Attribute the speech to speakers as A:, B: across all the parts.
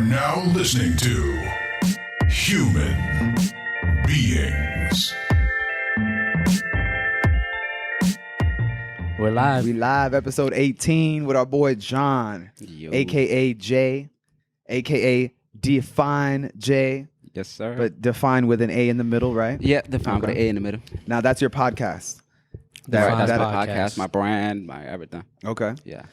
A: now listening to Human Beings.
B: We're live.
C: We live, episode 18 with our boy John, a.k.a. Jay, a.k.a. Deafine Jay.
D: Yes, sir.
C: But Define with an A in the middle, right?
D: Yeah, Define with an A in the middle.
C: Now, that's your podcast.
D: That's my podcast, my brand, my everything.
C: Okay.
D: Yeah.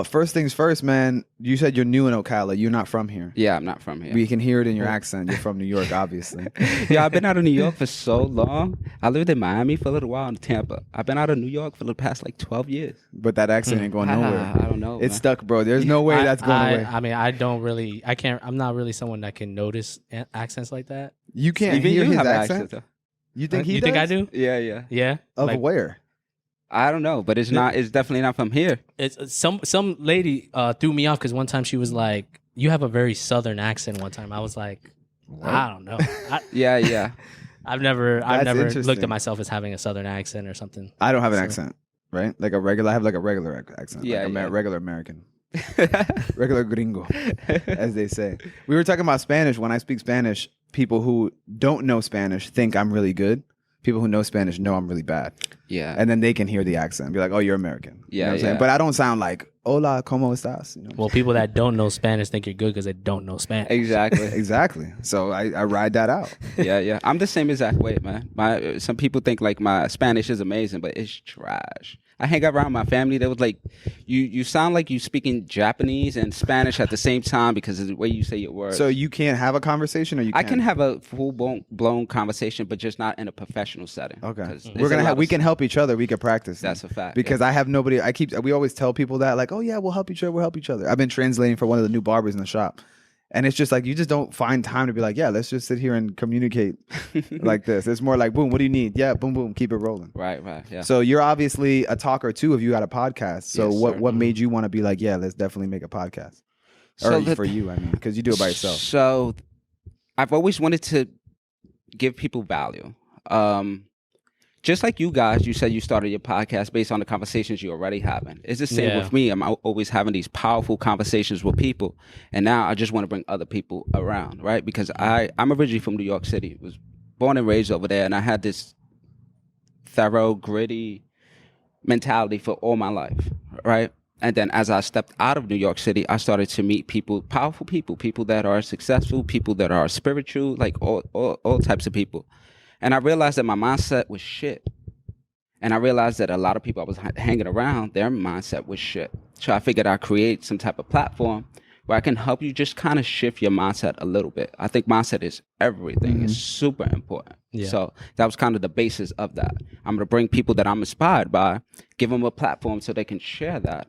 C: First things first, man. You said you're new in Ocala. You're not from here.
D: Yeah, I'm not from here.
C: We can hear it in your accent. You're from New York, obviously.
D: Yeah, I've been out of New York for so long. I lived in Miami for a little while in Tampa. I've been out of New York for the past like 12 years.
C: But that accent ain't going nowhere.
D: I don't know.
C: It's stuck, bro. There's no way that's going away.
B: I mean, I'm not really someone that can notice accents like that.
C: You can't
D: Even
C: hear
D: you
C: his
D: have an
C: accent?
D: accent, though.
C: You think he
B: You
C: does?
B: think I do?
D: Yeah.
B: Yeah.
C: Of
B: Like,
C: where?
D: I don't know, but it's definitely not from here.
B: It's some lady threw me off because one time she was like, "You have a very southern accent." One time I was like, I don't know.
D: Yeah.
B: I've never
C: interesting.
B: looked at myself as having a southern accent or something.
C: I don't have an accent, right? Like a regular. I have like a regular accent.
D: Yeah,
C: like
D: yeah.
C: Regular American. Regular gringo, as they say. We were talking about Spanish. When I speak Spanish, people who don't know Spanish think I'm really good. People who know Spanish know I'm really bad.
D: Yeah.
C: And then they can hear the accent and be like, oh, you're American. You know what I'm saying?
D: Yeah.
C: But I don't sound like, hola, ¿cómo estás? You know?
B: Well, people that don't know Spanish think you're good because they don't know Spanish.
D: Exactly.
C: Exactly. So I ride that out.
D: Yeah. I'm the same exact way, man. Some people think like my Spanish is amazing, but it's trash. I hang around my family. They was like, you sound like you speaking Japanese and Spanish at the same time because of the way you say your words.
C: So you can't have a conversation, or you?
D: I can have a full blown conversation, but just not in a professional setting.
C: Okay. We can help each other. We can practice.
D: That's a fact.
C: Because I have nobody. We always tell people that, like, oh yeah, we'll help each other. We'll help each other. I've been translating for one of the new barbers in the shop. And it's just like, you just don't find time to be like, yeah, let's just sit here and communicate like this. It's more like, boom, what do you need? Yeah, boom, boom, keep it rolling.
D: Right, yeah.
C: So you're obviously a talker too if you had a podcast. So
D: Yes,
C: what made you want to be like, yeah, let's definitely make a podcast? For you, I mean, because you do it by yourself.
D: So I've always wanted to give people value. Just like you guys, you said you started your podcast based on the conversations you're already having. It's the same with me. I'm always having these powerful conversations with people. And now I just want to bring other people around, right? Because I'm originally from New York City. Was born and raised over there. And I had this thorough, gritty mentality for all my life, right? And then as I stepped out of New York City, I started to meet people, powerful people that are successful, people that are spiritual, like all types of people. And I realized that my mindset was shit. And I realized that a lot of people I was hanging around, their mindset was shit. So I figured I'd create some type of platform where I can help you just kind of shift your mindset a little bit. I think mindset is everything. It's super important.
B: Yeah.
D: So that was kind of the basis of that. I'm going to bring people that I'm inspired by, give them a platform so they can share that,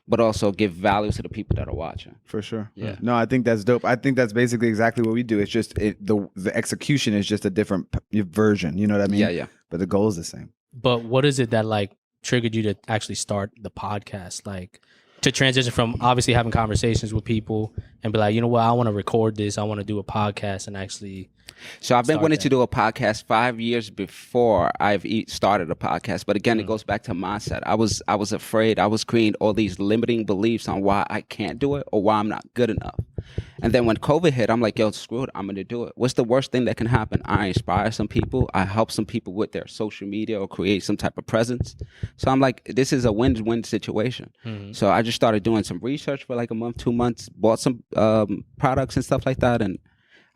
D: but also give value to the people that are watching.
C: For sure.
D: Yeah.
C: No, I think that's dope. I think that's basically exactly what we do. It's just the execution is just a different version. You know what I mean?
D: Yeah.
C: But the goal is the same.
B: But what is it that like triggered you to actually start the podcast? Like to transition from obviously having conversations with people and be like, you know what, I want to record this. I want to do a podcast and actually.
D: So I've been wanting to do a podcast 5 years before I've started a podcast. But again, it goes back to mindset. I was afraid. I was creating all these limiting beliefs on why I can't do it or why I'm not good enough. And then when COVID hit, I'm like, yo, screw it. I'm going to do it. What's the worst thing that can happen? I inspire some people. I help some people with their social media or create some type of presence. So I'm like, this is a win-win situation. So I just started doing some research for like a month, 2 months, bought some products and stuff like that. And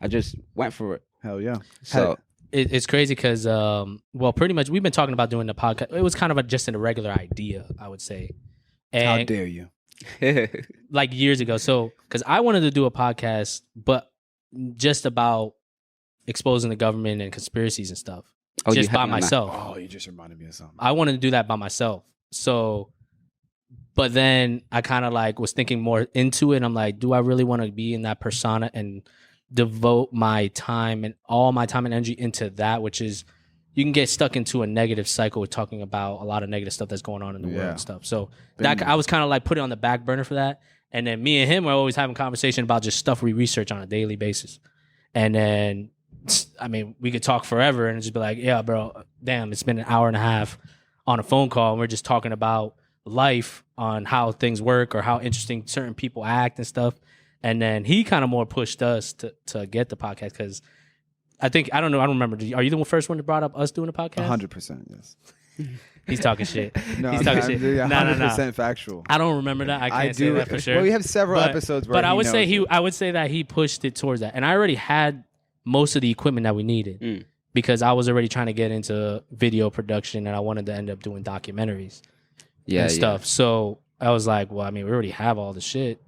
D: I just went for it.
C: Hell yeah.
D: So
B: It's crazy because, well, pretty much we've been talking about doing the podcast. It was kind of just a regular idea, I would say. And
C: How dare you?
B: like years ago. So, because I wanted to do a podcast, but just about exposing the government and conspiracies and stuff, just by myself.
C: Oh, you just reminded me of something.
B: I wanted to do that by myself. So, but then I kind of like was thinking more into it. And I'm like, do I really want to be in that persona and devote my time and all my time and energy into that, which is you can get stuck into a negative cycle with talking about a lot of negative stuff that's going on in the world and stuff. So that I was kind of like putting on the back burner for that. And then me and him were always having conversation about just stuff we research on a daily basis. And then, I mean, we could talk forever and just be like, yeah, bro, damn, it's been an hour and a half on a phone call. And we're just talking about life, on how things work or how interesting certain people act and stuff. And then he kind of more pushed us to get the podcast because I don't remember. Are you the first one that brought up us doing a podcast?
C: 100%, yes.
B: He's talking shit.
C: No,
B: He's talking shit.
C: 100% factual.
B: I don't remember that. I can't say that for sure.
C: Well, we have several episodes where
B: I would say that he pushed it towards that. And I already had most of the equipment that we needed because I was already trying to get into video production and I wanted to end up doing documentaries and stuff. So I was like, well, I mean, we already have all the shit.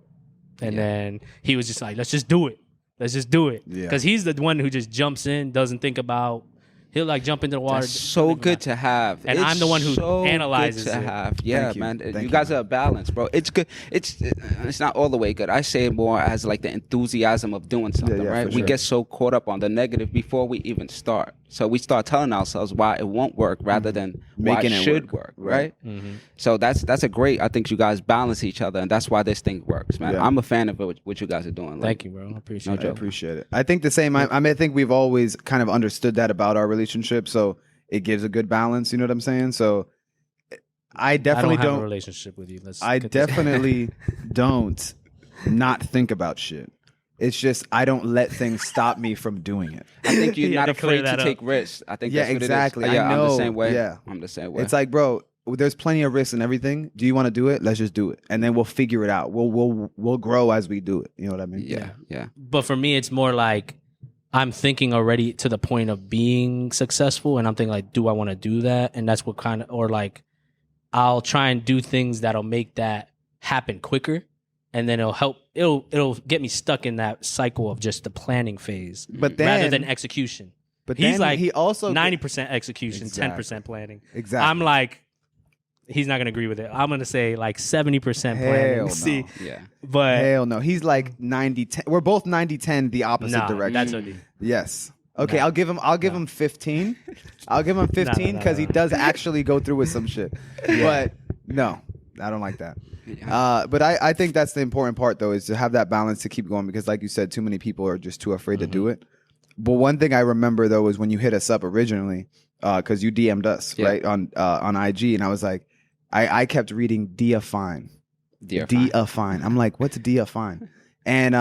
B: And then he was just like, let's just do it. Let's just do it. Because he's the one who just jumps in, doesn't think about. He'll like jump into the water.
D: That's so good to have.
B: And I'm the one who analyzes
D: good to
B: it.
D: have. Yeah, man.
C: Thank
D: you guys are a balance, bro. It's good. It's not all the way good. I say it more as like the enthusiasm of doing something, right? We get so caught up on the negative before we even start. So we start telling ourselves why it won't work rather than
C: making
D: why it should work, right?
B: Mm-hmm.
D: So that's a great. I think you guys balance each other, and that's why this thing works, man.
C: Yeah.
D: I'm a fan of what you guys are doing. Like,
B: Thank you, bro. I appreciate
C: I appreciate it. I think the same. I mean, I think we've always kind of understood that about our relationship, so it gives a good balance. You know what I'm saying? So I definitely
B: don't have a relationship with you.
C: I definitely don't not think about shit. It's just I don't let things stop me from doing it.
D: I think you're not
B: to clear
D: afraid to
B: that
D: take risks. I think that's
C: exactly.
D: what it is.
C: I know.
D: I'm the same way.
C: Yeah.
D: I'm the same way.
C: It's like, bro, there's plenty of risks and everything. Do you want to do it? Let's just do it, and then we'll figure it out. We'll grow as we do it. You know what I mean?
D: Yeah.
B: But for me, it's more like I'm thinking already to the point of being successful, and I'm thinking like, do I want to do that? And that's what kind of, or like, I'll try and do things that'll make that happen quicker, and then it'll help. It'll get me stuck in that cycle of just the planning phase,
C: But then,
B: rather than execution.
C: But
B: he's
C: then
B: like
C: he also
B: 90% execution,
C: Exactly.
B: 10% planning.
C: Exactly.
B: I'm like, he's not gonna agree with it. I'm gonna say like 70% planning.
C: Hell no.
B: See,
D: Yeah.
B: but
C: Hell no. He's like 90-10. We're both 90-10, the opposite direction.
B: That's what he.
C: Yes. Okay,
B: Nah.
C: I'll give him 15. I'll give him 15 because he does actually go through with some shit. But no, I don't like that. But I think that's the important part though, is to have that balance to keep going, because like you said, too many people are just too afraid to do it. But one thing I remember though is when you hit us up originally, because you DM'd us right on IG, and I was like, I kept reading Deafine. Deafine. I'm like, what's Deafine? And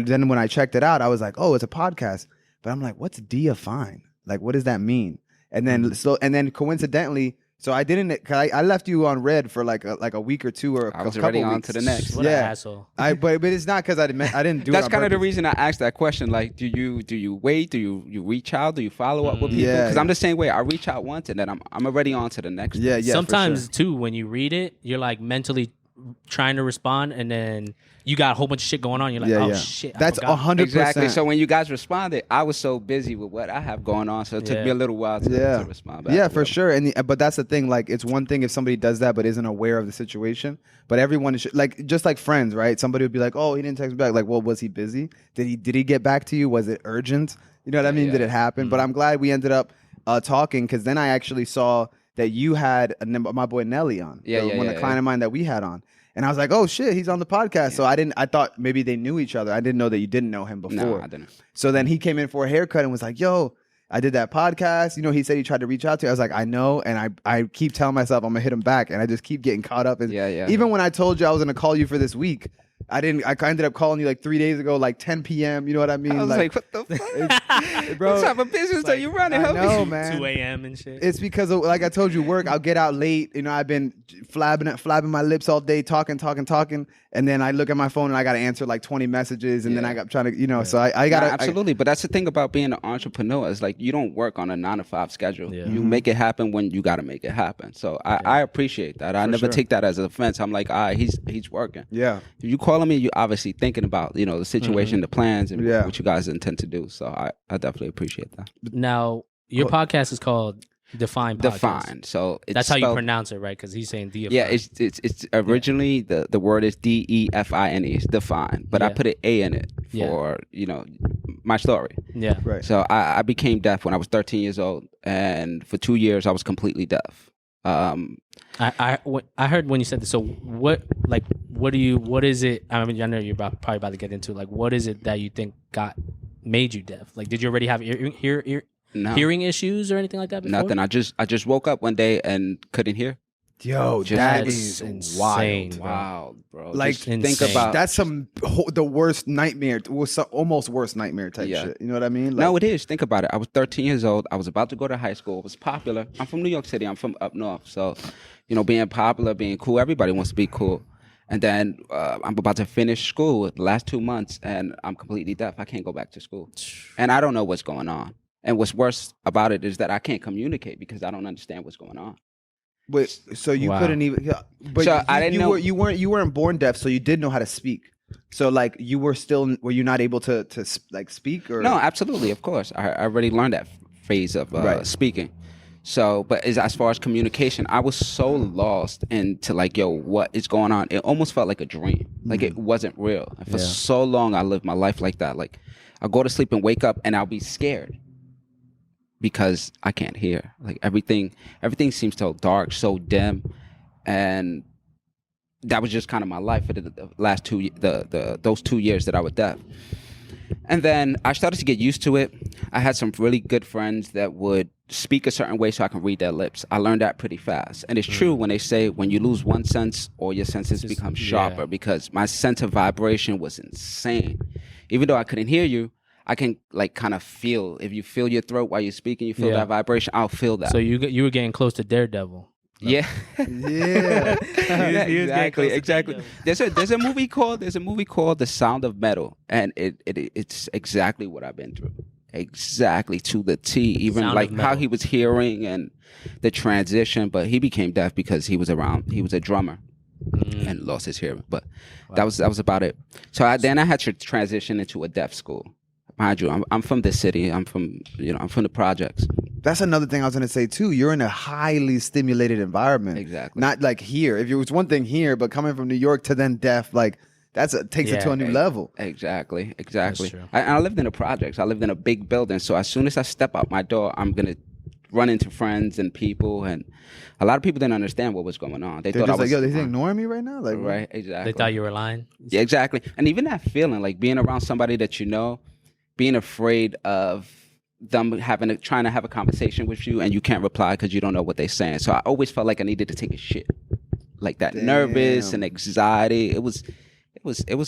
C: then when I checked it out, I was like, oh, it's a podcast. But I'm like, what's Deafine? Like, what does that mean? And then coincidentally, so I didn't. Cause I left you on red for like a week or two, or
D: I was
C: couple
D: already on
C: weeks.
D: to the next.
B: What an asshole.
C: But it's not because I didn't do
D: That's
C: it.
D: kind of the
C: purpose.
D: reason I asked that question. Like, do you wait? Do you reach out? Do you follow up with people?
C: Yeah,
D: Because I'm the same way. I reach out once and then I'm already on to the next.
C: Yeah,
D: one.
C: yeah.
B: Sometimes too, when you read it, you're like mentally trying to respond, and then you got a whole bunch of shit going on. You're like, shit.
C: That's
B: I forgot.
C: 100%.
D: Exactly. So when you guys responded, I was so busy with what I have going on, so it took me a little while to respond back.
C: Yeah, for sure. But that's the thing. Like, it's one thing if somebody does that but isn't aware of the situation. But everyone is like, just like friends, right? Somebody would be like, "Oh, he didn't text me back." Like, well, was he busy? Did he get back to you? Was it urgent? You know what I mean? Did it happen? But I'm glad we ended up talking, because then I actually saw that you had my boy Nelly on. The client of mine that we had on. And I was like, oh shit, he's on the podcast. So I thought maybe they knew each other. I didn't know that you didn't know him before.
D: No, I didn't.
C: So then he came in for a haircut and was like, yo, I did that podcast. You know, he said he tried to reach out to you. I was like, I know. And I keep telling myself I'm gonna hit him back. And I just keep getting caught up. And even when I told you I was gonna call you for this week, I ended up calling you like 3 days ago, like 10 p.m. You know what I mean?
D: I was like what the fuck?
C: Bro,
D: what type of business are you running?
C: I
D: Help me.
C: know, man.
B: 2 a.m. and shit.
C: It's because of, like I told you, work. I'll get out late. You know, I've been flabbing my lips all day, talking, and then I look at my phone and I got to answer like 20 messages, and then I got trying to, you know. So I got to
D: absolutely. But that's the thing about being an entrepreneur, is like you don't work on a 9-to-5 schedule. You make it happen when you got to make it happen. So I appreciate that. I never take that as an offense. I'm like, he's working.
C: Yeah.
D: If you calling me, you obviously thinking about, you know, the situation, the plans, and what you guys intend to do. So I definitely appreciate that.
B: Now, your podcast is called Deafine Podcast.
D: Define. So
B: that's how you
D: spelled,
B: pronounce it, right? Because he's saying Deafine.
D: Yeah, it's originally the word is Define. It's define, but I put an A in it for you know my story.
B: Yeah.
C: Right.
D: So I became deaf when I was 13 years old, and for 2 years I was completely deaf.
B: I heard when you said this. So what is it? I mean, I know you're probably about to get into, like, what is it that you think made you deaf? Like, did you already have hearing issues or anything like that before?
D: Nothing. I just woke up one day and couldn't hear.
C: Yo,
D: Just
C: that
B: That's
C: is
B: insane,
C: wild.
B: bro.
D: Wild, bro.
C: Like,
D: Just think
B: insane.
D: about
C: That's the worst nightmare. Almost worst nightmare type
D: Yeah.
C: shit. You know what I mean?
D: No, it is. Think about it. I was 13 years old. I was about to go to high school. I was popular. I'm from New York City. I'm from up north. So, being popular, being cool, everybody wants to be cool. And then I'm about to finish school the last 2 months, and I'm completely deaf. I can't go back to school. And I don't know what's going on. And what's worse about it is that I can't communicate because I don't understand what's going on.
C: Wait, so you
B: Wow.
C: couldn't even. Yeah, but
D: So I didn't know-
C: you weren't born deaf, so you did know how to speak. So like you were you not able to like speak or
D: No, absolutely, of course. I already learned that phase of
C: Right.
D: speaking. So, but as far as communication, I was so lost into like, yo, what is going on? It almost felt like a dream. Like it wasn't real. And for
B: Yeah.
D: so long, I lived my life like that. Like I'll go to sleep and wake up and I'll be scared because I can't hear. Like everything seems so dark, so dim. And that was just kind of my life for the last those 2 years that I was deaf. And then I started to get used to it. I had some really good friends that would speak a certain way so I can read their lips. I learned that pretty fast. And it's true when they say when you lose one sense, all your senses become sharper,
B: yeah.
D: because my sense of vibration was insane. Even though I couldn't hear you, I can like kind of feel. If you feel your throat while you're speaking, you feel
B: Yeah.
D: that vibration, I'll feel that.
B: So you were getting close to Daredevil.
D: Yeah.
C: yeah.
D: Exactly. There's a movie called The Sound of Metal, and it's exactly what I've been through. Exactly to the T. Even
B: Sound
D: like
B: of
D: how
B: Metal.
D: he was hearing and the transition, but he became deaf because he was a drummer and lost his hearing. But that was about it. So then I had to transition into a deaf school. Mind you, I'm from the city. I'm from the projects.
C: That's another thing I was going to say too. You're in a highly stimulated environment.
D: Exactly.
C: Not like here. If it was one thing here, but coming from New York to then deaf, like takes it to a new level.
D: Exactly.
B: That's true.
D: I lived in the projects. I lived in a big building. So as soon as I step out my door, I'm gonna run into friends and people, and a lot of people didn't understand what was going on. They
C: They're
D: thought I
C: just
D: was
C: like, yo, they ignoring me right now? Like,
D: right. Exactly.
B: They thought you were lying.
D: Yeah, exactly. And even that feeling, like being around somebody that you know, being afraid of them trying to have a conversation with you and you can't reply because you don't know what they're saying. So I always felt like I needed to take a shit, like that, nervous and anxiety. It was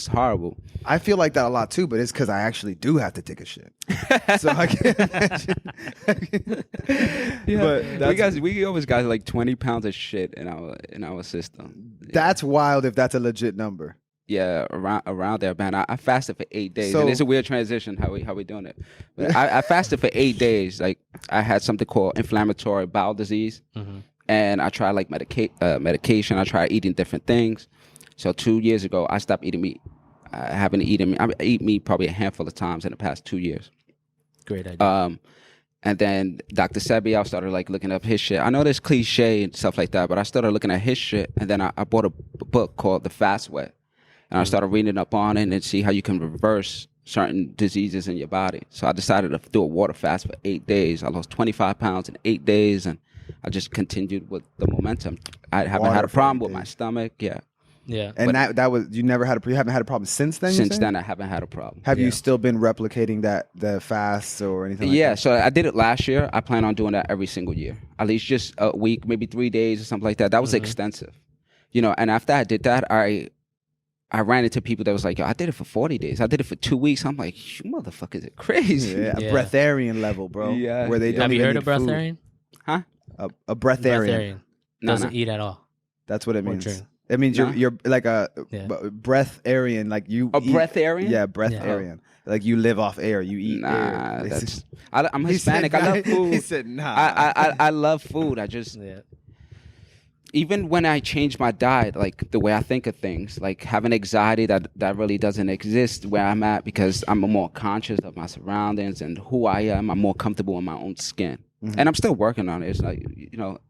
D: horrible.
C: I feel like that a lot too, but it's because I actually do have to take a shit. So I can't imagine. But
D: we always got like 20 pounds of shit in our system.
C: that's wild if that's a legit number.
D: Yeah, around there, man. I fasted for 8 days,
C: So-
D: and it's a weird transition how we doing it. But I fasted for 8 days. Like I had something called inflammatory bowel disease, and I tried like medication. I tried eating different things. So 2 years ago, I stopped eating meat. I haven't eaten meat. I eat meat probably a handful of times in the past 2 years.
B: Great idea.
D: And then Dr. Sebi, I started like looking up his shit. I know there's cliche and stuff like that, but I started looking at his shit, and then I bought a book called The Fast Way. And I started reading up on it and see how you can reverse certain diseases in your body. So I decided to do a water fast for 8 days. I lost 25 pounds in 8 days, and I just continued with the momentum. I haven't
C: Water
D: had a
C: for
D: problem
C: 8
D: with my
C: days.
D: stomach. Yeah.
B: Yeah.
C: And that was you haven't had a problem since then. you're
D: Since
C: saying?
D: then, I haven't had a problem.
C: Have
B: Yeah.
C: you still been replicating the fasts or anything?
D: Yeah,
C: like that?
D: so I did it last year. I plan on doing that every single year. At least just a week, maybe 3 days or something like that. That was extensive. And after I did that, I ran into people that was like, yo, I did it for 40 days. I did it for 2 weeks. I'm like, you motherfuckers are crazy.
C: Yeah,
B: Yeah.
C: a breatharian level, bro.
D: Yeah.
C: Where they don't
B: Have you
C: even
B: heard of
C: need food.
B: breatharian?
D: Huh?
C: A breatharian.
B: Breatharian.
D: No,
B: Doesn't
D: no.
B: eat at all.
C: That's what it
B: Or
C: means.
B: drink.
C: It means
D: No.
C: you're like a
B: Yeah.
C: breatharian, like you
D: A
C: eat-
D: breatharian?
C: Yeah, breatharian. Like you live off air. You eat
D: Nah,
C: air.
D: I'm
C: He said
D: Hispanic. I
C: nah.
D: love food.
C: He said nah.
D: I love food. I just
B: Yeah.
D: even when I change my diet, like the way I think of things, like having anxiety that really doesn't exist where I'm at because I'm more conscious of my surroundings and who I am. I'm more comfortable in my own skin, and I'm still working on it. It's like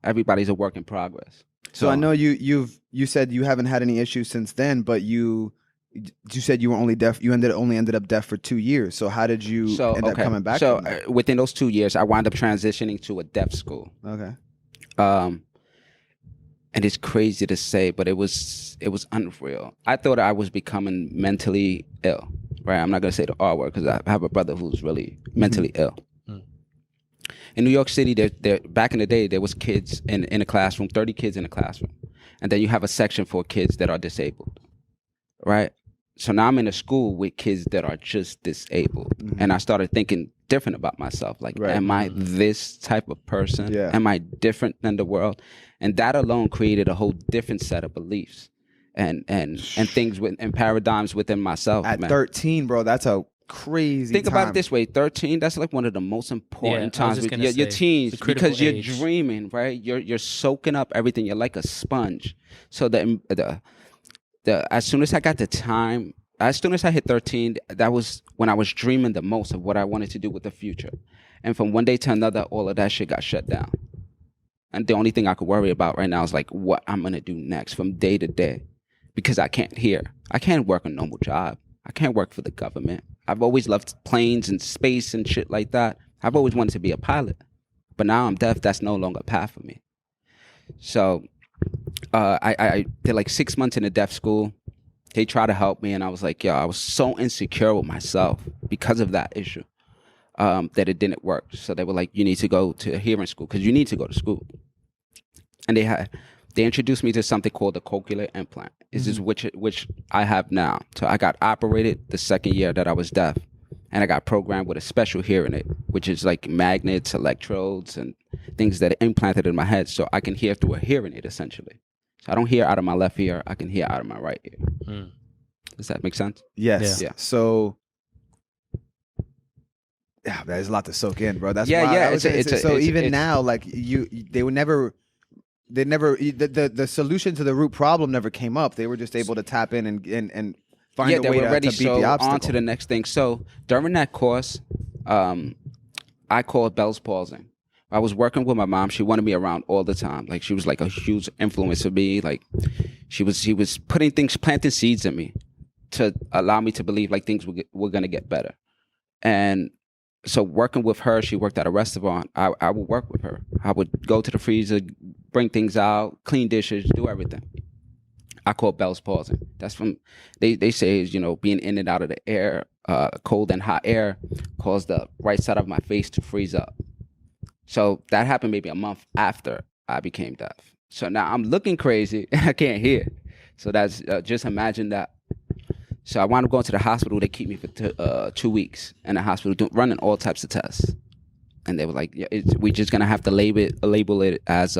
D: everybody's a work in progress.
C: So I know you said you haven't had any issues since then, but you said you were only deaf. You only ended up deaf for 2 years. So how did you end up coming back?
D: So
C: from that?
D: within those 2 years, I wound up transitioning to a deaf school.
C: Okay.
D: And it's crazy to say, but it was unreal. I thought I was becoming mentally ill. Right? I'm not gonna say the R word because I have a brother who's really mentally ill. In New York City, there back in the day, there was kids in a classroom, 30 kids in a classroom. And then you have a section for kids that are disabled, right? So now I'm in a school with kids that are just disabled. And I started thinking different about myself. Like, am I this type of person?
C: Yeah.
D: Am I different than the world? And that alone created a whole different set of beliefs and things and paradigms within myself.
C: At
D: man.
C: 13, bro, that's a crazy
D: Think
C: time.
D: about it this way: 13. That's like one of the most important
B: I was
D: times
B: just
D: with
B: gonna
D: your
B: say,
D: teens
B: it's a critical
D: because you're
B: age.
D: dreaming, right? You're soaking up everything. You're like a sponge. So the as soon as I got the time, as soon as I hit 13, that was when I was dreaming the most of what I wanted to do with the future. And from one day to another, all of that shit got shut down. And the only thing I could worry about right now is like what I'm gonna do next from day to day, because I can't hear. I can't work a normal job. I can't work for the government. I've always loved planes and space and shit like that. I've always wanted to be a pilot. But now I'm deaf. That's no longer a path for me. So I did like 6 months in a deaf school. They tried to help me. And I was like, yo, I was so insecure with myself because of that issue that it didn't work. So they were like, you need to go to a hearing school because you need to go to school. And they introduced me to something called a cochlear implant. This is which I have now. So I got operated the second year that I was deaf, and I got programmed with a special hearing aid, which is like magnets, electrodes, and things that are implanted in my head, so I can hear through a hearing aid essentially. So I don't hear out of my left ear; I can hear out of my right ear. Does that make sense?
C: Yes.
D: Yeah.
C: So, yeah, there's a lot to soak in, bro. That's
D: Yeah,
C: why
D: yeah.
C: So even now, like they would never. The solution to the root problem never came up. They were just able to tap in and find a
D: they
C: way
D: were ready.
C: to beat
D: So
C: the obstacle.
D: on to the next thing. So during that course, I called Bell's palsy. I was working with my mom. She wanted me around all the time. Like she was like a huge influence of me. Like she was planting seeds in me to allow me to believe like things were gonna get better. And so working with her, she worked at a restaurant. I would work with her. I would go to the freezer, bring things out, clean dishes, do everything. I call Bell's palsy. That's from, they say, being in and out of the air, cold and hot air caused the right side of my face to freeze up. So that happened maybe a month after I became deaf. So now I'm looking crazy and I can't hear. So that's, just imagine that. So I wound up going to the hospital. They keep me for 2 weeks in the hospital running all types of tests. And they were like, we're just going to have to label it as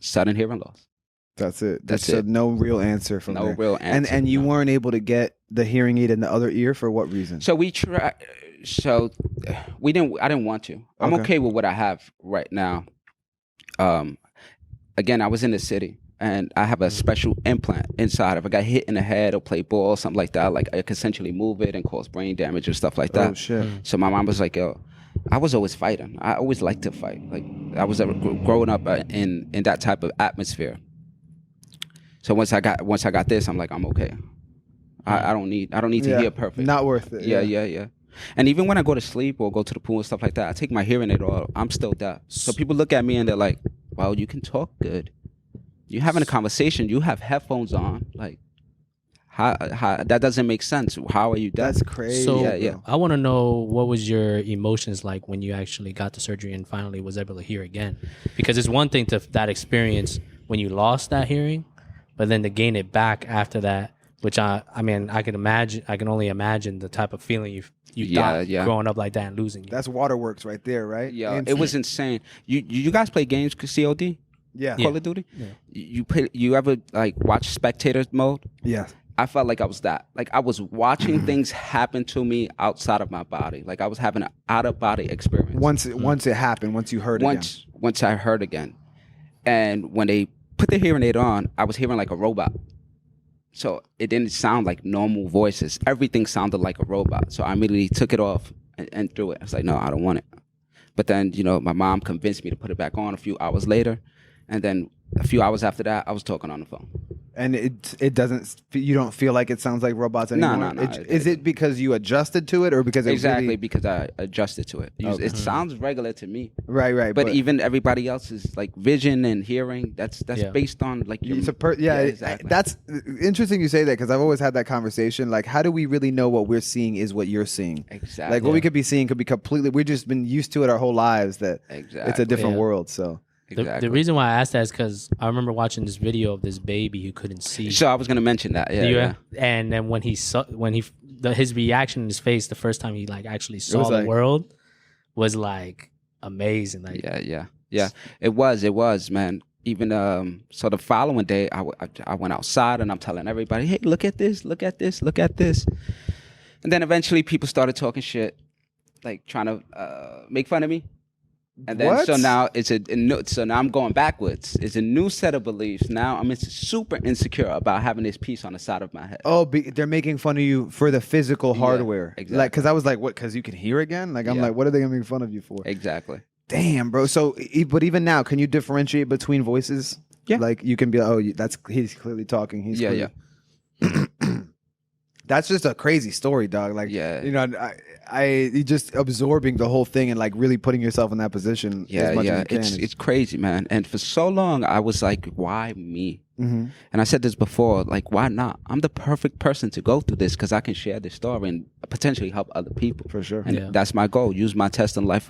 D: sudden hearing loss.
C: That's it.
D: That's
C: it.
D: it.
C: No real answer from
D: No
C: there.
D: real answer.
C: And you weren't able to get the hearing aid in the other ear for what reason?
D: So we tried. So I didn't want to. I'm okay with what I have right now. Again, I was in the city. And I have a special implant inside. If I got hit in the head or play ball or something like that, like I could essentially move it and cause brain damage or stuff like that.
C: Oh, shit.
D: So my mom was like, yo, I was always fighting. I always liked to fight. Like I was growing up in that type of atmosphere. So once I got this, I'm like, I'm okay. I don't need to hear perfect.
C: Not worth it.
D: Yeah. And even when I go to sleep or go to the pool and stuff like that, I take my hearing aid off. I'm still deaf. So people look at me and they're like, well, you can talk good. You're having a conversation. You have headphones on. Like, how that doesn't make sense. How are you deaf?
C: That's crazy.
B: So
D: Yeah.
B: I want to know, what was your emotions like when you actually got the surgery and finally was able to hear again? Because it's one thing to that experience when you lost that hearing, but then to gain it back after that, which I can only imagine the type of feeling you thought growing up like that and losing it.
C: That's waterworks right there, right?
D: Yeah, it was insane. You guys play games, COD?
C: Yeah.
D: Call of Duty?
B: Yeah.
D: You ever like watch spectator mode?
C: Yeah.
D: I felt like I was that. Like I was watching things happen to me outside of my body. Like I was having an out of body experience.
C: Once it happened, once you heard again.
D: Once I heard again. And when they put the hearing aid on, I was hearing like a robot. So it didn't sound like normal voices. Everything sounded like a robot. So I immediately took it off and threw it. I was like, no, I don't want it. But then, my mom convinced me to put it back on a few hours later. And then a few hours after that, I was talking on the phone.
C: And it doesn't. You don't feel like it sounds like robots anymore.
D: No.
C: Is it because you adjusted to it, or because
D: because I adjusted to it? It sounds regular to me.
C: Right.
D: But even everybody else's like vision and hearing, that's based on like your,
C: exactly. That's interesting you say that, because I've always had that conversation. Like, how do we really know what we're seeing is what you're seeing?
D: Exactly.
C: Like what we could be seeing could be completely. We've just been used to it our whole lives that it's a different world. So.
B: The reason why I asked that is because I remember watching this video of this baby who couldn't see.
D: So I was going to mention that. Yeah.
B: And then when his reaction in his face the first time he like actually saw the world was like amazing. Like
D: yeah. It was, man. Even so the following day I went outside and I'm telling everybody, hey, look at this. And then eventually people started talking shit, like trying to make fun of me. And then so now so now I'm going backwards. It's a new set of beliefs. Now I'm super insecure about having this piece on the side of my head.
C: Oh, they're making fun of you for the physical hardware.
D: Exactly.
C: Like, because I was like, what? Because you can hear again? Like, I'm like, what are they gonna make fun of you for?
D: Exactly.
C: Damn, bro. So, but even now, can you differentiate between voices?
D: Yeah.
C: Like, you can be like, he's clearly talking. He's clearly... That's just a crazy story, dog. Like, you know, you just absorbing the whole thing and like really putting yourself in that position. As much as you can.
D: It's crazy, man. And for so long, I was like, why me?
C: Mm-hmm.
D: And I said this before, like, why not? I'm the perfect person to go through this because I can share this story and potentially help other people.
C: For sure.
D: And that's my goal. Use my test in life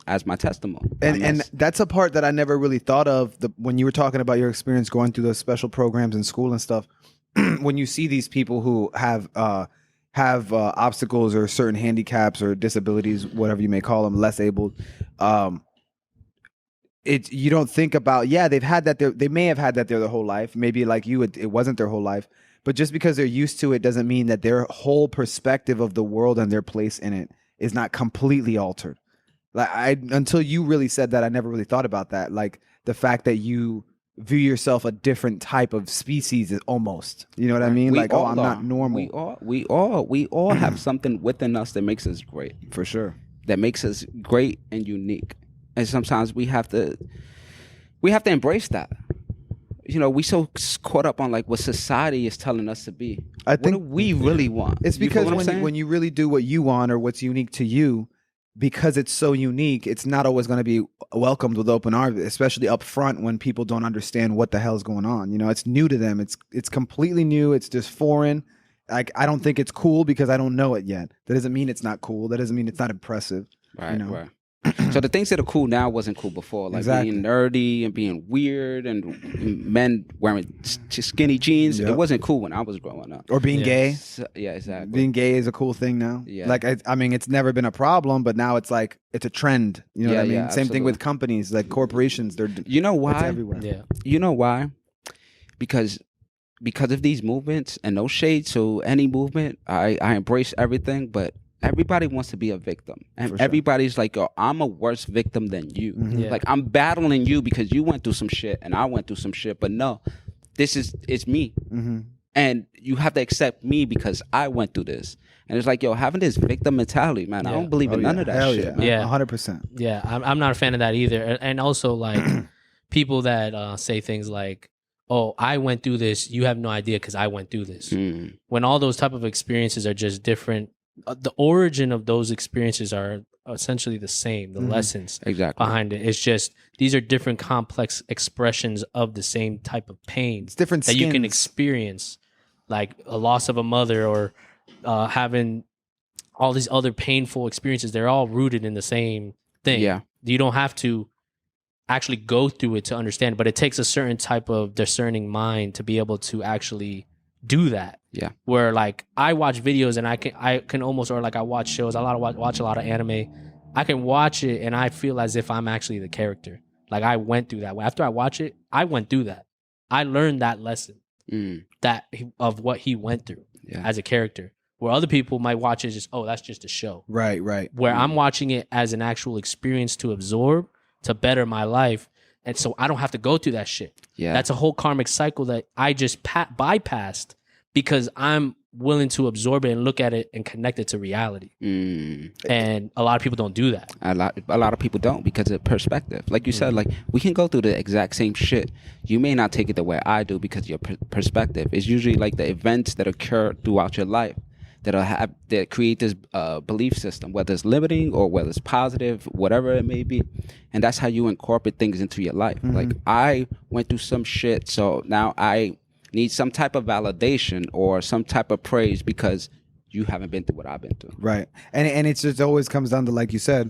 D: as my testimony.
C: And that's a part that I never really thought of when you were talking about your experience going through those special programs in school and stuff. When you see these people who have obstacles or certain handicaps or disabilities, whatever you may call them, less abled, you don't think about, they've had that they may have had that their whole life. Maybe like you, it wasn't their whole life. But just because they're used to it doesn't mean that their whole perspective of the world and their place in it is not completely altered. Like until you really said that, I never really thought about that. Like the fact that you view yourself a different type of species almost. You know what I mean? Like, I'm not normal.
D: We all have something within us that makes us great.
C: For sure.
D: That makes us great and unique. And sometimes we have to embrace that. You know, we so caught up on like what society is telling us to be. I think what do we really want?
C: It's because when you really do what you want or what's unique to you, because it's so unique, it's not always going to be welcomed with open arms, especially up front when people don't understand what the hell's going on. You know, it's new to them. It's completely new. It's just foreign. Like, I don't think it's cool because I don't know it yet. That doesn't mean it's not cool. That doesn't mean it's not impressive.
D: Right,
C: you know?
D: Right. So the things that are cool now wasn't cool before, like being nerdy and being weird and men wearing skinny jeans. It wasn't cool when I was growing up.
C: Or being gay.
D: So, exactly.
C: Being gay is a cool thing now.
D: Yeah.
C: Like, I mean, it's never been a problem, but now it's like, it's a trend. You know what I mean? Same
D: absolutely.
C: thing with companies, like corporations.
D: You know why?
C: It's everywhere.
B: Yeah.
D: You know why? Because of these movements, and no shade to any movement, I embrace everything, but everybody wants to be a victim, and everybody's like, yo, I'm a worse victim than you.
C: Mm-hmm.
B: Yeah.
D: Like, I'm battling you because you went through some shit and I went through some shit, but no, it's me.
C: Mm-hmm.
D: And you have to accept me because I went through this. And it's like, yo, having this victim mentality, man, I don't believe in none of that shit, man.
B: Yeah,
C: 100%.
B: Yeah, I'm not a fan of that either. And also, like, people that say things like, oh, I went through this, you have no idea because I went through this. When all those type of experiences are just different, the origin of those experiences are essentially the same. The lessons behind it. It's just these are different complex expressions of the same type of pain.
C: It's different
B: that you can experience, like a loss of a mother or having all these other painful experiences. They're all rooted in the same thing.
D: Yeah,
B: you don't have to actually go through it to understand, but it takes a certain type of discerning mind to be able to actually do that.
D: Yeah.
B: Where like I watch videos and I can almost, or like I watch shows, watch a lot of anime. I can watch it and I feel as if I'm actually the character. Like I went through that. After I watch it, I went through that. I learned that lesson of what he went through as a character. Where other people might watch it just, oh, that's just a show.
C: Right.
B: Where I'm watching it as an actual experience to absorb, to better my life. And so I don't have to go through that shit.
D: Yeah.
B: That's a whole karmic cycle that I just bypassed because I'm willing to absorb it and look at it and connect it to reality. And a lot of people don't do that.
D: A lot of people don't because of perspective. Like you said, like we can go through the exact same shit. You may not take it the way I do because your perspective is usually like the events that occur throughout your life that create this belief system, whether it's limiting or whether it's positive, whatever it may be. And that's how you incorporate things into your life. Like I went through some shit, so now I need some type of validation or some type of praise because you haven't been through what I've been through.
C: Right. And it's just always comes down to, like you said,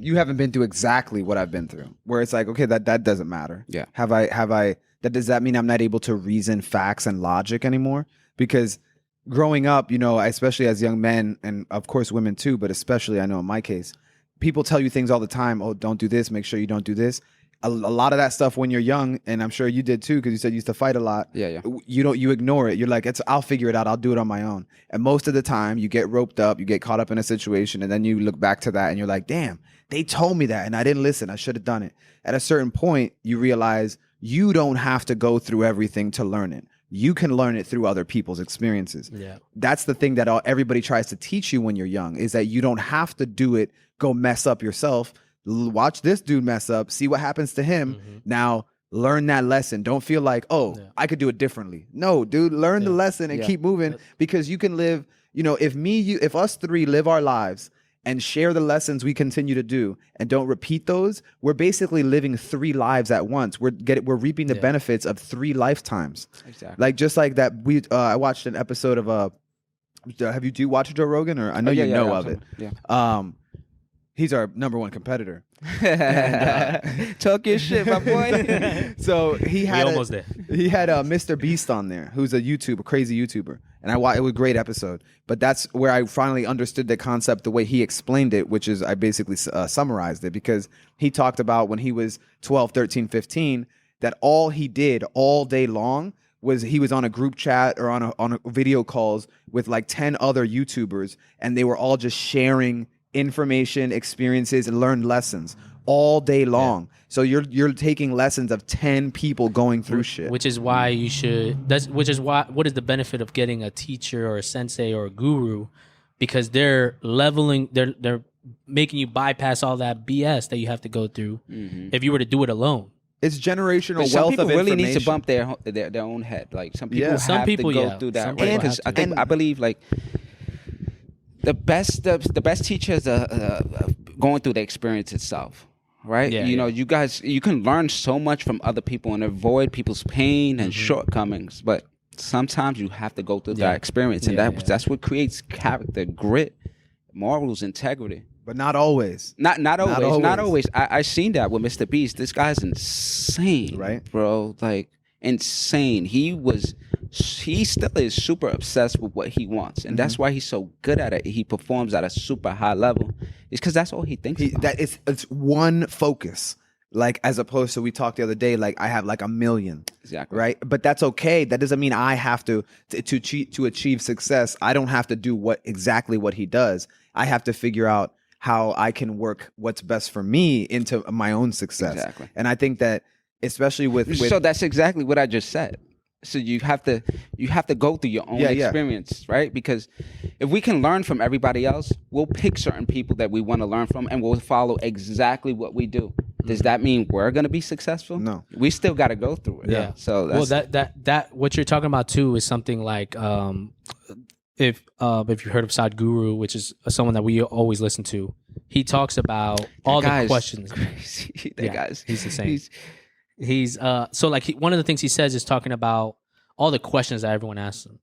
C: you haven't been through exactly what I've been through. Where it's like, okay, that doesn't matter.
D: Yeah.
C: Does that mean I'm not able to reason facts and logic anymore? Because growing up, especially as young men, and of course women too, but especially I know in my case, people tell you things all the time. Oh, don't do this. Make sure you don't do this. A lot of that stuff when you're young, and I'm sure you did too, because you said you used to fight a lot.
D: Yeah.
C: You ignore it. You're like, I'll figure it out. I'll do it on my own. And most of the time, you get roped up, you get caught up in a situation, and then you look back to that, and you're like, damn, they told me that, and I didn't listen. I should have done it. At a certain point, you realize you don't have to go through everything to learn it. You can learn it through other people's experiences.
B: Yeah.
C: That's the thing that everybody tries to teach you when you're young, is that you don't have to do it, go mess up yourself. Watch this dude mess up, see what happens to him. Now learn that lesson. Don't feel like, I could do it differently. No, dude, learn the lesson and keep moving, because you can live, if us three live our lives and share the lessons we continue to do and don't repeat those, we're basically living 3 lives at once. We're reaping the benefits of 3 lifetimes.
D: Exactly.
C: Like just like that, I watched an episode of do you watch Joe Rogan, or I know you know of it?
D: Yeah.
C: He's our number 1 competitor.
D: Talk your shit, my boy.
C: So he had Mr. Beast on there, who's a crazy YouTuber, and it was a great episode. But that's where I finally understood the concept the way he explained it, which is I basically summarized it, because he talked about when he was 12, 13, 15, that all he did all day long was he was on a group chat or on a video calls with like 10 other YouTubers, and they were all just sharing information, experiences, and learned lessons all day long. So you're taking lessons of 10 people going through shit.
B: Which is why you should. What is the benefit of getting a teacher or a sensei or a guru? Because they're leveling. They're making you bypass all that BS that you have to go through if you were to do it alone.
C: It's generational wealth of information.
D: Some people really need to bump their own head. Like some people have to go through that. Because I believe like the best teacher is going through the experience itself, right? You guys, you can learn so much from other people and avoid people's pain and shortcomings, but sometimes you have to go through that experience, and that's what creates character, grit, morals, integrity.
C: But not always.
D: Not always. I seen that with Mr. Beast. This guy's insane,
C: right,
D: bro? Like insane. He still is super obsessed with what he wants, and that's why he's so good at it. He performs at a super high level. It's because that's all he thinks about.
C: That it's one focus. Like, as opposed to, we talked the other day, like I have like 1 million.
D: Exactly.
C: Right. But that's okay. That doesn't mean I have to achieve success. I don't have to do exactly what he does. I have to figure out how I can work what's best for me into my own success.
D: Exactly.
C: And I think that especially with
D: so that's exactly what I just said. So you have to go through your own experience, right? Because if we can learn from everybody else, we'll pick certain people that we want to learn from, and we'll follow exactly what we do. Does that mean we're going to be successful?
C: No.
D: We still got to go through it.
B: Yeah.
D: So that's,
B: that what you're talking about too is something like if you've heard of Sadhguru, which is someone that we always listen to, he talks about all the questions.
D: Crazy.
B: He's the same. He's so like one of the things he says is talking about all the questions that everyone asks him.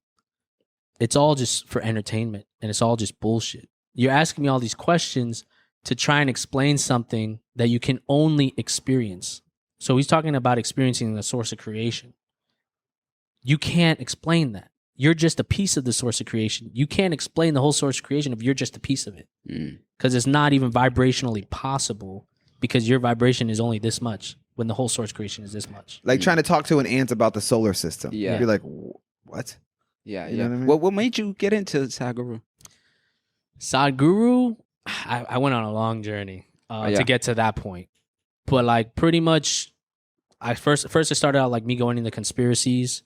B: It's all just for entertainment, and it's all just bullshit. You're asking me all these questions to try and explain something that you can only experience. So he's talking about experiencing the source of creation. You can't explain that. You're just a piece of the source of creation. You can't explain the whole source of creation if you're just a piece of it. Because it's not even vibrationally possible, because your vibration is only this much when the whole source creation is this much.
C: Like trying to talk to an ant about the solar system.
D: Yeah.
C: You're like, what?
D: Yeah.
C: You know what I mean?
D: What made you get into Sadhguru?
B: Sadhguru, I went on a long journey to get to that point. But like pretty much, first it started out like me going into conspiracies.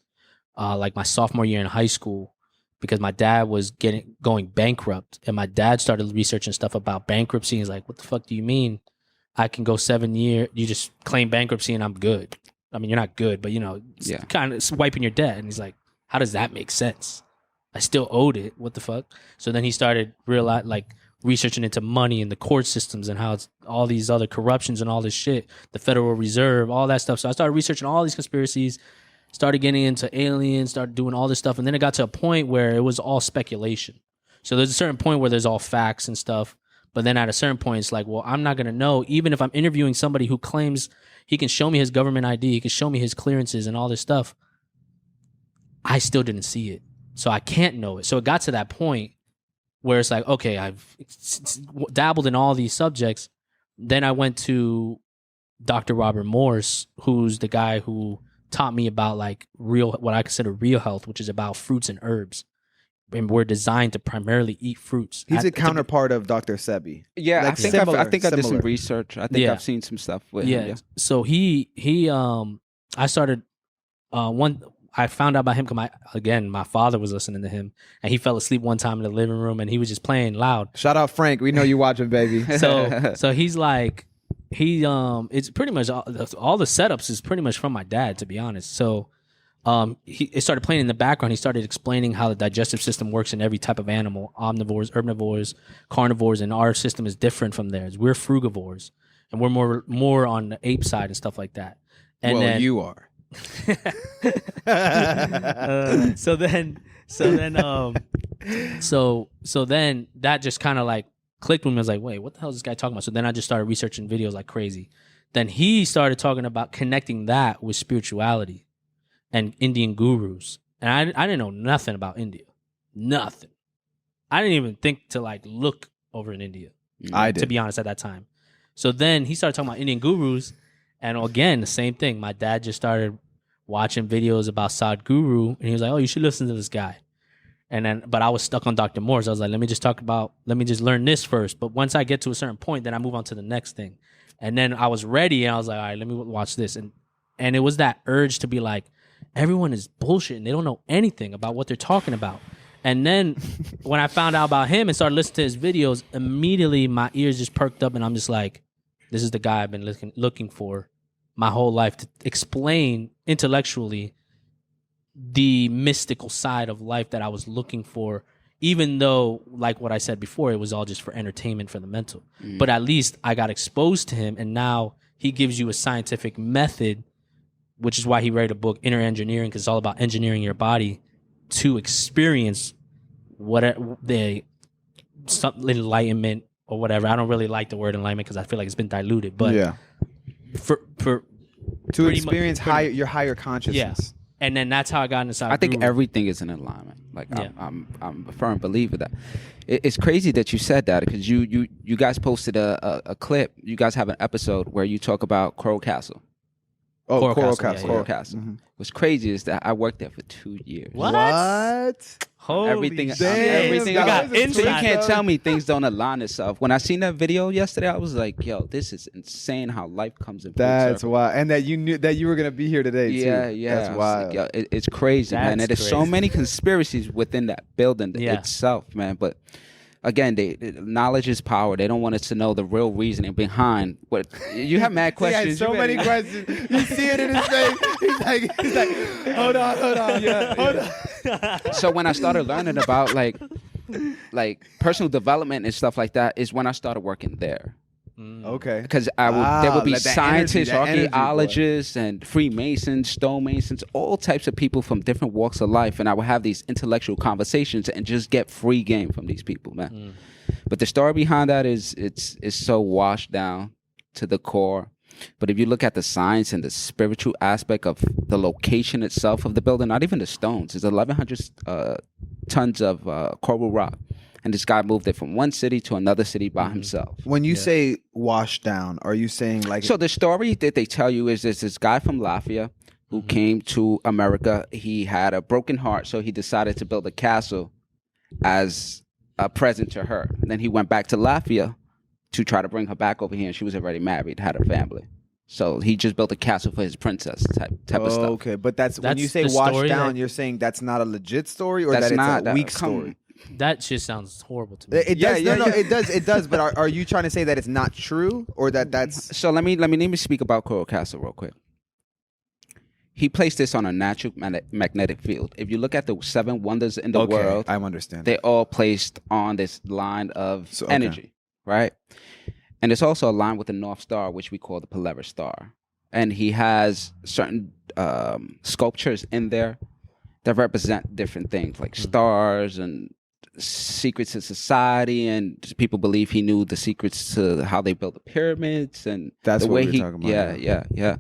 B: like my sophomore year in high school, because my dad was going bankrupt, and my dad started researching stuff about bankruptcy. He's like, "What the fuck do you mean? I can go 7 years. You just claim bankruptcy and I'm good. I mean, you're not good, but kind of wiping your debt." And he's like, "How does that make sense? I still owed it. What the fuck?" So then he started researching into money and the court systems and how it's all these other corruptions and all this shit, the Federal Reserve, all that stuff. So I started researching all these conspiracies, started getting into aliens, started doing all this stuff. And then it got to a point where it was all speculation. So there's a certain point where there's all facts and stuff. But then at a certain point, it's like, well, I'm not going to know. Even if I'm interviewing somebody who claims he can show me his government ID, he can show me his clearances and all this stuff, I still didn't see it. So I can't know it. So it got to that point where it's like, okay, I've dabbled in all these subjects. Then I went to Dr. Robert Morse, who's the guy who taught me about like what I consider real health, which is about fruits and herbs. And we're designed to primarily eat fruits.
C: He's a counterpart of Dr. Sebi.
D: Yeah,
C: Like
D: I think I did some
C: similar.
D: research. I think I've seen some stuff with him. Yeah.
B: So I started I found out about him because my father was listening to him, and he fell asleep one time in the living room, and he was just playing loud.
C: Shout out Frank. We know you watching, baby.
B: So he's like, it's pretty much all the setups is pretty much from my dad, to be honest. So it started playing in the background. He started explaining how the digestive system works in every type of animal: omnivores, herbivores, carnivores, and our system is different from theirs. We're frugivores, and we're more on the ape side and stuff like that. And
C: well,
B: then,
C: you are.
B: So then that just kind of like clicked with me. I was like, wait, what the hell is this guy talking about? So then I just started researching videos like crazy. Then he started talking about connecting that with spirituality and Indian gurus. And I didn't know nothing about India. Nothing. I didn't even think to like look over in India.
C: I did.
B: To be honest, at that time. So then he started talking about Indian gurus. And again, the same thing. My dad just started watching videos about Sadhguru, and he was like, "Oh, you should listen to this guy." But I was stuck on Dr. Morse. I was like, let me just learn this first. But once I get to a certain point, then I move on to the next thing. And then I was ready, and I was like, all right, let me watch this. And it was that urge to be like, everyone is bullshit, and they don't know anything about what they're talking about. And then when I found out about him and started listening to his videos, immediately my ears just perked up, and I'm just like, this is the guy I've been looking for my whole life, to explain intellectually the mystical side of life that I was looking for, even though, like what I said before, it was all just for entertainment for the mental. But at least I got exposed to him, and now he gives you a scientific method, which is why he wrote a book, Inner Engineering, because it's all about engineering your body to experience some enlightenment or whatever. I don't really like the word enlightenment because I feel like it's been diluted, but
C: yeah. To experience your higher consciousness.
B: Yeah. And then that's how I got inside.
D: I think everything is in alignment. Like I'm a firm believer that it's crazy that you said that, because you guys posted a clip. You guys have an episode where you talk about Coral Castle.
C: Oh, Coral
B: Castle.
C: Castle.
D: Coral Castle. Mm-hmm. What's crazy is that I worked there for 2 years.
B: What? Holy
D: everything.
B: You got
D: so you
B: inside.
D: can't tell me things don't align itself. When I seen that video yesterday, I was like, "Yo, this is insane! How life comes in."
C: That's why, and that you knew that you were gonna be here today too.
D: Yeah.
C: That's why.
D: Like, it's crazy, man. And there's so many conspiracies within that building itself, man. But again, knowledge is power. They don't want us to know the real reasoning behind what you have. Mad questions.
C: He had so many questions. You see it in his face. He's like, hold on. Hold on.
D: So when I started learning about like personal development and stuff like that, is when I started working there.
C: Okay.
D: Because there would be scientists, archaeologists, and Freemasons, stonemasons, all types of people from different walks of life, and I would have these intellectual conversations and just get free game from these people, man. But the story behind that is it's so washed down to the core. But if you look at the science and the spiritual aspect of the location itself of the building, not even the stones, it's 1,100 tons of coral rock. And this guy moved it from one city to another city by himself.
C: When you say washed down, are you saying like...
D: So the story that they tell you is there's this guy from Latvia who came to America. He had a broken heart, so he decided to build a castle as a present to her. And then he went back to Latvia to try to bring her back over here, and she was already married, had a family. So he just built a castle for his princess type of stuff.
C: Okay, but when
B: That's
C: you say
B: the
C: washed
B: story
C: down,
B: that-
C: you're saying that's not a legit story, or
D: That's
C: that
D: not
C: it's a
D: that-
C: weak
D: come-
C: story.
B: That just sounds horrible to me.
C: It does.
D: Yeah,
C: No,
D: yeah.
C: it does. But are you trying to say that it's not true, or that's
D: So let me speak about Coral Castle real quick. He placed this on a natural magnetic field. If you look at the 7 wonders in the
C: okay?
D: world,
C: I'm understanding.
D: they're all placed on this line of
C: So, okay.
D: energy, right? And it's also aligned with the North Star, which we call the Polaris Star. And he has certain sculptures in there that represent different things, like stars and secrets of society. And people believe he knew the secrets to how they built the pyramids and
C: That's
D: the
C: what
D: way
C: we're
D: he,
C: talking about.
D: yeah.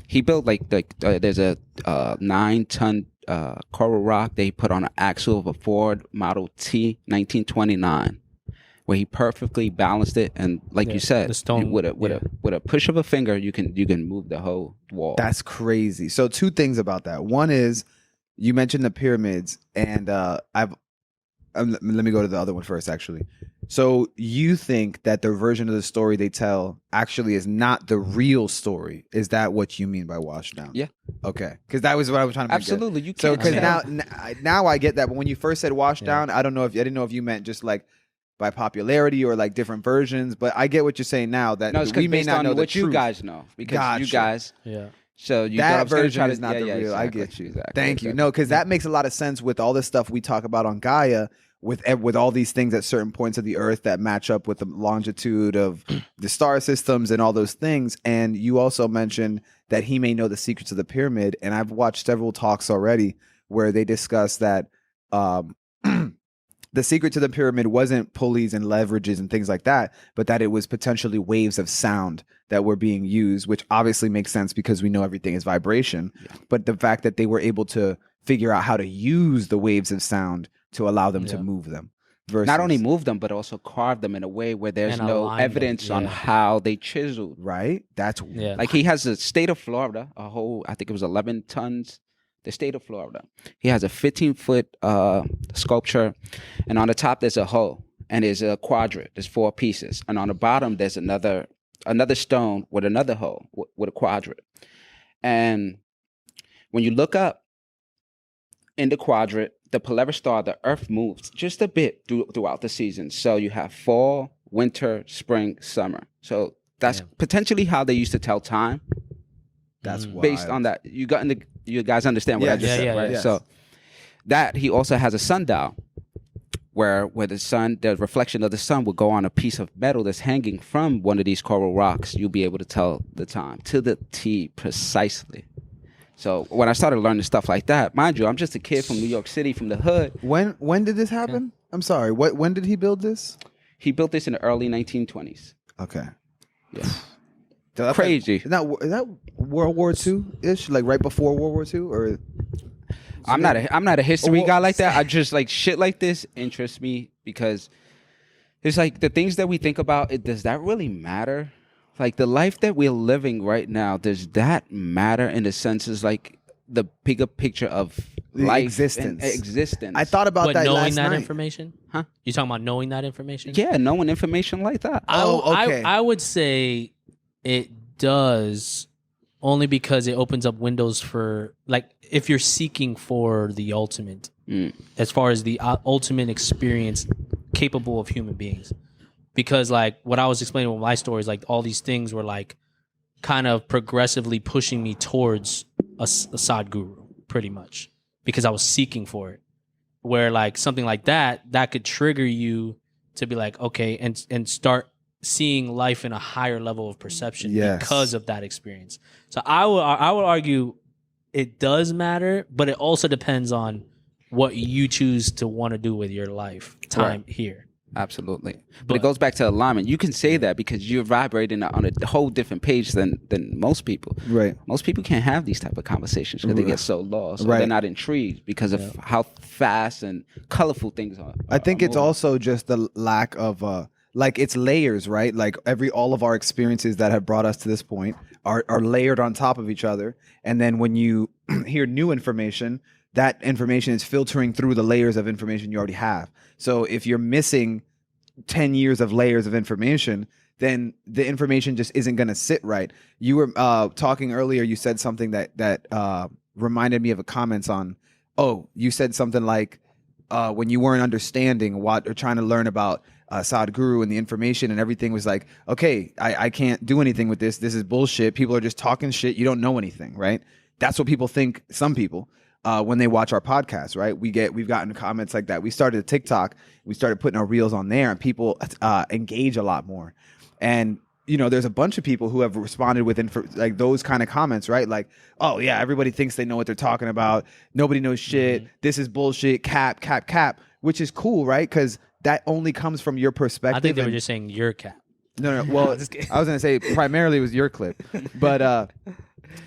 D: He built there's a 9-ton coral rock that he put on an axle of a Ford Model T 1929, where he perfectly balanced it, and like you said,
B: the stone,
D: with a push of a finger, you can move the whole wall.
C: That's crazy. So 2 things about that. One is you mentioned the pyramids, and let me go to the other one first, actually. So you think that the version of the story they tell actually is not the real story? Is that what you mean by washed down?
D: Yeah.
C: Okay. Because that was what I was trying to make it.
D: Absolutely, you
C: So
D: can't.
C: because now I get that, but when you first said washed down, I didn't know if you meant just like by popularity or like different versions, but I get what you're saying now that
D: No, it's
C: we may
D: based
C: not
D: on
C: know
D: what
C: the
D: you
C: truth.
D: guys know, because
C: Gotcha.
D: you guys.
B: Yeah.
D: So you
C: That
D: I was gonna
C: version
D: try to-
C: is not the real.
D: Exactly,
C: I get you.
D: Exactly,
C: Thank you.
D: exactly.
C: No, because that makes a lot of sense with all the stuff we talk about on Gaia, with all these things at certain points of the Earth that match up with the longitude of the star systems and all those things. And you also mentioned that he may know the secrets of the pyramid. And I've watched several talks already where they discuss that the secret to the pyramid wasn't pulleys and leverages and things like that, but that it was potentially waves of sound that were being used, which obviously makes sense because we know everything is vibration. Yeah. But the fact that they were able to figure out how to use the waves of sound to allow them to move them. Versus,
D: not only move them, but also carve them in a way where there's
B: And
D: no
B: align
D: evidence
B: them,
D: on
B: yeah.
D: how they chiseled.
C: right? That's
D: Like he has the state of Florida, a whole, I think it was 11 tons. The state of Florida. He has a 15-foot sculpture, and on the top there's a hole, and there's a quadrant. There's 4 pieces, and on the bottom there's another stone with another hole with a quadrant. And when you look up in the quadrant, the Polaris Star, the Earth moves just a bit throughout the seasons. So you have fall, winter, spring, summer. So that's potentially how they used to tell time.
C: That's wild.
D: Based on that. You guys understand what I just said, right?
C: Yes.
D: So that he also has a sundial where the reflection of the sun will go on a piece of metal that's hanging from one of these coral rocks. You'll be able to tell the time to the T precisely. So when I started learning stuff like that, mind you, I'm just a kid from New York City, from the hood.
C: When did this happen? I'm sorry. When did he build this?
D: He built this in the early 1920s.
C: Okay.
D: Yeah.
C: That's
D: Crazy.
C: Is that World War II ish? Like right before World War II, or?
D: I'm not a history guy like that. I just like shit like this interests me because it's like the things that we think about. Does that really matter? Like the life that we're living right now, does that matter in the sense is like the bigger picture of life
C: existence.
D: and existence.
C: I thought about
B: But
C: that
B: knowing
C: last
B: that
C: night.
B: information?
D: Huh?
B: You talking about knowing that information?
D: Yeah, knowing information like that.
C: Okay.
B: I would say it does only because it opens up windows for, like, if you're seeking for the ultimate, as far as the ultimate experience capable of human beings. Because, like, what I was explaining with my story is, like, all these things were, like, kind of progressively pushing me towards a Sadguru, pretty much, because I was seeking for it. Where, like, something like that could trigger you to be like, okay, and start seeing life in a higher level of perception because of that experience. So I would argue it does matter, but it also depends on what you choose to want to do with your life time here.
D: Absolutely. But it goes back to alignment. You can say that because you're vibrating on a whole different page than most people.
C: Right.
D: Most people can't have these type of conversations because they get so lost. Or they're not intrigued because of how fast and colorful things are.
C: I think it's also just the lack of like it's layers, right? Like all of our experiences that have brought us to this point are layered on top of each other. And then when you hear new information, that information is filtering through the layers of information you already have. So if you're missing 10 years of layers of information, then the information just isn't going to sit right. You were talking earlier. You said something that reminded me of a comments on. Oh, you said something like when you weren't understanding what or trying to learn about Sadhguru and the information and everything was like, okay, I can't do anything with this. This is bullshit. People are just talking shit. You don't know anything, right? That's what people think. Some people. When they watch our podcast, right? We've gotten comments like that. We started a TikTok. We started putting our reels on there, and people engage a lot more. And there's a bunch of people who have responded with like those kind of comments, right? Like, oh yeah, everybody thinks they know what they're talking about. Nobody knows shit. This is bullshit. Cap. Which is cool, right? Because that only comes from your perspective.
B: I think they were just saying your cap.
C: No. Well, I was gonna say primarily it was your clip,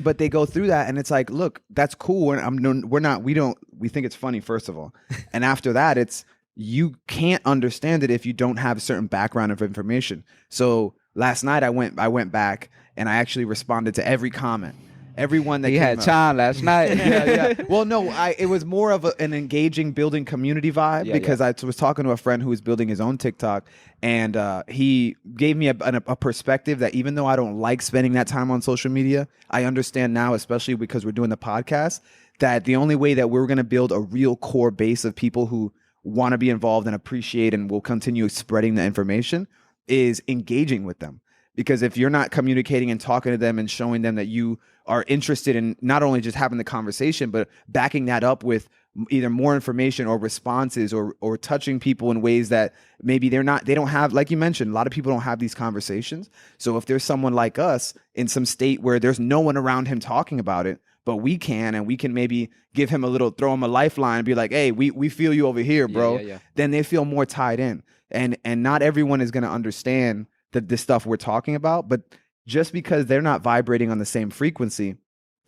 C: but they go through that, and it's like, look, that's cool. We think it's funny, first of all, and after that, it's you can't understand it if you don't have a certain background of information. So last night I went back and I actually responded to every comment. Everyone that
D: had time last night.
C: yeah. Well, no, it was more of an engaging, building community vibe because I was talking to a friend who was building his own TikTok, and he gave me a perspective that even though I don't like spending that time on social media, I understand now, especially because we're doing the podcast, that the only way that we're going to build a real core base of people who want to be involved and appreciate and will continue spreading the information is engaging with them. Because if you're not communicating and talking to them and showing them that you are interested in not only just having the conversation, but backing that up with either more information or responses or touching people in ways that maybe they don't have, like you mentioned, a lot of people don't have these conversations. So if there's someone like us in some state where there's no one around him talking about it, but we can, and we can maybe give him throw him a lifeline and be like, hey, we feel you over here, bro. Then they feel more tied in. And not everyone is going to understand the stuff we're talking about, but just because they're not vibrating on the same frequency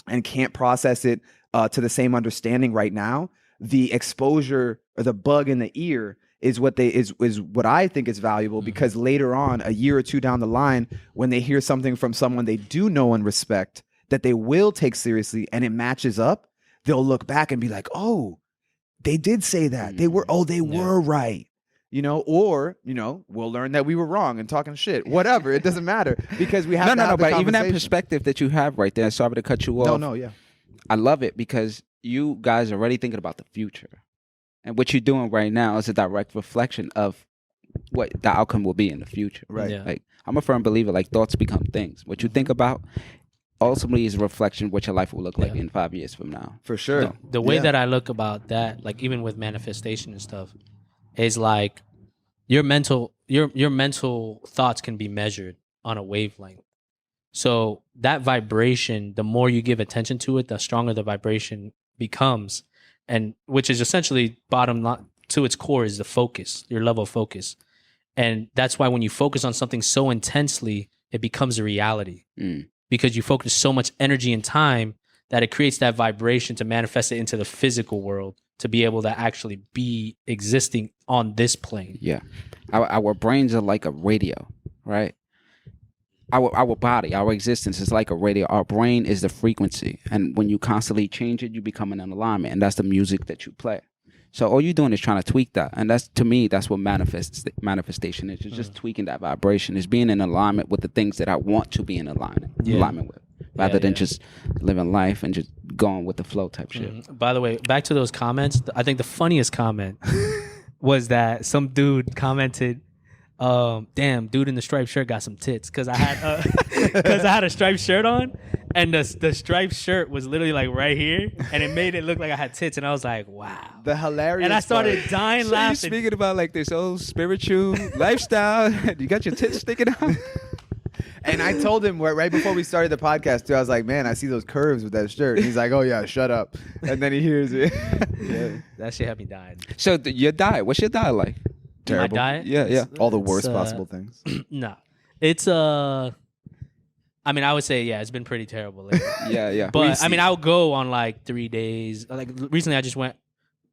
C: and can't process it to the same understanding right now, the exposure or the bug in the ear is what I think is valuable, because later on, a year or two down the line, when they hear something from someone they do know and respect that they will take seriously and it matches up, they'll look back and be like, oh, they did say that. They were right. Or we'll learn that we were wrong and talking shit. Whatever, it doesn't matter, because we have
D: but even that perspective that you have right there. Sorry to cut you off.
C: No, yeah.
D: I love it because you guys are already thinking about the future, and what you're doing right now is a direct reflection of what the outcome will be in the future.
C: Right.
B: Yeah.
D: Like, I'm a firm believer. Like, thoughts become things. What you think about ultimately is a reflection of what your life will look like in 5 years from now.
C: For sure.
D: So,
B: the way that I look about that, like even with manifestation and stuff, is like your mental thoughts can be measured on a wavelength. So that vibration, the more you give attention to it, the stronger the vibration becomes, and which is essentially bottom line to its core is the focus, your level of focus. And that's why when you focus on something so intensely, it becomes a reality because you focus so much energy and time that it creates that vibration to manifest it into the physical world, to be able to actually be existing on this plane.
D: Yeah. Our brains are like a radio, right? Our body, our existence is like a radio. Our brain is the frequency. And when you constantly change it, you become in alignment. And that's the music that you play. So all you're doing is trying to tweak that. And that's, to me, that's what manifestation is. It's just tweaking that vibration. It's being in alignment with the things that I want to be in alignment with. Rather than just living life and just going with the flow type shit.
B: By the way, back to those comments, I think the funniest comment was that some dude commented, damn, dude in the striped shirt got some tits, because I had a striped shirt on, and the striped shirt was literally like right here, and it made it look like I had tits, and I was like, wow.
C: The hilarious
B: And I started dying laughing.
D: So you speaking about like this old spiritual lifestyle, you got your tits sticking out?
C: And I told him right before we started the podcast too, I was like, man, I see those curves with that shirt. And he's like, oh yeah, shut up. And then he hears it.
B: Yeah, that shit had me dying.
D: So your diet, what's your diet like?
C: Terrible.
B: My diet?
D: Yeah.
C: All the worst possible things.
B: No. It's I mean, I would say, yeah, it's been pretty terrible lately.
D: Yeah.
B: But I mean, I'll go on like 3 days. Like recently I just went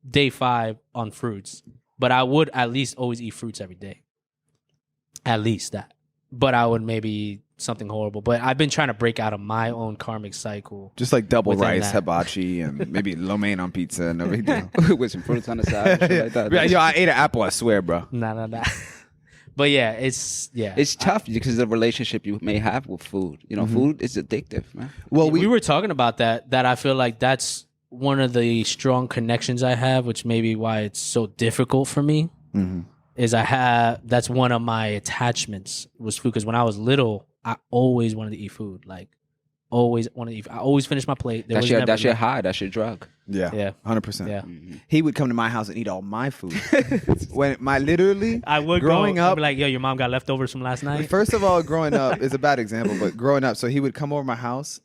B: day 5 on fruits. But I would at least always eat fruits every day. At least that. But I would maybe something horrible. But I've been trying to break out of my own karmic cycle.
C: Just like double rice,
B: that.
C: hibachi, and maybe lo mein on pizza. No big deal.
D: With some fruits on the side. Shit like that.
C: Yo, I ate an apple, I swear, bro.
B: Nah. But yeah, it's
D: tough because of the relationship you may have with food. You know, food is addictive, man.
C: Well,
B: we were talking about that I feel like that's one of the strong connections I have, which may be why it's so difficult for me. Is that's one of my attachments was food, because when I was little, I always wanted to eat food. Like always wanted to eat. I always finished my plate.
D: That's your high. That's your drug.
B: Yeah,
C: 100%.
B: Yeah.
C: He would come to my house and eat all my food. When literally,
B: I would
C: growing up,
B: I'd be like, yo, your mom got leftovers from last night.
C: First of all, growing up is a bad example, but growing up, so he would come over my house.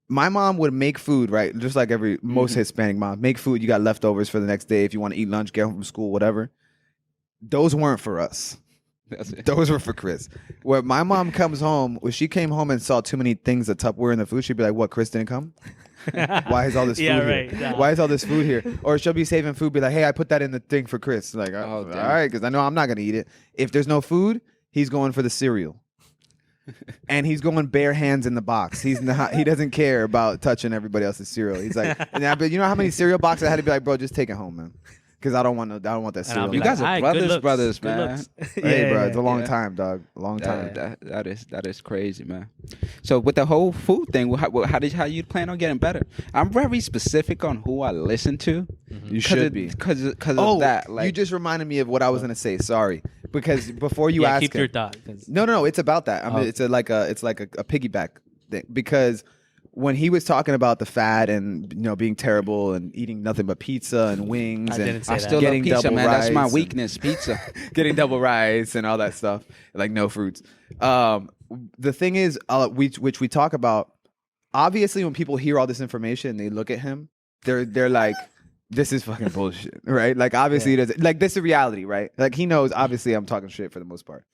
C: My mom would make food, right? Just like most Hispanic moms, make food. You got leftovers for the next day. If you want to eat lunch, get home from school, whatever. Those weren't for us. Those were for Chris. When my mom comes home, when she came home and saw too many things of Tupperware in the food, she'd be like, "What? Chris didn't come? Why is all this food here?
B: Yeah.
C: Why is all this food here?" Or she'll be saving food, be like, "Hey, I put that in the thing for Chris." Like, all right, because I know I'm not gonna eat it. If there's no food, he's going for the cereal. And he's going bare hands in the box. He doesn't care about touching everybody else's cereal. He's like, but you know how many cereal boxes I had to be like, bro, just take it home, man. Because I don't want that cereal.
D: You guys are brothers, man.
C: Hey, bro, it's a long time, dog. A long time.
D: That is crazy, man. So with the whole food thing, how you plan on getting better? I'm very specific on who I listen to.
C: You should be
D: because of that. Like,
C: you just reminded me of what I was gonna say. Sorry, because before you ask,
B: keep your thought.
C: No, it's about that. I mean, it's like a piggyback thing, because when he was talking about the fat and being terrible and eating nothing but pizza and wings,
D: I still love pizza, man. That's my weakness, pizza.
C: Getting double rice and all that stuff, like no fruits. The thing is, which we talk about. Obviously, when people hear all this information, and they look at him. They're like, this is fucking bullshit, right? Like, obviously, it doesn't. Like, this is reality, right? Like, he knows. Obviously, I'm talking shit for the most part.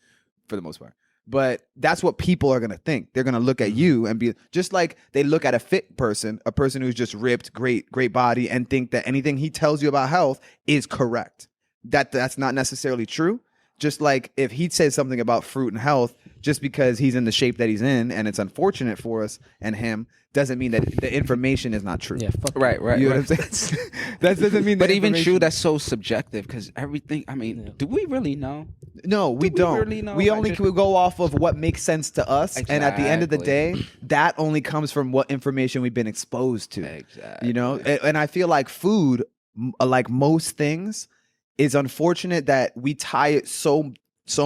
C: But that's what people are going to think. They're going to look at you and be just like they look at a fit person, a person who's just ripped, great body, and think that anything he tells you about health is correct. That's not necessarily true. Just like if he says something about fruit and health, just because he's in the shape that he's in, and it's unfortunate for us and him, doesn't mean that the information is not true.
B: Yeah,
D: right.
C: You know what I'm saying? That doesn't mean.
D: But even true, that's so subjective, because everything. I mean, do we really know?
C: No, we don't.
D: Really know?
C: We only can go off of what makes sense to us, and at the end of the day, that only comes from what information we've been exposed to.
D: Exactly.
C: You know, and I feel like food, like most things, is unfortunate that we tie it so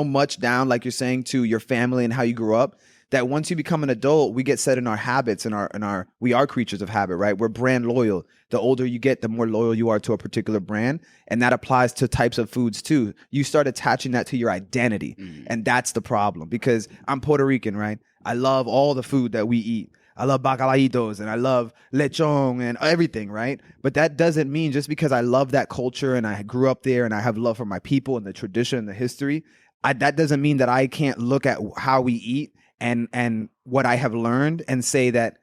C: much down, like you're saying, to your family and how you grew up, that once you become an adult, we get set in our habits and we are creatures of habit, right? We're brand loyal. The older you get, the more loyal you are to a particular brand. And that applies to types of foods too. You start attaching that to your identity. And that's the problem, because I'm Puerto Rican, right? I love all the food that we eat. I love bacalaitos and I love lechon and everything, right? But that doesn't mean just because I love that culture and I grew up there and I have love for my people and the tradition and the history, that doesn't mean that I can't look at how we eat and what I have learned and say that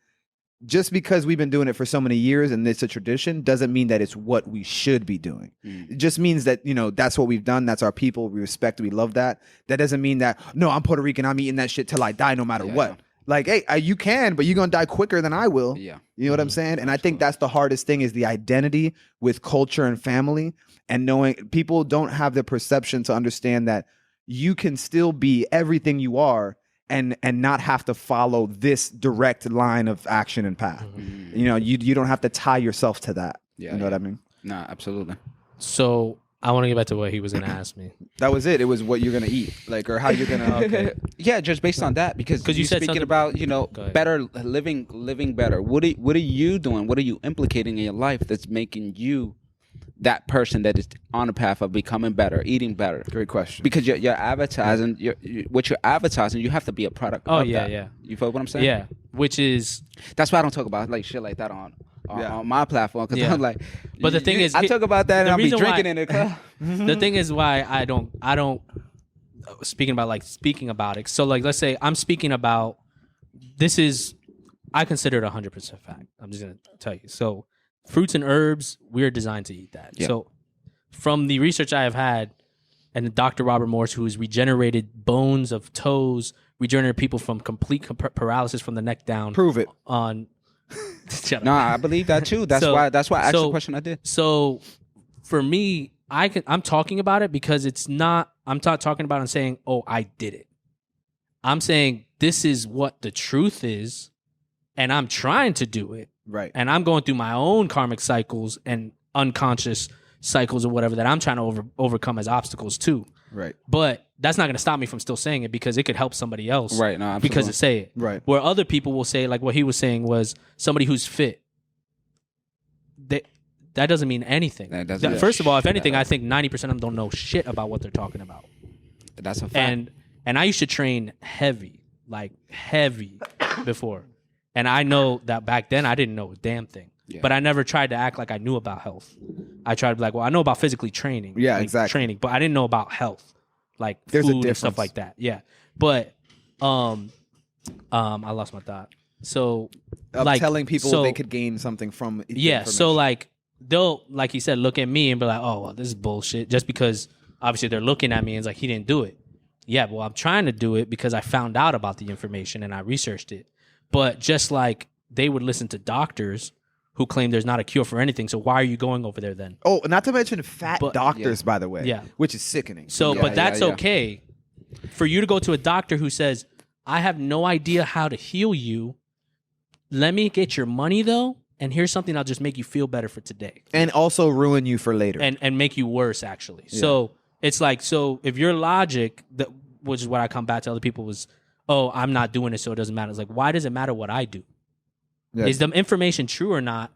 C: just because we've been doing it for so many years and it's a tradition doesn't mean that it's what we should be doing. It just means that, that's what we've done. That's our people. We respect, we love that. That doesn't mean that, no, I'm Puerto Rican, I'm eating that shit till I die no matter what. Like, hey, you can, but you're going to die quicker than I will.
D: Yeah.
C: You know what I'm saying? And I think that's the hardest thing, is the identity with culture and family, and knowing people don't have the perception to understand that you can still be everything you are and not have to follow this direct line of action and path. You don't have to tie yourself to that. You know what I mean?
D: Nah, absolutely.
B: So I want to get back to what he was going to ask me.
C: That was it. It was what you're going to eat, like, or how you're going to.
B: Okay.
D: Yeah, just based on that, because
B: you said
D: speaking
B: something
D: about better living better. What are you doing? What are you implicating in your life that's making you that person that is on a path of becoming better, eating better?
C: Great question.
D: Because you're advertising, what you're advertising, you have to be a product of that.
B: Yeah.
D: You feel what I'm saying?
B: Yeah, which is...
D: That's why I don't talk about like shit like that on my platform, because I'm like...
B: But the thing is...
D: I talk about that and I'll be drinking in the club.
B: The thing is why I don't... Speaking about it. So, like, let's say I'm speaking about... This is... I consider it 100% fact. I'm just going to tell you. So... Fruits and herbs, we're designed to eat that. Yeah. So from the research I have had, and Dr. Robert Morse, who's regenerated bones of toes, regenerated people from complete paralysis from the neck down.
C: Prove it.
D: Nah, I believe that too. That's why I asked the question I did.
B: So for me, I'm talking about it because it's not. I'm not talking about it and saying, "Oh, I did it." I'm saying this is what the truth is, and I'm trying to do it.
C: Right.
B: And I'm going through my own karmic cycles and unconscious cycles or whatever that I'm trying to overcome as obstacles too.
C: Right.
B: But that's not going to stop me from still saying it because it could help somebody else.
D: Right. No, absolutely.
B: Because to say it.
C: Right.
B: Where other people will say, like what he was saying was somebody who's fit. That doesn't mean anything. First of all, if anything, I think 90% of them don't know shit about what they're talking about.
D: That's a fact.
B: And I used to train heavy before. And I know that back then I didn't know a damn thing. Yeah. But I never tried to act like I knew about health. I tried to be like, well, I know about physically training.
C: Yeah,
B: like
C: exactly.
B: Training, but I didn't know about health. Like
C: there's
B: food and stuff like that. Yeah. But I lost my thought. So like
C: telling people they could gain something from
B: so like they'll, like he said, look at me and be like, oh, well, this is bullshit. Just because obviously they're looking at me and it's like, he didn't do it. Yeah, well, I'm trying to do it because I found out about the information and I researched it. But just like they would listen to doctors who claim there's not a cure for anything. So why are you going over there then?
C: Oh, not to mention fat doctors, by the way.
B: Yeah.
C: Which is sickening.
B: So, but that's okay. For you to go to a doctor who says, I have no idea how to heal you. Let me get your money though. And here's something I'll just make you feel better for today.
C: And also ruin you for later.
B: And make you worse, actually. Yeah. So it's like, so if your logic, which is what I come back to other people, was, oh, I'm not doing it, so it doesn't matter. It's like, why does it matter what I do? Yeah. Is the information true or not?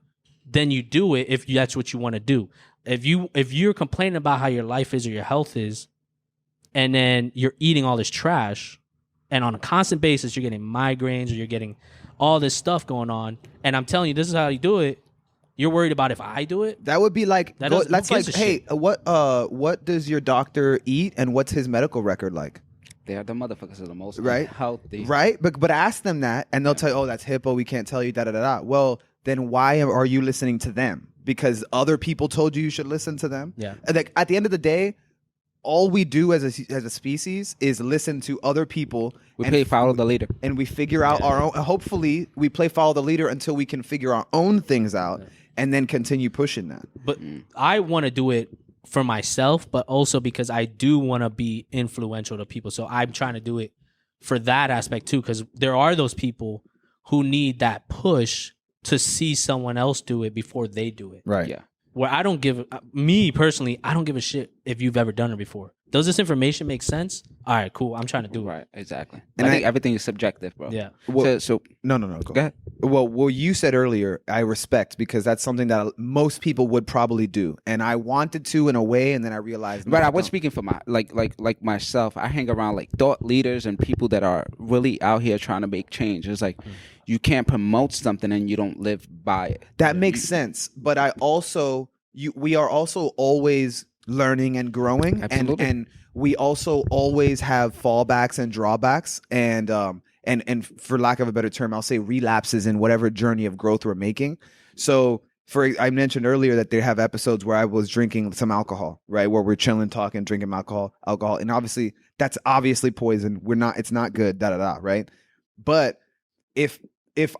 B: Then you do it if that's what you want to do. If you're complaining about how your life is or your health is, and then you're eating all this trash, and on a constant basis you're getting migraines or you're getting all this stuff going on, and I'm telling you this is how you do it, you're worried about if I do it?
C: That would be like, that's like, hey, what does your doctor eat and what's his medical record like?
D: They are the motherfuckers are the most healthy.
C: Right? But ask them that, and they'll tell you, oh, that's HIPAA, we can't tell you, da-da-da-da. Well, then why are you listening to them? Because other people told you should listen to them?
B: Yeah.
C: And like, at the end of the day, all we do as a species is listen to other people.
D: We follow the leader.
C: And we figure out our own, hopefully, we follow the leader until we can figure our own things out and then continue pushing that.
B: But I want to do it for myself, but also because I do want to be influential to people. So I'm trying to do it for that aspect too, because there are those people who need that push to see someone else do it before they do it.
C: Right.
D: Yeah.
B: Where I don't give, me personally, I don't give a shit if you've ever done it before. Does this information make sense? All right, cool. I'm trying to do it.
D: Right, exactly. And I think everything is subjective, bro.
B: Yeah.
C: Well, no. Go ahead. Well, you said earlier, I respect, because that's something that most people would probably do, and I wanted to in a way, and then I realized.
D: But I was speaking for my like myself. I hang around like thought leaders and people that are really out here trying to make change. It's like you can't promote something and you don't live by it.
C: That makes sense, but we are also always learning and growing.
D: Absolutely.
C: and we also always have fallbacks and drawbacks and for lack of a better term, I'll say relapses in whatever journey of growth we're making. So I mentioned earlier that they have episodes where I was drinking some alcohol, right? Where we're chilling, talking, drinking alcohol. And obviously that's obviously poison. It's not good, right? But if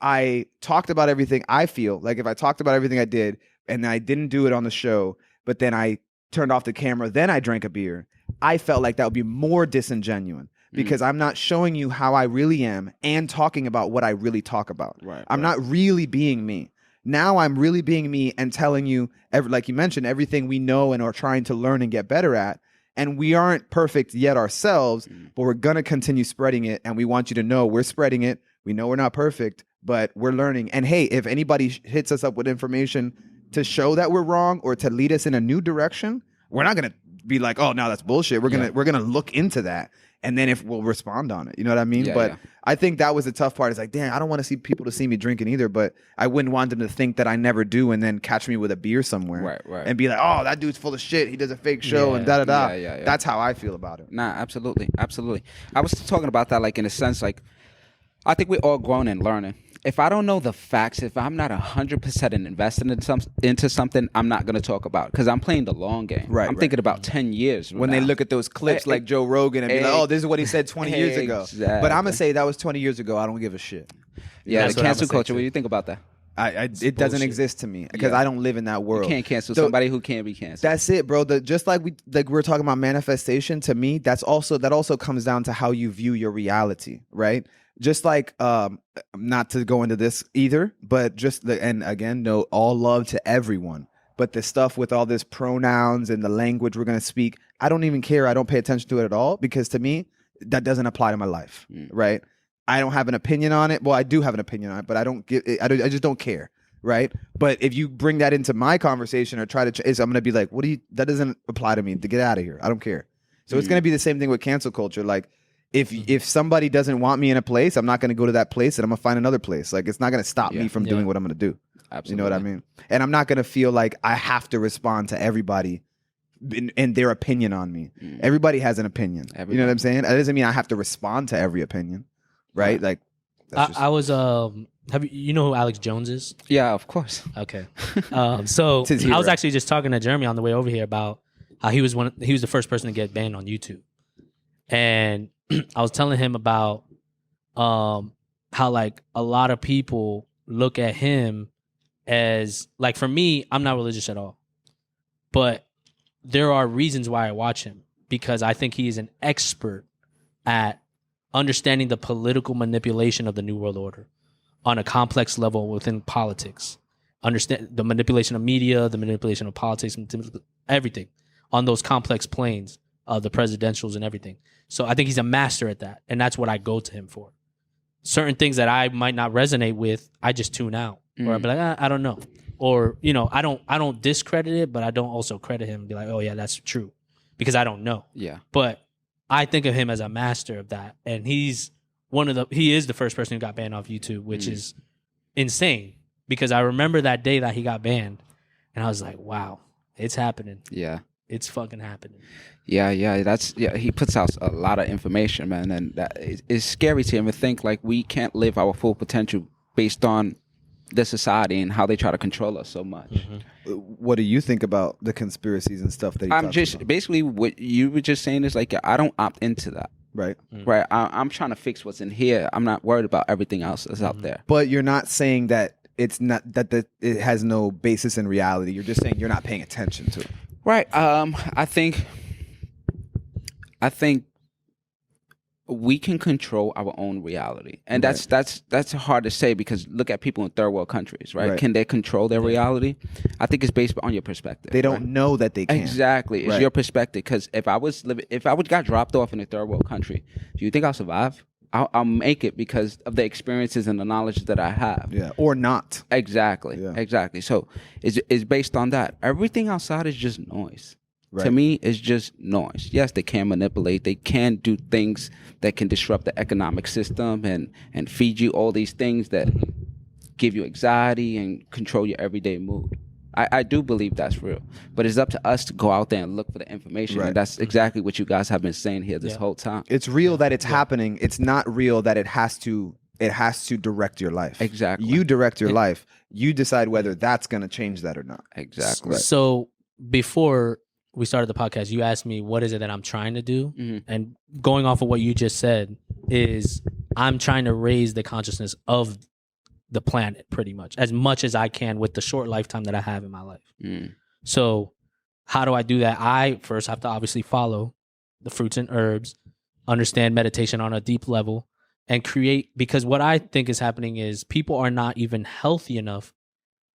C: I talked about everything I feel, like if I talked about everything I did and I didn't do it on the show, but then I turned off the camera, then I drank a beer, I felt like that would be more disingenuous because I'm not showing you how I really am and talking about what I really talk about.
D: Right.
C: I'm not really being me. Now I'm really being me and telling you, like you mentioned, everything we know and are trying to learn and get better at. And we aren't perfect yet ourselves, but we're going to continue spreading it. And we want you to know we're spreading it. We know we're not perfect, but we're learning. And hey, if anybody hits us up with information to show that we're wrong or to lead us in a new direction, we're not going to be like, oh, no, that's bullshit. We're gonna look into that, and then if we'll respond on it. You know what I mean? But I think that was the tough part. It's like, damn, I don't want to see people to see me drinking either, but I wouldn't want them to think that I never do and then catch me with a beer somewhere,
D: right,
C: and be like, oh, that dude's full of shit. He does a fake show and da da da. Yeah. That's how I feel about it.
D: Nah, absolutely. I was talking about that, like in a sense, like I think we're all growing and learning. If I don't know the facts, if I'm not 100% invested into something, I'm not going to talk about it because I'm playing the long game.
C: Right,
D: I'm thinking about 10 years
C: when they look at those clips like Joe Rogan and be like, oh, this is what he said 20 years ago. But I'm going to say that was 20 years ago. I don't give a shit.
D: Yeah, the cancel culture. What do you think about that?
C: It doesn't exist to me because I don't live in that world.
D: You can't cancel somebody who can't be canceled.
C: That's it, bro. Just like we're talking about manifestation. To me, that also comes down to how you view your reality, right? Just like not to go into this either, but and again, no, all love to everyone. But the stuff with all this pronouns and the language we're gonna speak, I don't even care. I don't pay attention to it at all because to me, that doesn't apply to my life, right? I don't have an opinion on it. Well, I do have an opinion on it, but I just don't care, right? But if you bring that into my conversation or try to, I'm gonna be like, that doesn't apply to me. To get out of here. I don't care. So it's gonna be the same thing with cancel culture. Like, if somebody doesn't want me in a place, I'm not gonna go to that place, and I'm gonna find another place. Like, it's not gonna stop me from doing what I'm gonna do. Absolutely. You know what I mean? And I'm not gonna feel like I have to respond to everybody in their opinion on me. Everybody has an opinion. You know what I'm saying? That doesn't mean I have to respond to every opinion. Right? Like,
B: I was you know who Alex Jones is?
D: Yeah, of course.
B: Okay. So I was actually just talking to Jeremy on the way over here about how he was the first person to get banned on YouTube. And I was telling him about how like a lot of people look at him as, like, for me, I'm not religious at all. But there are reasons why I watch him, because I think he is an expert at understanding the political manipulation of the New World Order on a complex level within politics. Understand the manipulation of media, the manipulation of politics, everything on those complex planes of the presidentials and everything. So I think he's a master at that, and that's what I go to him for. Certain things that I might not resonate with, I just tune out, or I'll be like, I don't know, or I don't discredit it, but I don't also credit him and be like, oh yeah, that's true, because I don't know.
D: Yeah,
B: but I think of him as a master of that, and he is the first person who got banned off YouTube, which is insane, because I remember that day that he got banned, and I was like, wow, it's happening.
D: Yeah.
B: It's fucking happening.
D: Yeah. He puts out a lot of information, man, and it's scary to even think like we can't live our full potential based on the society and how they try to control us so much.
C: What do you think about the conspiracies and stuff that
D: I'm just about? Basically what you were just saying is like, I don't opt into that.
C: Right.
D: Right. I'm trying to fix what's in here. I'm not worried about everything else that's out there.
C: But you're not saying that it's not that it has no basis in reality. You're just saying you're not paying attention to it.
D: Right. I think we can control our own reality, and that's hard to say, because look at people in third world countries, right? Can they control their reality? I think it's based on your perspective.
C: They don't know that they can.
D: Exactly, it's your perspective. Because if I got dropped off in a third world country, do you think I'll survive? I'll make it because of the experiences and the knowledge that I have.
C: Yeah, or not.
D: Exactly, exactly. So it's based on that. Everything outside is just noise.
C: Right.
D: To me, it's just noise. Yes, they can manipulate. They can do things that can disrupt the economic system and feed you all these things that give you anxiety and control your everyday mood. I do believe that's real. But it's up to us to go out there and look for the information. Right. And that's exactly what you guys have been saying here this whole time.
C: It's real that it's happening. It's not real that it has to direct your life.
D: Exactly.
C: You direct your life. You decide whether that's going to change that or not.
D: Exactly.
C: Right.
B: So before we started the podcast, you asked me, what is it that I'm trying to do? And going off of what you just said is I'm trying to raise the consciousness of the planet pretty much as I can with the short lifetime that I have in my life. So how do I do that? I first have to obviously follow the fruits and herbs, understand meditation on a deep level, and create, because what I think is happening is people are not even healthy enough,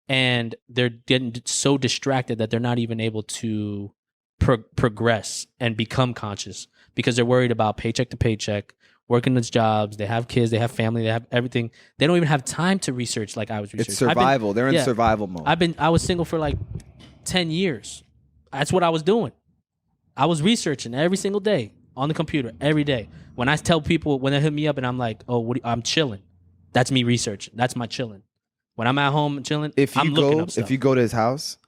B: and they're getting so distracted that they're not even able to progress and become conscious, because they're worried about paycheck to paycheck, working those jobs, they have kids, they have family, they have everything. They don't even have time to research like I was researching.
C: It's survival. They're in survival mode.
B: I was single for like 10 years. That's what I was doing. I was researching every single day on the computer, every day. When I tell people, when they hit me up and I'm like, oh, I'm chilling, that's me researching. That's my chilling. When I'm at home chilling, I'm looking up stuff.
C: If you go to his house,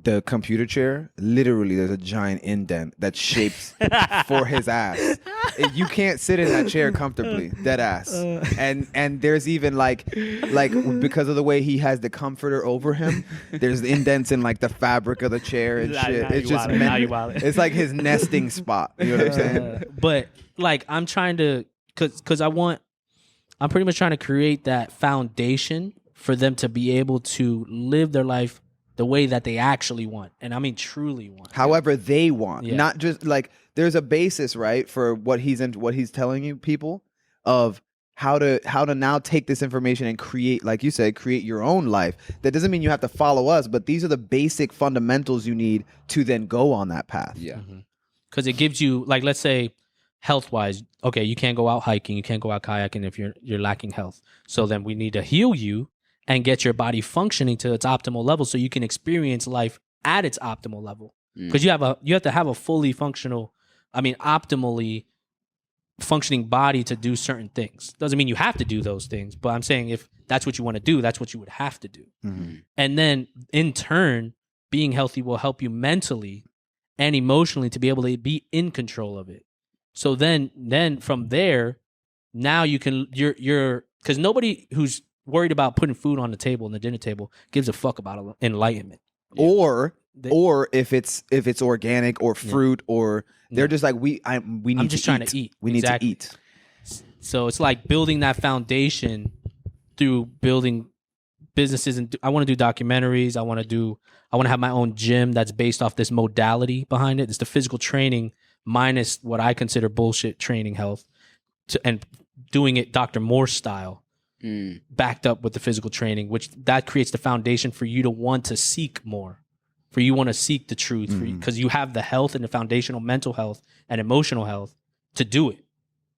C: the computer chair, literally there's a giant indent that's shaped for his ass. You can't sit in that chair comfortably, dead ass. And there's even like because of the way he has the comforter over him, there's indents in like the fabric of the chair and shit. It's just it's like his nesting spot. You know what I'm saying?
B: But like I'm trying to, cause I'm pretty much trying to create that foundation for them to be able to live their life the way that they actually want. And I mean truly want.
C: However they want.
B: Yeah.
C: Not just like there's a basis, right, for what he's telling you people of how to now take this information and create, like you said, create your own life. That doesn't mean you have to follow us, but these are the basic fundamentals you need to then go on that path.
D: Yeah.
B: Because it gives you, like, let's say health-wise, okay, you can't go out hiking, you can't go out kayaking if you're lacking health. So then we need to heal you and get your body functioning to its optimal level so you can experience life at its optimal level. Because you have to have a fully functional, optimally functioning body to do certain things. Doesn't mean you have to do those things, but I'm saying if that's what you want to do, that's what you would have to do. And then in turn, being healthy will help you mentally and emotionally to be able to be in control of it. So then from there, now you can, you're because nobody who's worried about putting food on the table, on the dinner table, gives a fuck about enlightenment.
C: Or if it's organic or fruit or they're just like we need
B: I'm just trying to eat.
C: We need to eat.
B: So it's like building that foundation through building businesses, and I want to do documentaries. I want to have my own gym that's based off this modality behind it. It's the physical training minus what I consider bullshit training health, and doing it Dr. Moore style, backed up with the physical training, which that creates the foundation for you to want to seek more. For you want to seek the truth, because you have the health and the foundational mental health and emotional health to do it.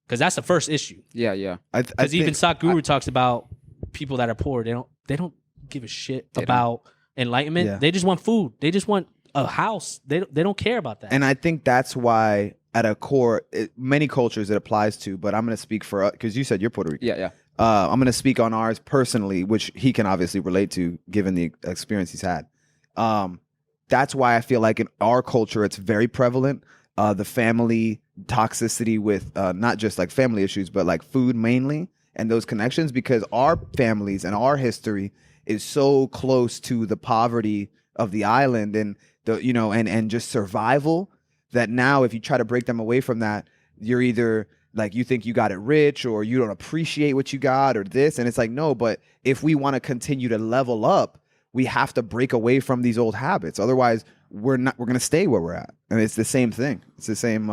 B: Because that's the first issue.
D: Yeah.
B: Because even Sadhguru talks about people that are poor. They don't give a shit about enlightenment.
C: Yeah.
B: They just want food. They just want a house. They don't care about that.
C: And I think that's why at a core, many cultures it applies to, but I'm going to speak for, because you said you're Puerto Rican.
D: Yeah.
C: I'm going to speak on ours personally, which he can obviously relate to given the experience he's had. That's why I feel like in our culture, it's very prevalent. The family toxicity with not just like family issues, but like food mainly, and those connections, because our families and our history is so close to the poverty of the island and and just survival, that now if you try to break them away from that, you're either like you think you got it rich or you don't appreciate what you got or this. And it's like, no, but if we want to continue to level up, we have to break away from these old habits. Otherwise, we're going to stay where we're at. And it's the same thing. It's the same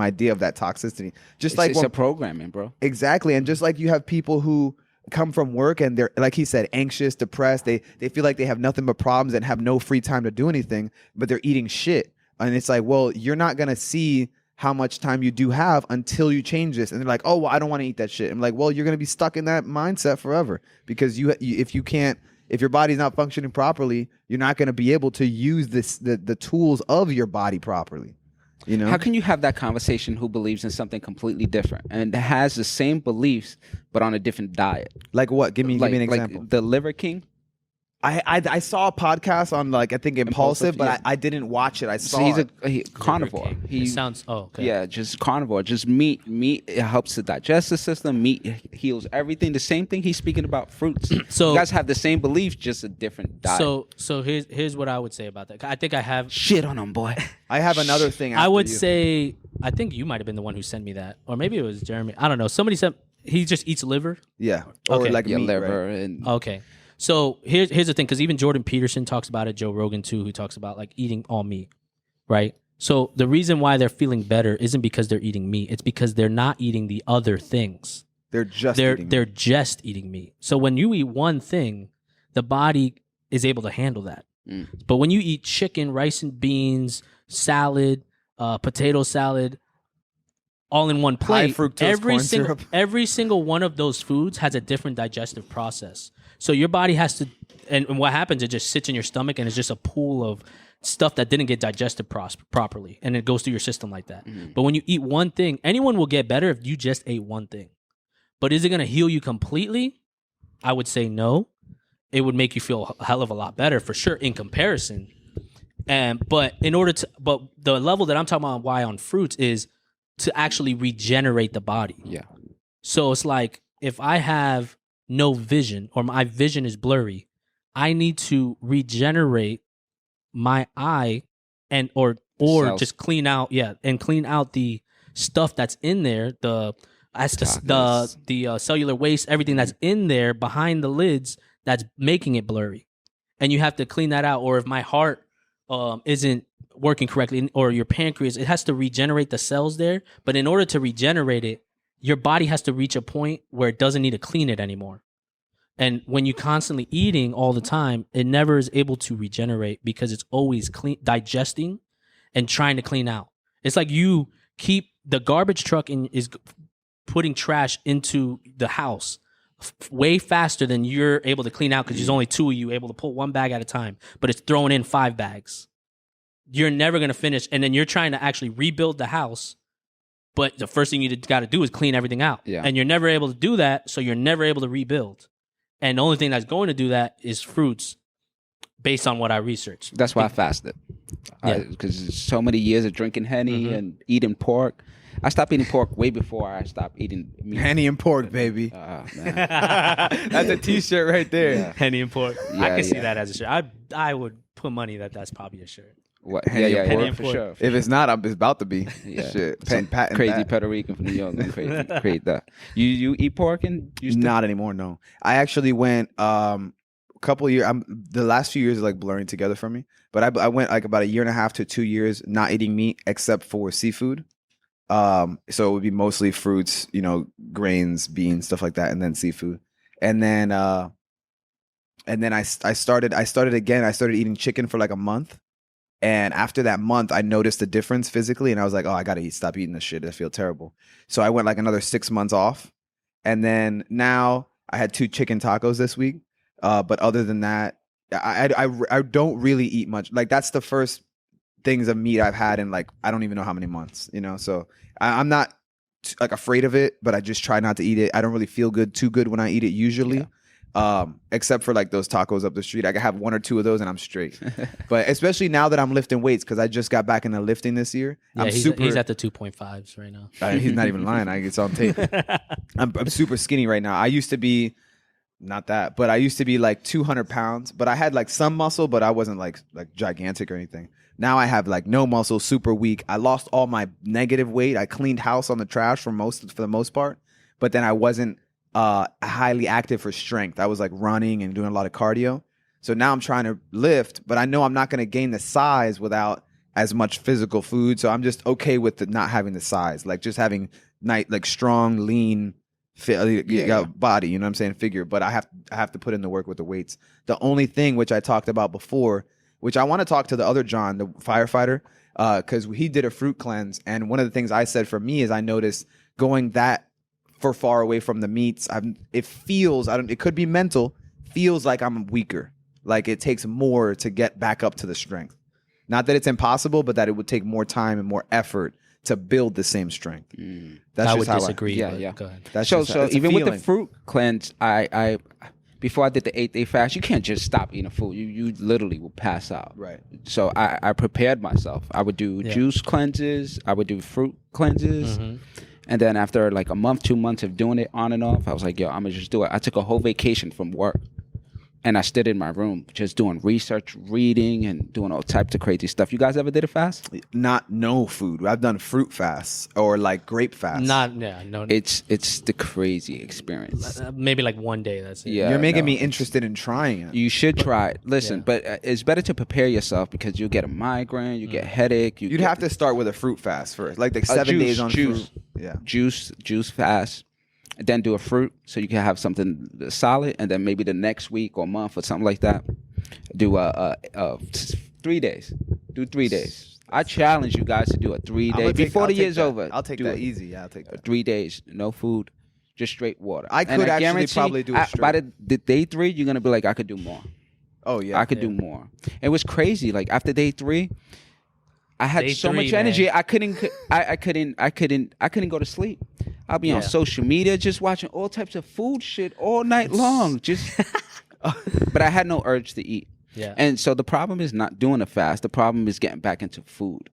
C: idea of that toxicity. It's
D: a programming, bro.
C: Exactly. And just like you have people who come from work and they're, like he said, anxious, depressed. They feel like they have nothing but problems and have no free time to do anything, but they're eating shit. And it's like, well, you're not going to see how much time you do have until you change this. And they're like, oh, well, I don't want to eat that shit. I'm like, well, you're going to be stuck in that mindset forever, because if your body's not functioning properly, you're not going to be able to use the tools of your body properly.
D: How can you have that conversation who believes in something completely different and has the same beliefs but on a different diet?
C: Like what? Give me an example.
D: Like the Liver King.
C: I saw a podcast on I think Impulsive, but yeah. I didn't watch it. I saw.
D: So he's a carnivore.
B: It sounds okay.
D: Yeah, just carnivore. Just meat. Meat, it helps the digestive system. Meat heals everything. The same thing he's speaking about fruits. So you guys have the same beliefs, just a different diet.
B: So here's what I would say about that. I think I have
D: shit on him, boy.
C: I have another thing.
B: I would say I think you might have been the one who sent me that, or maybe it was Jeremy. I don't know. Somebody said he just eats liver.
C: Yeah, or
B: okay.
C: like meat,
D: liver
C: right?
D: and
B: okay. So here's the thing, because even Jordan Peterson talks about it, Joe Rogan too, who talks about like eating all meat, right? So the reason why they're feeling better isn't because they're eating meat; it's because they're not eating the other things.
C: They're just
B: eating meat. So when you eat one thing, the body is able to handle that. But when you eat chicken, rice and beans, salad, potato salad, all in one plate, every single one of those foods has a different digestive process. So your body has to, and what happens, it just sits in your stomach and it's just a pool of stuff that didn't get digested properly, and it goes through your system like that. But when you eat one thing, anyone will get better if you just ate one thing. But is it going to heal you completely? I would say no. It would make you feel a hell of a lot better for sure in comparison. But the level that I'm talking about why on fruits is to actually regenerate the body.
D: Yeah.
B: So it's like if I have no vision or my vision is blurry, I need to regenerate my eye or
D: cells.
B: just clean out the stuff that's in there, the cellular waste, everything that's in there behind the lids that's making it blurry. And you have to clean that out. Or if my heart isn't working correctly, or your pancreas, it has to regenerate the cells there. But in order to regenerate it, your body has to reach a point where it doesn't need to clean it anymore. And when you're constantly eating all the time, it never is able to regenerate because it's always digesting and trying to clean out. It's like you keep the garbage truck is putting trash into the house way faster than you're able to clean out, because there's only 2 of you able to pull 1 bag at a time, but it's throwing in 5 bags. You're never going to finish. And then you're trying to actually rebuild the house, but the first thing you got to do is clean everything out.
D: Yeah.
B: And you're never able to do that, so you're never able to rebuild. And the only thing that's going to do that is fruits, based on what I researched.
D: That's why I fasted. Because so many years of drinking Henny and eating pork. I stopped eating pork way before I stopped eating meat.
C: Henny and pork, baby.
D: Man.
C: That's a T-shirt right there.
D: Yeah.
B: Henny and pork.
D: Yeah,
B: I can see
D: yeah.
B: that as a shirt. I would put money that's probably a shirt.
D: What?
C: Henny and
B: pork.
D: Yeah, for sure.
C: If it's not, it's about to be.
D: Yeah.
C: Shit.
D: Some
C: Patent
D: crazy
C: that.
D: Puerto Rican from New York gonna create that. You eat pork and you
C: Not anymore, no. I actually went a couple of years. The last few years are like blurring together for me. But I went like about 1.5 to 2 years not eating meat except for seafood. So it would be mostly fruits, grains, beans, stuff like that, and then seafood. And then I started again. I started eating chicken for like a month. And after that month, I noticed a difference physically, and I was like, "Oh, I gotta stop eating this shit. I feel terrible." So I went like another 6 months off, and then now I had 2 chicken tacos this week. But other than that, I don't really eat much. Like that's the first things of meat I've had in like I don't even know how many months. So I'm not like afraid of it, but I just try not to eat it. I don't really feel too good when I eat it usually. Yeah. Except for like those tacos up the street. I can have 1 or 2 of those and I'm straight. But especially now that I'm lifting weights, because I just got back into lifting this year.
B: Yeah, he's at the 2.5s right now.
C: He's not even lying. It's on tape. I'm super skinny right now. I used to be not that, but I used to be like 200 pounds. But I had like some muscle, but I wasn't like gigantic or anything. Now I have like no muscle, super weak. I lost all my negative weight. I cleaned house on the trash for the most part, but then I wasn't highly active for strength. I was like running and doing a lot of cardio. So now I'm trying to lift, but I know I'm not going to gain the size without as much physical food. So I'm just okay with not having the size, like just having like strong, lean body. You know what I'm saying? Figure. But I have to put in the work with the weights. The only thing which I talked about before, which I want to talk to the other John, the firefighter, because he did a fruit cleanse, and one of the things I said for me is I noticed going that far away from the meats, it could be mental, feels like I'm weaker. Like it takes more to get back up to the strength. Not that it's impossible, but that it would take more time and more effort to build the same strength. That's
B: I
C: just
B: would
C: how
B: disagree.
C: Yeah.
B: Go ahead.
C: That's
D: so
C: it's a
D: even with the
C: feeling.
D: fruit cleanse, I before I did the 8-day fast, you can't just stop eating food. You literally will pass out.
C: Right.
D: So I prepared myself. I would do juice cleanses. I would do fruit cleanses. And then after like a month, 2 months of doing it on and off, I was like, yo, I'm going to just do it. I took a whole vacation from work. And I stood in my room just doing research, reading, and doing all types of crazy stuff. You guys ever did a fast?
C: No food. I've done fruit fasts or like grape fasts.
B: No.
D: It's the crazy experience.
B: Maybe like one day. That's it.
D: Yeah,
C: You're making me interested in trying it.
D: You should try it. Listen, but it's better to prepare yourself because you'll get a migraine, you get a headache.
C: You'd have to start with a fruit fast first, like the 7 days on
D: juice.
C: fruit. Yeah,
D: juice fast. And then do a fruit so you can have something solid, and then maybe the next week or month or something like that, do 3 days. Do 3 days. I challenge you guys to do a 3 day before the year's over.
C: I'll take that easy. Yeah, I'll take that.
D: 3 days, no food, just straight water.
C: I could actually
D: guarantee
C: probably do it straight.
D: by the day 3, you're gonna be like, I could do more.
C: Oh yeah,
D: I could do more. It was crazy. Like after day 3, I had
B: Day
D: so
B: 3,
D: much
B: man.
D: energy. I couldn't go to sleep. I'll be on social media just watching all types of food shit all night long. But I had no urge to eat.
B: Yeah.
D: And so the problem is not doing a fast. The problem is getting back into food,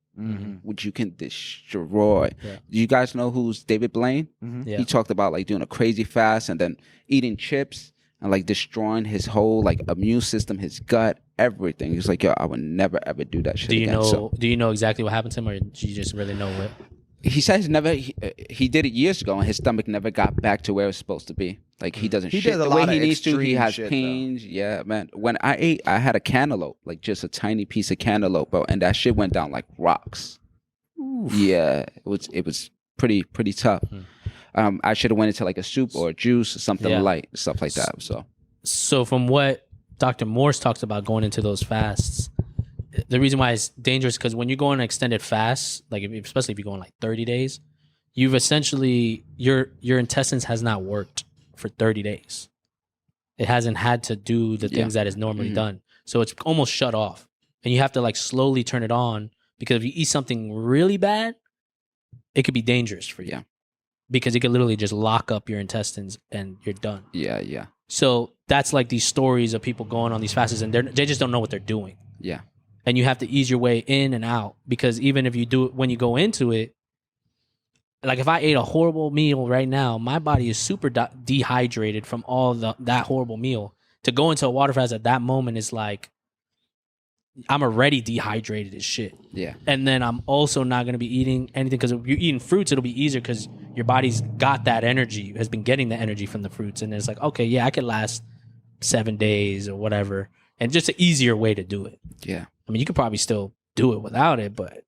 D: which you can destroy.
B: Yeah.
D: You guys know who's David Blaine?
B: Yeah.
D: He talked about like doing a crazy fast and then eating chips and like destroying his whole like immune system, his gut, everything. He's like, yo, I would never ever do that shit again.
B: Do you know exactly what happened to him, or do you just really know it?
D: He says he did it years ago and his stomach never got back to where it was supposed to be. Like he doesn't
C: He
D: shit
C: does a
D: the
C: lot
D: way he
C: of
D: needs to. He
C: extreme
D: has
C: shit, though.
D: pains. Yeah, man. When I ate, I had a cantaloupe, like just a tiny piece of cantaloupe, bro, and that shit went down like rocks. Oof. Yeah, it was pretty tough. I should have went into like a soup or a juice or something light, stuff like that.
B: So from what Dr. Morse talks about going into those fasts, the reason why it's dangerous because when you go on an extended fast, like especially if you're going like 30 days, you've essentially your intestines has not worked for 30 days. It hasn't had to do the things that is normally done. So it's almost shut off. And you have to like slowly turn it on because if you eat something really bad, it could be dangerous for you.
D: Yeah.
B: Because it could literally just lock up your intestines and you're done.
D: Yeah.
B: So that's like these stories of people going on these fasts and they just don't know what they're doing.
D: Yeah.
B: And you have to ease your way in and out because even if you do it when you go into it, like if I ate a horrible meal right now, my body is super dehydrated from all that horrible meal. To go into a water fast at that moment is like I'm already dehydrated as shit.
D: Yeah.
B: And then I'm also not going to be eating anything because if you're eating fruits, it'll be easier because your body's got that energy, has been getting the energy from the fruits. And it's like, okay, yeah, I could last 7 days or whatever. And just an easier way to do it.
D: Yeah.
B: I mean, you could probably still do it without it, but it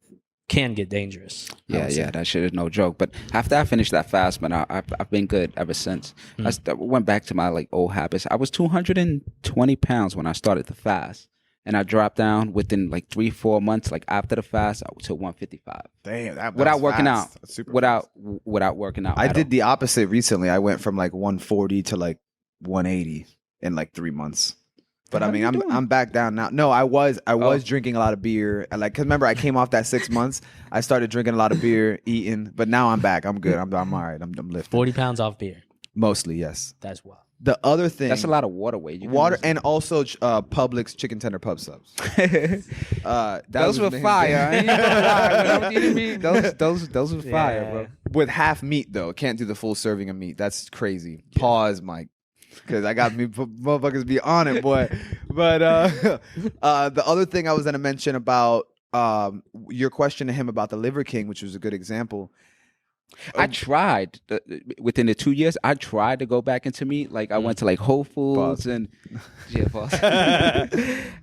B: can get dangerous.
D: Yeah, that shit is no joke. But after I finished that fast, man, I've been good ever since. I went back to my like old habits. I was 220 pounds when I started the fast. And I dropped down within like 3-4 months, like after the fast, to 155.
C: Damn, that
D: without working
C: fast.
D: out.
C: Super
D: without
C: fast.
D: without working out.
C: I did the opposite recently. I went from like 140 to like 180 in like 3 months. But I mean, I'm back down now. No, I was drinking a lot of beer. Cause remember I came off that 6 months. I started drinking a lot of beer, eating. But now I'm back. I'm good. I'm all right. I'm lifting.
B: 40 pounds off beer.
C: Mostly, yes.
B: That's wild.
C: The other thing,
D: that's a lot of water weight.
C: Water and also Publix chicken tender pub subs.
D: Those were fire. Those were fire, bro.
C: With half meat though, can't do the full serving of meat. That's crazy. Pause, Mike, because I got me motherfuckers be on it, boy. But the other thing I was gonna mention about your question to him about the Liver King, which was a good example.
D: I tried within the 2 years. I tried to go back into meat. Like I went to like Whole Foods and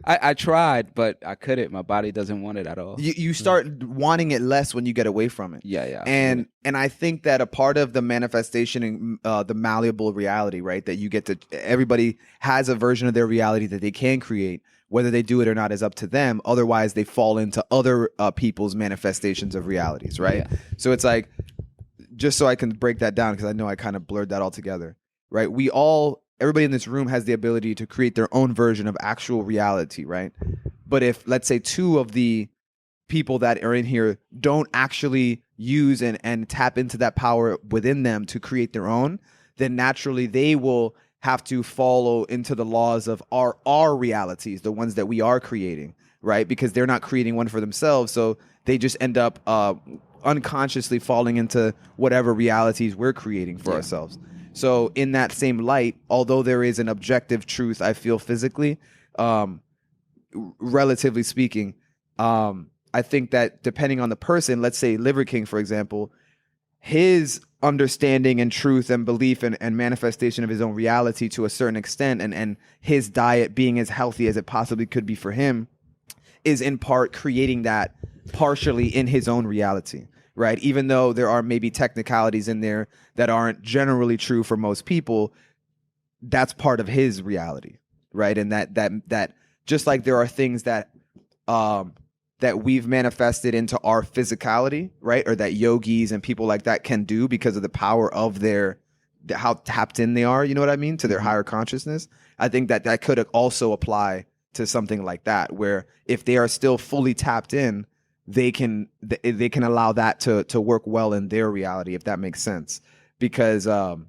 D: I tried, but I couldn't. My body doesn't want it at all.
C: You start wanting it less when you get away from it.
D: Yeah.
C: And I think that a part of the manifestation, the malleable reality, right? That you get to. Everybody has a version of their reality that they can create. Whether they do it or not is up to them. Otherwise, they fall into other people's manifestations of realities, right?
D: Yeah.
C: So it's like. Just so I can break that down, because I know I kind of blurred that all together, right? Everybody in this room has the ability to create their own version of actual reality, right? But if, let's say, 2 of the people that are in here don't actually use and tap into that power within them to create their own, then naturally they will have to follow into the laws of our realities, the ones that we are creating, right? Because they're not creating one for themselves, so they just end up unconsciously falling into whatever realities we're creating for ourselves. So in that same light, although there is an objective truth, I feel physically, relatively speaking, I think that depending on the person, let's say Liver King, for example, his understanding and truth and belief and manifestation of his own reality to a certain extent and his diet being as healthy as it possibly could be for him is in part creating that partially in his own reality, right? Even though there are maybe technicalities in there that aren't generally true for most people, that's part of his reality, right? And that just like there are things that that we've manifested into our physicality, right? Or that yogis and people like that can do because of the power of how tapped in they are, you know what I mean? To their higher consciousness. I think that could also apply to something like that, where if they are still fully tapped in, they can allow that to work well in their reality, if that makes sense. Because
D: you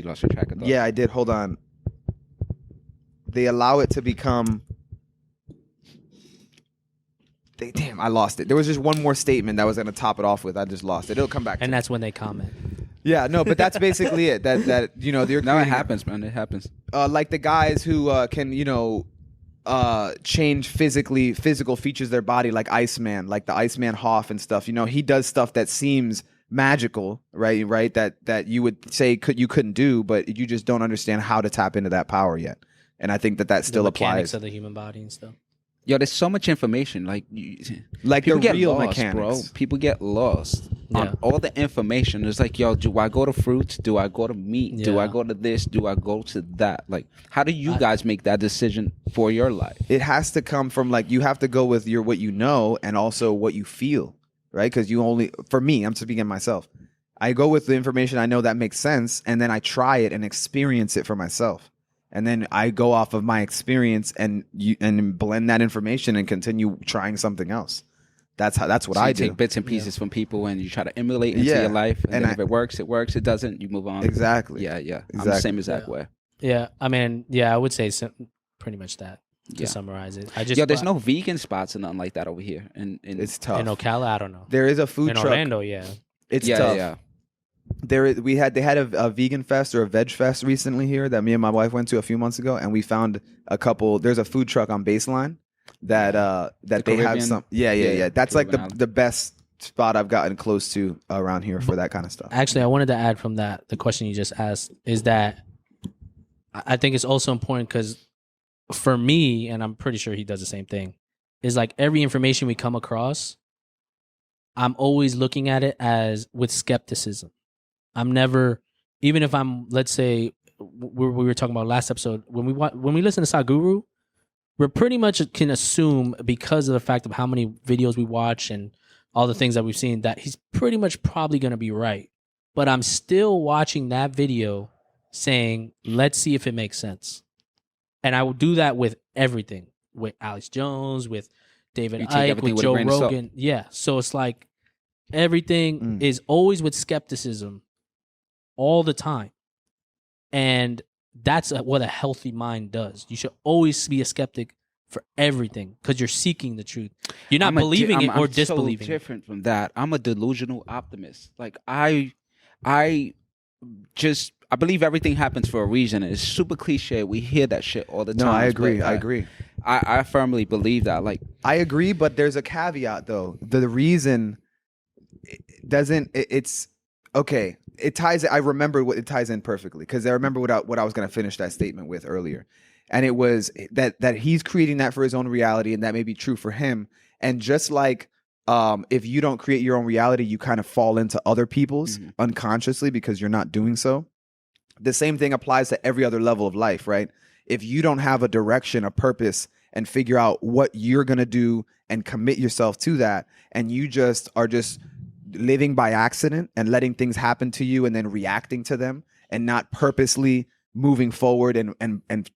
D: lost your track of thought.
C: Yeah, I did. Hold on. They allow it to become. Damn, I lost it. There was just one more statement that was going to top it off with. I just lost it. It'll come back.
B: And that's when they comment.
C: Yeah, no, but that's basically it. That you know, they're
D: no, it happens, man. It happens.
C: Like the guys who can change physical features of their body, like Iceman, like the Iceman Hoff and stuff. You know, he does stuff that seems magical, right? That you would say you couldn't do, but you just don't understand how to tap into that power yet. And I think that still
B: the
C: applies.
B: Mechanics of the human body and stuff.
D: Yo, there's so much information. Like
C: the
D: get
C: real
D: lost,
C: mechanics,
D: bro. People get lost on all the information. It's like, yo, do I go to fruits? Do I go to meat? Do I go to this? Do I go to that? Like, how do you guys make that decision for your life?
C: It has to come from like, you have to go with what you know and also what you feel, right? Because for me, I'm speaking of myself. I go with the information I know that makes sense, and then I try it and experience it for myself. And then I go off of my experience and blend that information and continue trying something else. That's what I do.
D: Take bits and pieces from people and you try to emulate into your life. And then if it works, it works. It doesn't, you move on.
C: Exactly.
D: Yeah.
C: Exactly.
D: I'm the same exact way.
B: Yeah. I mean, I would say pretty much that to summarize it.
D: There's no vegan spots or nothing like that over here. And
C: it's tough.
B: In Ocala, I don't know.
C: There is a food truck.
B: In Orlando, yeah.
C: It's tough.
D: Yeah.
C: They had a vegan fest or a veg fest recently here that me and my wife went to a few months ago, and we found a couple. There's a food truck on Baseline that they
D: Caribbean,
C: have some. Yeah. That's like
D: Caribbean
C: the best spot I've gotten close to around here for that kind of stuff.
B: Actually, I wanted to add from that, the question you just asked is that I think it's also important because for me, and I'm pretty sure he does the same thing, is like every information we come across, I'm always looking at it as with skepticism. I'm never, even if I'm, let's say, we were talking about last episode, when we listen to Sadhguru, we're pretty much can assume, because of the fact of how many videos we watch and all the things that we've seen, that he's pretty much probably going to be right. But I'm still watching that video saying, let's see if it makes sense. And I will do that with everything, with Alex Jones, with David Icke, with Joe Rogan. Yeah. So it's like everything is always with skepticism all the time. And that's what a healthy mind does. You should always be a skeptic for everything because you're seeking the truth. You're not believing it or disbelieving
D: it. I'm so different from that. I'm a delusional optimist. Like I believe everything happens for a reason. It's super cliche. We hear that shit all the time.
C: No, I agree.
D: I firmly believe that. Like,
C: I agree, but there's a caveat though. The reason it's okay. It ties. I remember what it ties in perfectly because I remember what I was going to finish that statement with earlier, and it was that he's creating that for his own reality, and that may be true for him. And just like if you don't create your own reality, you kind of fall into other people's unconsciously because you're not doing so. The same thing applies to every other level of life, right? If you don't have a direction, a purpose, and figure out what you're going to do and commit yourself to that, and you just are just living by accident and letting things happen to you and then reacting to them and not purposely moving forward and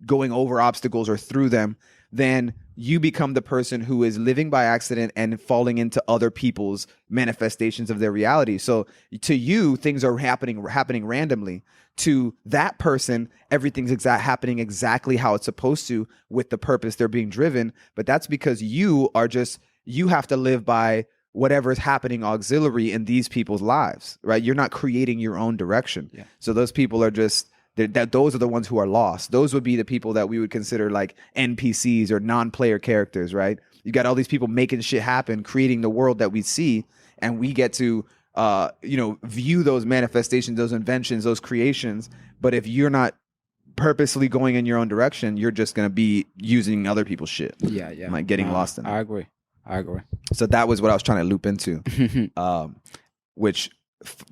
C: going over obstacles or through them, then you become the person who is living by accident and falling into other people's manifestations of their reality. So to you, things are happening randomly. To that person, everything's happening exactly how it's supposed to with the purpose they're being driven. But that's because you have to live by whatever is happening auxiliary in these people's lives, right? You're not creating your own direction. Yeah. So those people are just, those are the ones who are lost. Those would be the people that we would consider like NPCs or non-player characters, right? You got all these people making shit happen, creating the world that we see, and we get to, view those manifestations, those inventions, those creations. But if you're not purposely going in your own direction, you're just going to be using other people's shit.
D: Yeah.
C: Like getting lost in it.
D: I agree.
C: So that was what I was trying to loop into, which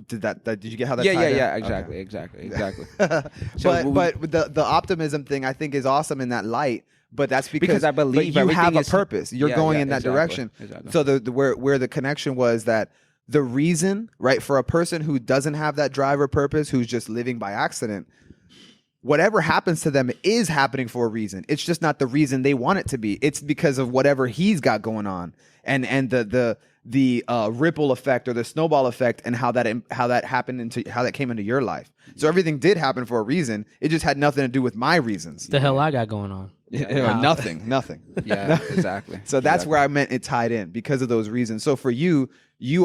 C: did you get how that?
D: Yeah. Exactly.
C: But the optimism thing I think is awesome in that light. But that's because
D: I believe
C: you have a purpose. You're going in that direction.
D: Exactly.
C: So where the connection was that the reason, right, for a person who doesn't have that drive or purpose, who's just living by accident, whatever happens to them is happening for a reason. It's just not the reason they want it to be. It's because of whatever he's got going on, and the ripple effect or the snowball effect, and how that came into your life. So everything did happen for a reason. It just had nothing to do with my reasons.
B: The hell I got going on?
C: Nothing.
D: Yeah, exactly.
C: So that's where I meant it tied in because of those reasons. So for you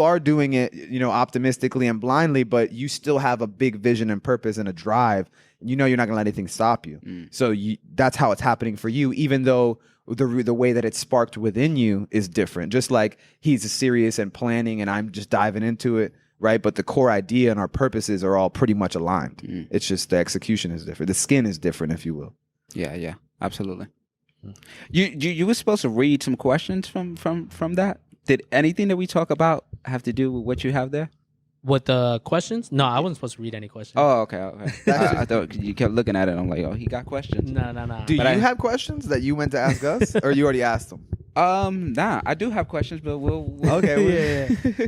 C: are doing it, optimistically and blindly, but you still have a big vision and purpose and a drive. You're not going to let anything stop you. So that's how it's happening for you, even though the way that it's sparked within you is different. Just like he's serious and planning and I'm just diving into it. right? But the core idea and our purposes are all pretty much aligned. It's just the execution is different. The skin is different, if you will.
D: Yeah, absolutely. You were supposed to read some questions from that. Did anything that we talk about have to do with what you have there?
B: What the questions? No, I wasn't supposed to read any questions.
D: Oh, okay. I thought you kept looking at it. I'm like, oh, he got questions.
B: No.
C: Do you have questions that you went to ask us, or you already asked them?
D: Nah, I do have questions, but we'll
C: okay.
D: Yeah.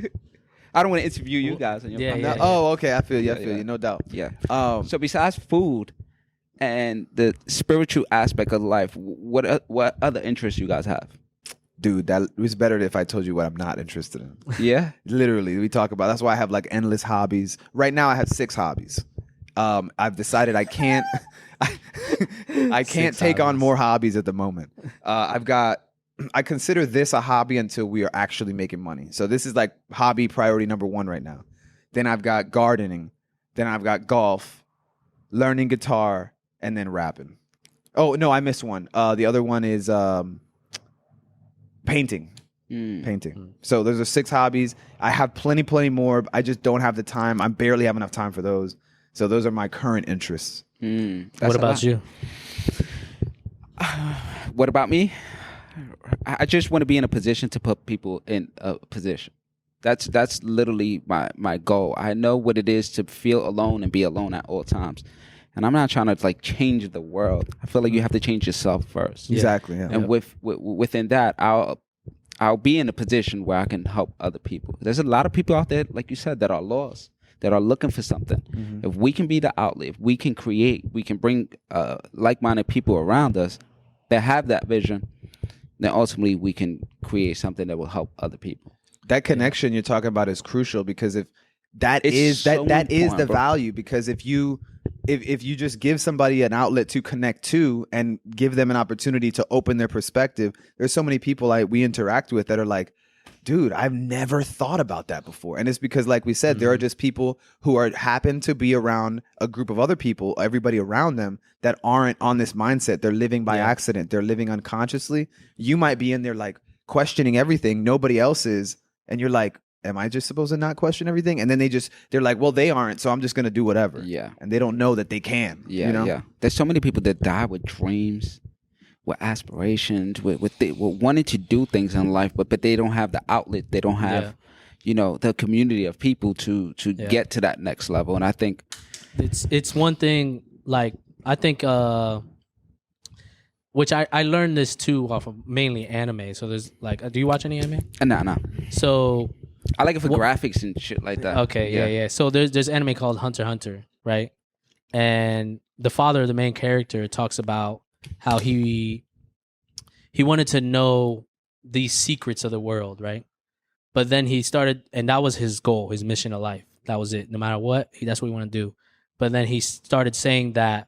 D: I don't want to interview you guys on your podcast.
C: Oh, okay. I feel you. No doubt.
D: Yeah. So besides food and the spiritual aspect of life, what other interests you guys have?
C: Dude, that was better if I told you what I'm not interested in.
D: Yeah?
C: Literally, we talk about. That's why I have like endless hobbies. Right now, I have 6 hobbies. I've decided I can't. I can't take on more hobbies at the moment. I consider this a hobby until we are actually making money. So this is like hobby priority number 1 right now. Then I've got gardening. Then I've got golf, learning guitar, and then rapping. Oh no, I missed one. The other one is painting. Painting. So those are 6 hobbies. I have plenty more. I just don't have the time. I barely have enough time for those. So those are my current interests.
B: What about you?
D: What about me? I just want to be in a position to put people in a position. That's literally my goal. I know what it is to feel alone and be alone at all times. And I'm not trying to like change the world. I feel like you have to change yourself first.
C: Exactly. Yeah.
D: And within that, I'll be in a position where I can help other people. There's a lot of people out there, like you said, that are lost, that are looking for something. If we can be the outlet, if we can create, we can bring like-minded people around us that have that vision, then ultimately we can create something that will help other people.
C: That connection you're talking about is crucial, because if that
D: It's
C: is
D: so
C: that is the
D: important, bro.
C: value, because if you just give somebody an outlet to connect to and give them an opportunity to open their perspective, there's so many people we interact with that are like, dude, I've never thought about that before. And it's because, like we said, there are just people who happen to be around a group of other people, everybody around them, that aren't on this mindset. They're living by accident. They're living unconsciously. You might be in there like questioning everything. Nobody else is. And you're like, am I just supposed to not question everything? And then they're like, well, they aren't, so I'm just going to do whatever.
D: Yeah.
C: And they don't know that they can.
D: Yeah,
C: you know?
D: yeah. There's so many people that die with dreams, with aspirations, with wanting to do things in life, but they don't have the outlet. They don't have, the community of people to get to that next level. And I think
B: it's one thing, like, I think, which I learned this too off of mainly anime. So there's like, do you watch any anime?
D: No.
B: So
D: I like it for graphics and shit like that.
B: Okay, yeah. So there's anime called Hunter x Hunter, right? And the father of the main character talks about how he wanted to know these secrets of the world, right? But then he started, and that was his goal, his mission of life. That was it. No matter what, that's what he wanted to do. But then he started saying that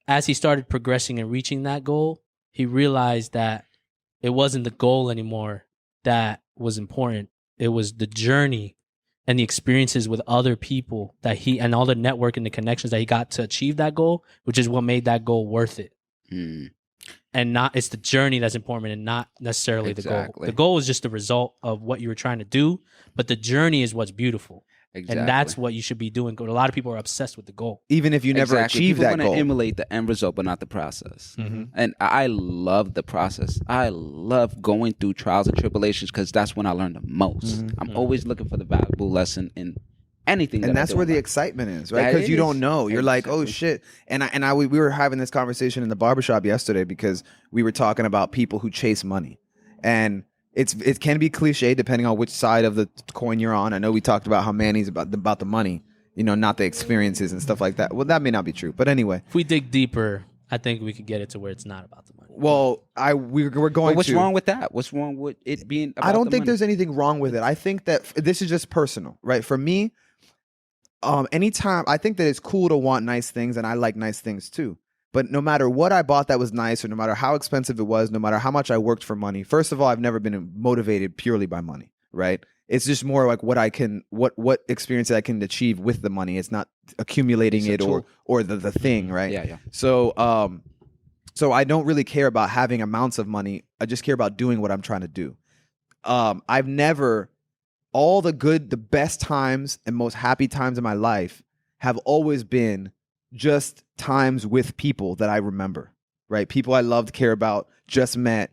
B: as he started progressing and reaching that goal, he realized that it wasn't the goal anymore that was important. It was the journey and the experiences with other people and all the network and the connections that he got to achieve that goal, which is what made that goal worth it. And it's the journey that's important and not necessarily the goal. The goal is just the result of what you were trying to do, but the journey is what's beautiful. Exactly. And that's what you should be doing. A lot of people are obsessed with the goal.
C: Even if you never achieve that goal.
D: People want to emulate the end result, but not the process. And I love the process. I love going through trials and tribulations, because that's when I learn the most. I'm always looking for the valuable lesson in anything.
C: And that's where the excitement is, right? Because you don't know. You're like, oh shit. And we were having this conversation in the barbershop yesterday, because we were talking about people who chase money. And it can be cliche depending on which side of the coin you're on. I know we talked about how Manny's about the money, not the experiences and stuff like that. Well, that may not be true, but anyway.
B: If we dig deeper, I think we could get it to where it's not about the money.
C: Well, we're going.
D: What's wrong with that? What's wrong with it being about
C: I don't
D: the
C: think
D: money?
C: there's anything wrong with it. I think that this is just personal, right? For me, anytime, I think that it's cool to want nice things, and I like nice things too. But no matter what I bought that was nice, or no matter how expensive it was, no matter how much I worked for money, first of all, I've never been motivated purely by money, right? It's just more like what experience I can achieve with the money. It's not accumulating it or the thing, right?
D: Yeah.
C: So I don't really care about having amounts of money. I just care about doing what I'm trying to do. I've never all the best times and most happy times in my life have always been just times with people that I remember, right? People I loved, care about, just met,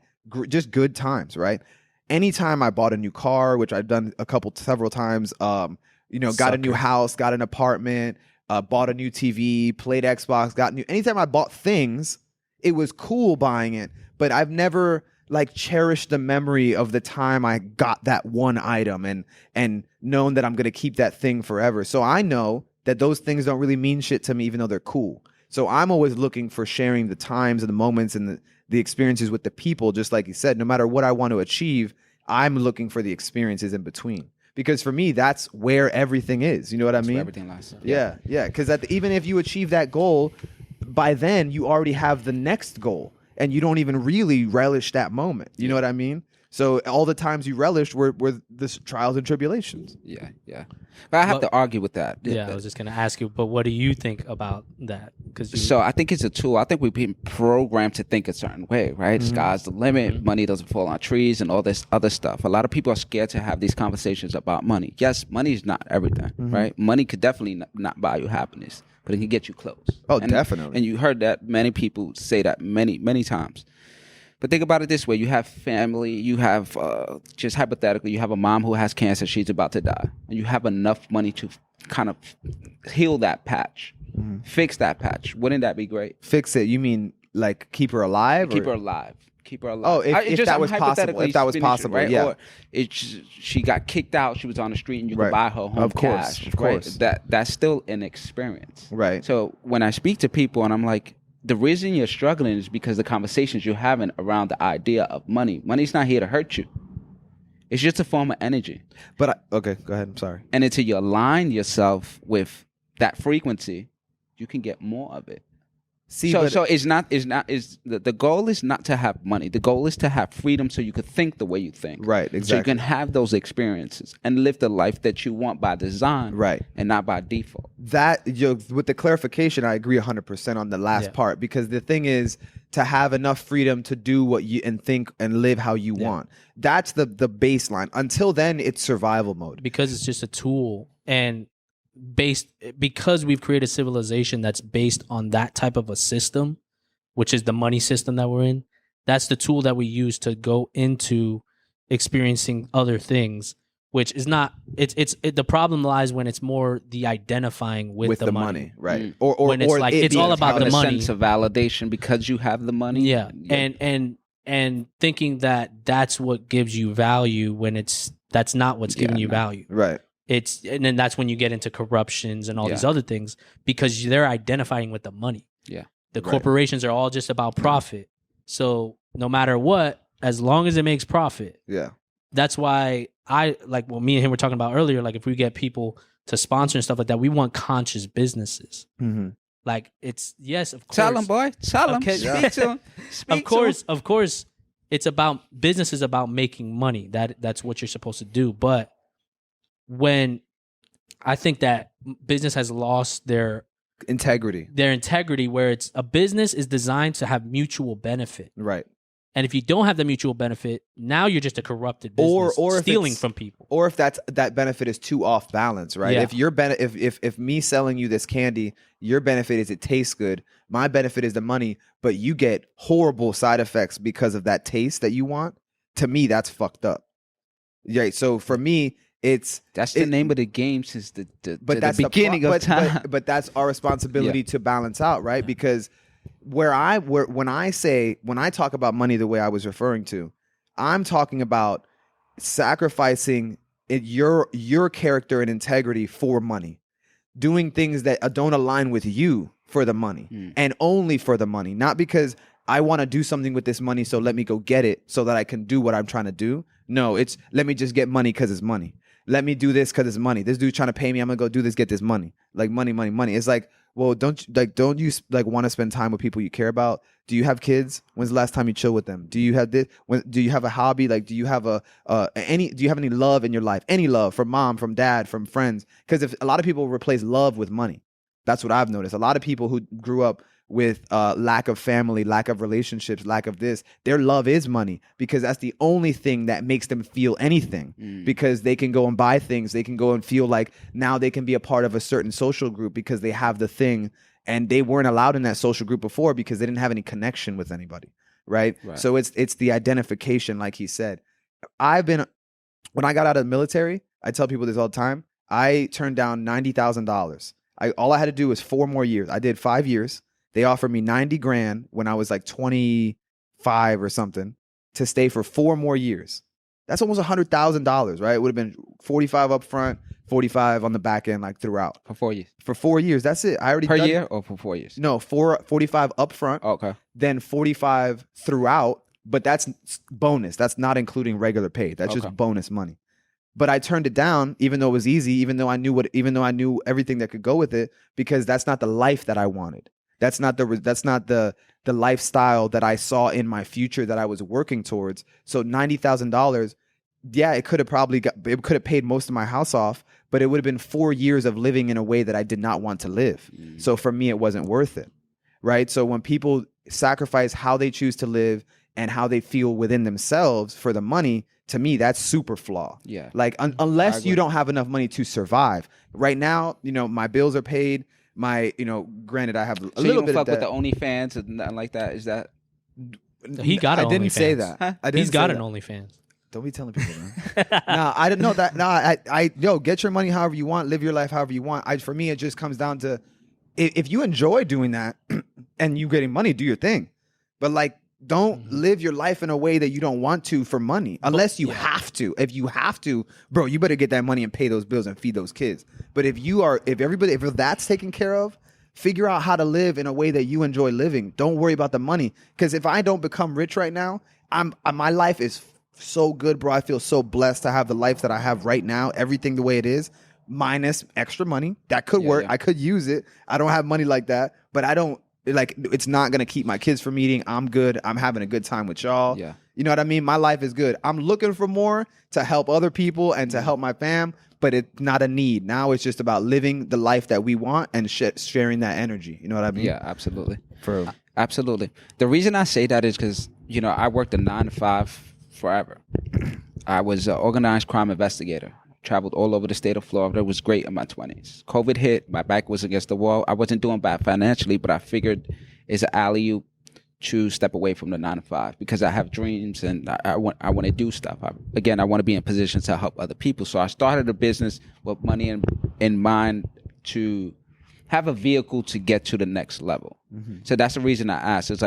C: just good times, right? Anytime I bought a new car, which I've done several times, got a new house, got an apartment, bought a new TV, played Xbox, anytime I bought things, it was cool buying it, but I've never like cherished the memory of the time I got that one item and known that I'm going to keep that thing forever. So I know that those things don't really mean shit to me, even though they're cool. So I'm always looking for sharing the times and the moments and the experiences with the people. Just like you said, no matter what I want to achieve, I'm looking for the experiences in between. Because for me, that's where everything is. You know what I mean?
D: Where everything lies.
C: Yeah. Because even if you achieve that goal, by then you already have the next goal. And you don't even really relish that moment. You know what I mean? So all the times you relished were the trials and tribulations.
D: Yeah. But I have to argue with that.
B: Yeah, I was just going to ask you, but what do you think about that?
D: So I think it's a tool. I think we've been programmed to think a certain way, right? Sky's the limit. Money doesn't fall on trees and all this other stuff. A lot of people are scared to have these conversations about money. Yes, money is not everything, right? Money could definitely not buy you happiness, but it can get you close.
C: Oh, definitely.
D: And you heard that many people say that many times. But think about it this way. You have family, you have, just hypothetically, you have a mom who has cancer, she's about to die. And you have enough money to kind of heal that patch, fix that patch. Wouldn't that be great?
C: Fix it? You mean like keep her alive?
D: Keep her alive. Keep her alive.
C: Oh, if that was possible. If that was possible,
D: right?
C: Yeah.
D: Or she got kicked out, she was on the street, and you could buy her home
C: of course,
D: cash.
C: Of course.
D: Right? That's still an experience.
C: Right.
D: So when I speak to people and I'm like, the reason you're struggling is because the conversations you're having around the idea of money. Money's not here to hurt you. It's just a form of energy.
C: But okay, go ahead. I'm sorry.
D: And until you align yourself with that frequency, you can get more of it.
C: See,
D: so the goal is not to have money. The goal is to have freedom so you could think the way you think.
C: Right, exactly.
D: So you can have those experiences and live the life that you want by design.
C: Right.
D: And not by default.
C: That with the clarification, I agree 100% on the last part, because the thing is to have enough freedom to do what you and think and live how you want. That's the baseline. Until then, it's survival mode.
B: Because it's just a tool, and because we've created a civilization that's based on that type of a system, which is the money system that we're in. That's the tool that we use to go into experiencing other things, which is not. The problem lies when it's more the identifying with the money,
C: right?
B: Or when it's like it's all about the money,
D: sense of validation because you have the money.
B: Yeah. And thinking that that's what gives you value when that's not what's giving you value,
C: right?
B: And then that's when you get into corruptions and all these other things, because they're identifying with the money.
D: Yeah.
B: The corporations are all just about profit. So no matter what, as long as it makes profit.
C: Yeah.
B: That's why me and him were talking about earlier, like if we get people to sponsor and stuff like that, we want conscious businesses.
C: Mm-hmm.
B: Like it's, yes, of course.
D: Tell them, boy. Tell them.
B: Okay.
D: Speak to them.
B: Of course, it's about, business is about making money. That's what you're supposed to do. But when I think that business has lost their integrity, where it's a business is designed to have mutual benefit.
C: Right.
B: And if you don't have the mutual benefit, now you're just a corrupted business, or stealing from people.
C: Or if that benefit is too off balance, right?
B: Yeah.
C: If your if me selling you this candy, your benefit is it tastes good, my benefit is the money, but you get horrible side effects because of that taste that you want. To me, that's fucked up. Right. So for me,
D: that's the name of the game since the beginning of time.
C: But that's our responsibility to balance out, right? Because when I talk about money the way I was referring to, I'm talking about sacrificing your character and integrity for money, doing things that don't align with you for the money and only for the money, not because I want to do something with this money, so let me go get it so that I can do what I'm trying to do. No, it's let me just get money because it's money. Let me do this because it's money. This dude's trying to pay me. I'm gonna go do this, get this money. Like money. It's like, well, don't you want to spend time with people you care about? Do you have kids? When's the last time you chill with them? Do you have this? Do you have a hobby? Like, do you have do you have any love in your life? Any love from mom, from dad, from friends? Because if a lot of people replace love with money, that's what I've noticed. A lot of people who grew up with lack of family, lack of relationships, lack of this. Their love is money because that's the only thing that makes them feel anything because they can go and buy things. They can go and feel like now they can be a part of a certain social group because they have the thing and they weren't allowed in that social group before because they didn't have any connection with anybody. Right. So it's the identification, like he said. When I got out of the military, I tell people this all the time. I turned down $90,000. All I had to do was 4 more years. I did 5 years. They offered me $90,000 when I was like 25 or something to stay for 4 more years. That's almost $100,000, right? It would have been 45 up front, 45 on the back end, like throughout.
D: For 4 years.
C: For 4 years. That's it. I already
D: per year or for 4 years?
C: No, 45 up front.
D: Okay.
C: Then 45 throughout, but that's bonus. That's not including regular pay. That's just bonus money. But I turned it down, even though it was easy, even though I knew everything that could go with it, because that's not the life that I wanted. That's not the lifestyle that I saw in my future that I was working towards. So $90,000, yeah, it could have paid most of my house off, but it would have been 4 years of living in a way that I did not want to live. So for me, it wasn't worth it, right? So when people sacrifice how they choose to live and how they feel within themselves for the money, to me, that's super flawed.
D: Yeah.
C: Like unless you don't have enough money to survive. Right now, my bills are paid. Granted, I have a little bit of debt.
D: with the OnlyFans and nothing like that. Is that?
B: He got an OnlyFans.
C: I didn't say that.
D: Huh?
B: He's got an OnlyFans.
C: Don't be telling people, man. No, I didn't know that. No, get your money however you want. Live your life however you want. For me, it just comes down to if you enjoy doing that and you getting money, do your thing. But don't live your life in a way that you don't want to for money, unless you have to. If you have to, bro, you better get that money and pay those bills and feed those kids. But if that's taken care of, figure out how to live in a way that you enjoy living. Don't worry about the money. Because if I don't become rich right now, my life is so good, bro. I feel so blessed to have the life that I have right now. Everything the way it is, minus extra money. That could work. I could use it. I don't have money like that, but I don't. It's not going to keep my kids from eating. I'm good. I'm having a good time with y'all. Yeah. You know what I mean? My life is good. I'm looking for more to help other people and to help my fam, but it's not a need. Now it's just about living the life that we want and sharing that energy. You know what I mean?
D: Yeah, absolutely. Absolutely. The reason I say that is because, I worked a 9 to 5 forever. I was an organized crime investigator. Traveled all over the state of Florida. It was great in my 20s. COVID hit. My back was against the wall. I wasn't doing bad financially, but I figured it's an alley-oop to step away from the 9 to 5 because I have dreams and I want to do stuff. I want to be in positions to help other people. So I started a business with money in mind to have a vehicle to get to the next level. So that's the reason I asked. It's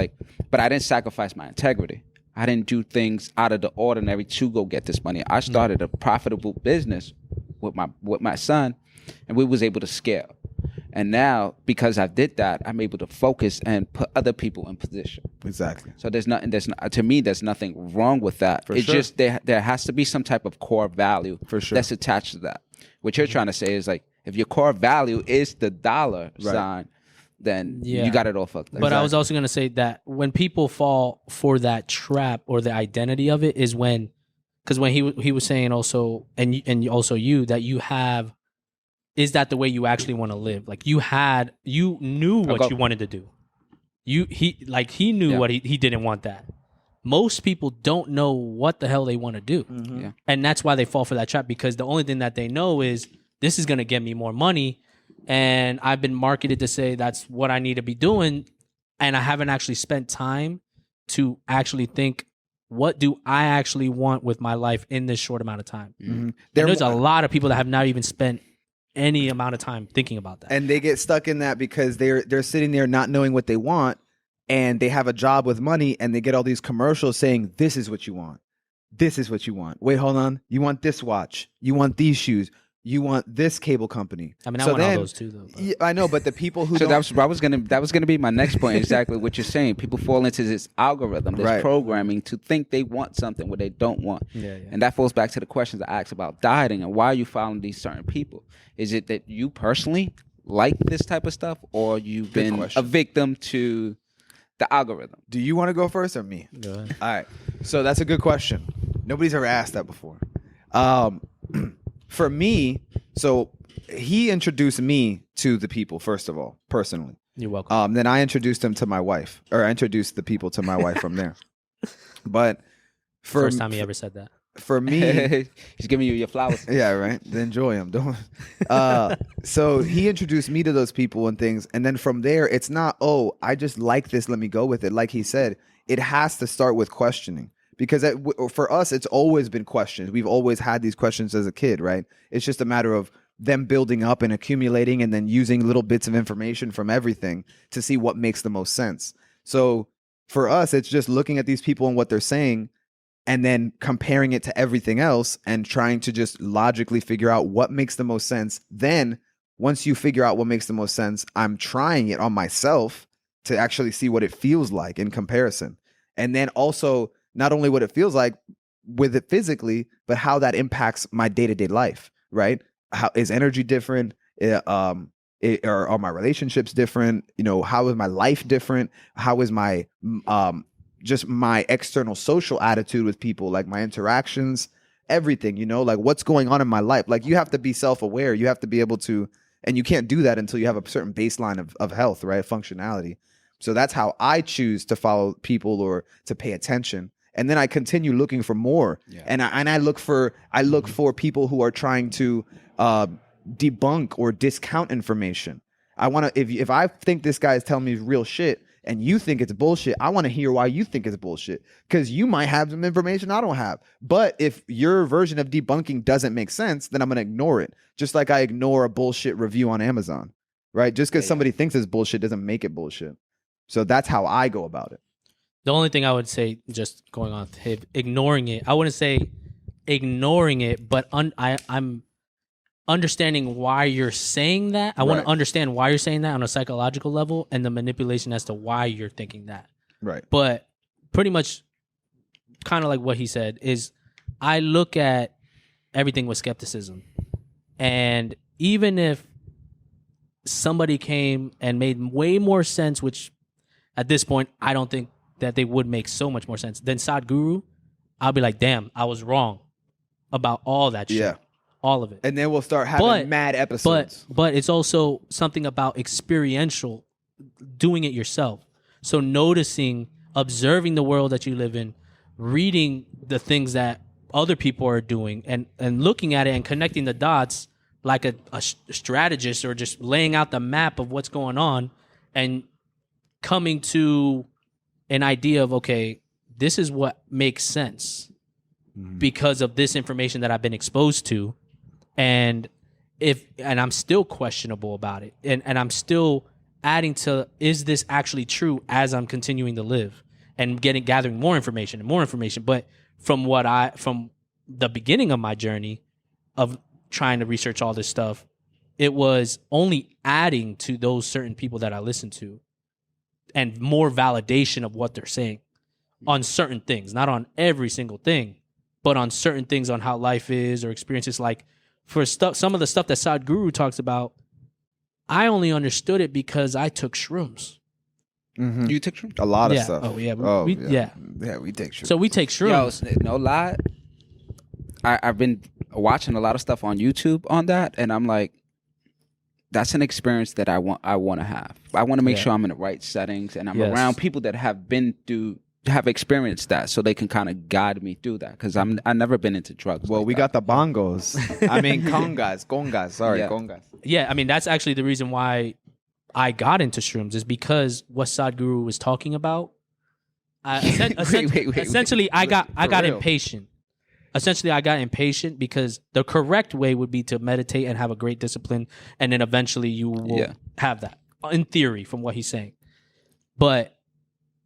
D: but I didn't sacrifice my integrity. I didn't do things out of the ordinary to go get this money. I started a profitable business with my son, and we was able to scale. And now, because I did that, I'm able to focus and put other people in position.
C: Exactly.
D: So there's nothing wrong with that. It's just there has to be some type of core value that's attached to that. What you're trying to say is if your core value is the dollar sign, then you got it all fucked up.
B: But I was also going to say that when people fall for that trap or the identity of it is because when he was saying also, and also that you have, is that the way you actually want to live? You knew what you wanted to do. He knew what he didn't want that. Most people don't know what the hell they want to do. Yeah. And that's why they fall for that trap, because the only thing that they know is this is going to get me more money. And I've been marketed to say that's what I need to be doing. And I haven't actually spent time to actually think, what do I actually want with my life in this short amount of time? There's a lot of people that have not even spent any amount of time thinking about that.
C: And they get stuck in that because they're sitting there not knowing what they want, and they have a job with money, and they get all these commercials saying, this is what you want. This is what you want. Wait, hold on. You want this watch. You want these shoes. You want this cable company.
B: I mean, I want all those too, though.
C: Yeah, I know, but the people who
D: that was gonna be my next point. Exactly what you're saying. People fall into this algorithm, this programming to think they want something what they don't want. And that falls back to the questions I asked about dieting and why are you following these certain people. Is it that you personally like this type of stuff, or you've been a victim to the algorithm?
C: Do you want to go first or me?
B: Go ahead.
C: All right. So that's a good question. Nobody's ever asked that before. For me, so he introduced me to the people, first of all, personally.
B: You're welcome.
C: Then I introduced him to my wife, or I introduced the people to my wife from there. But
B: First time he ever said that.
C: For me,
D: he's giving you your flowers.
C: Yeah, right. Enjoy them. Don't. So he introduced me to those people and things, and then from there, it's not, oh, I just like this, let me go with it. Like he said, it has to start with questioning, because for us, it's always been questions. We've always had these questions as a kid, right? It's just a matter of them building up and accumulating, and then using little bits of information from everything to see what makes the most sense. So for us, it's just looking at these people and what they're saying, and then comparing it to everything else and trying to just logically figure out what makes the most sense. Then once you figure out what makes the most sense, I'm trying it on myself to actually see what it feels like in comparison. And then also not only what it feels like with it physically, but how that impacts my day-to-day life, right? How is energy different? Are my relationships different? You know, how is my life different? How is my just my external social attitude with people, like my interactions, everything, you know, like what's going on in my life. Like you have to be self-aware. You have to be able to, and you can't do that until you have a certain baseline of health, right? Functionality. So that's how I choose to follow people or to pay attention. And then I continue looking for more. Yeah. And I look for people who are trying to debunk or discount information. I want to, if I think this guy is telling me real shit, and you think it's bullshit, I want to hear why you think it's bullshit, because you might have some information I don't have. But if your version of debunking doesn't make sense, then I'm going to ignore it. Just like I ignore a bullshit review on Amazon, right? Just because somebody thinks it's bullshit doesn't make it bullshit. So that's how I go about it.
B: The only thing I would say, just going on ignoring it, I wouldn't say ignoring it, but I'm understanding why you're saying that. I want to understand why you're saying that on a psychological level, and the manipulation as to why you're thinking that.
C: Right.
B: But pretty much kind of like what he said is, I look at everything with skepticism. And even if somebody came and made way more sense, which at this point, I don't think that they would make so much more sense than Sadhguru, I'll be like, damn, I was wrong about all that shit. Yeah. All of it.
C: And then we'll start having mad episodes.
B: But it's also something about experiential, doing it yourself. So noticing, observing the world that you live in, reading the things that other people are doing, and looking at it and connecting the dots like a strategist, or just laying out the map of what's going on and coming to an idea of, okay, this is what makes sense because of this information that I've been exposed to. And I'm still questionable about it. And I'm still adding to, is this actually true as I'm continuing to live and gathering more information and more information. But from the beginning of my journey of trying to research all this stuff, it was only adding to those certain people that I listened to and more validation of what they're saying on certain things, not on every single thing, but on certain things, on how life is or experiences. Like, for some of the stuff that Sadhguru talks about, I only understood it because I took shrooms.
D: Mm-hmm. You took shrooms?
C: A lot of stuff.
B: Oh, yeah.
C: We take shrooms.
B: So we take shrooms.
D: Yo, no lie. I've been watching a lot of stuff on YouTube on that, and I'm like, that's an experience that I want to have. I want to make sure I'm in the right settings, and I'm around people that have experienced that, so they can kind of guide me through that, because I've never been into drugs.
C: Well, we got the bongos. I mean, congas. Sorry, congas.
B: Yeah, I mean, that's actually the reason why I got into shrooms, is because what Sadhguru was talking about. Essentially, I got impatient. Essentially, I got impatient because the correct way would be to meditate and have a great discipline, and then eventually you will have that, in theory, from what he's saying. But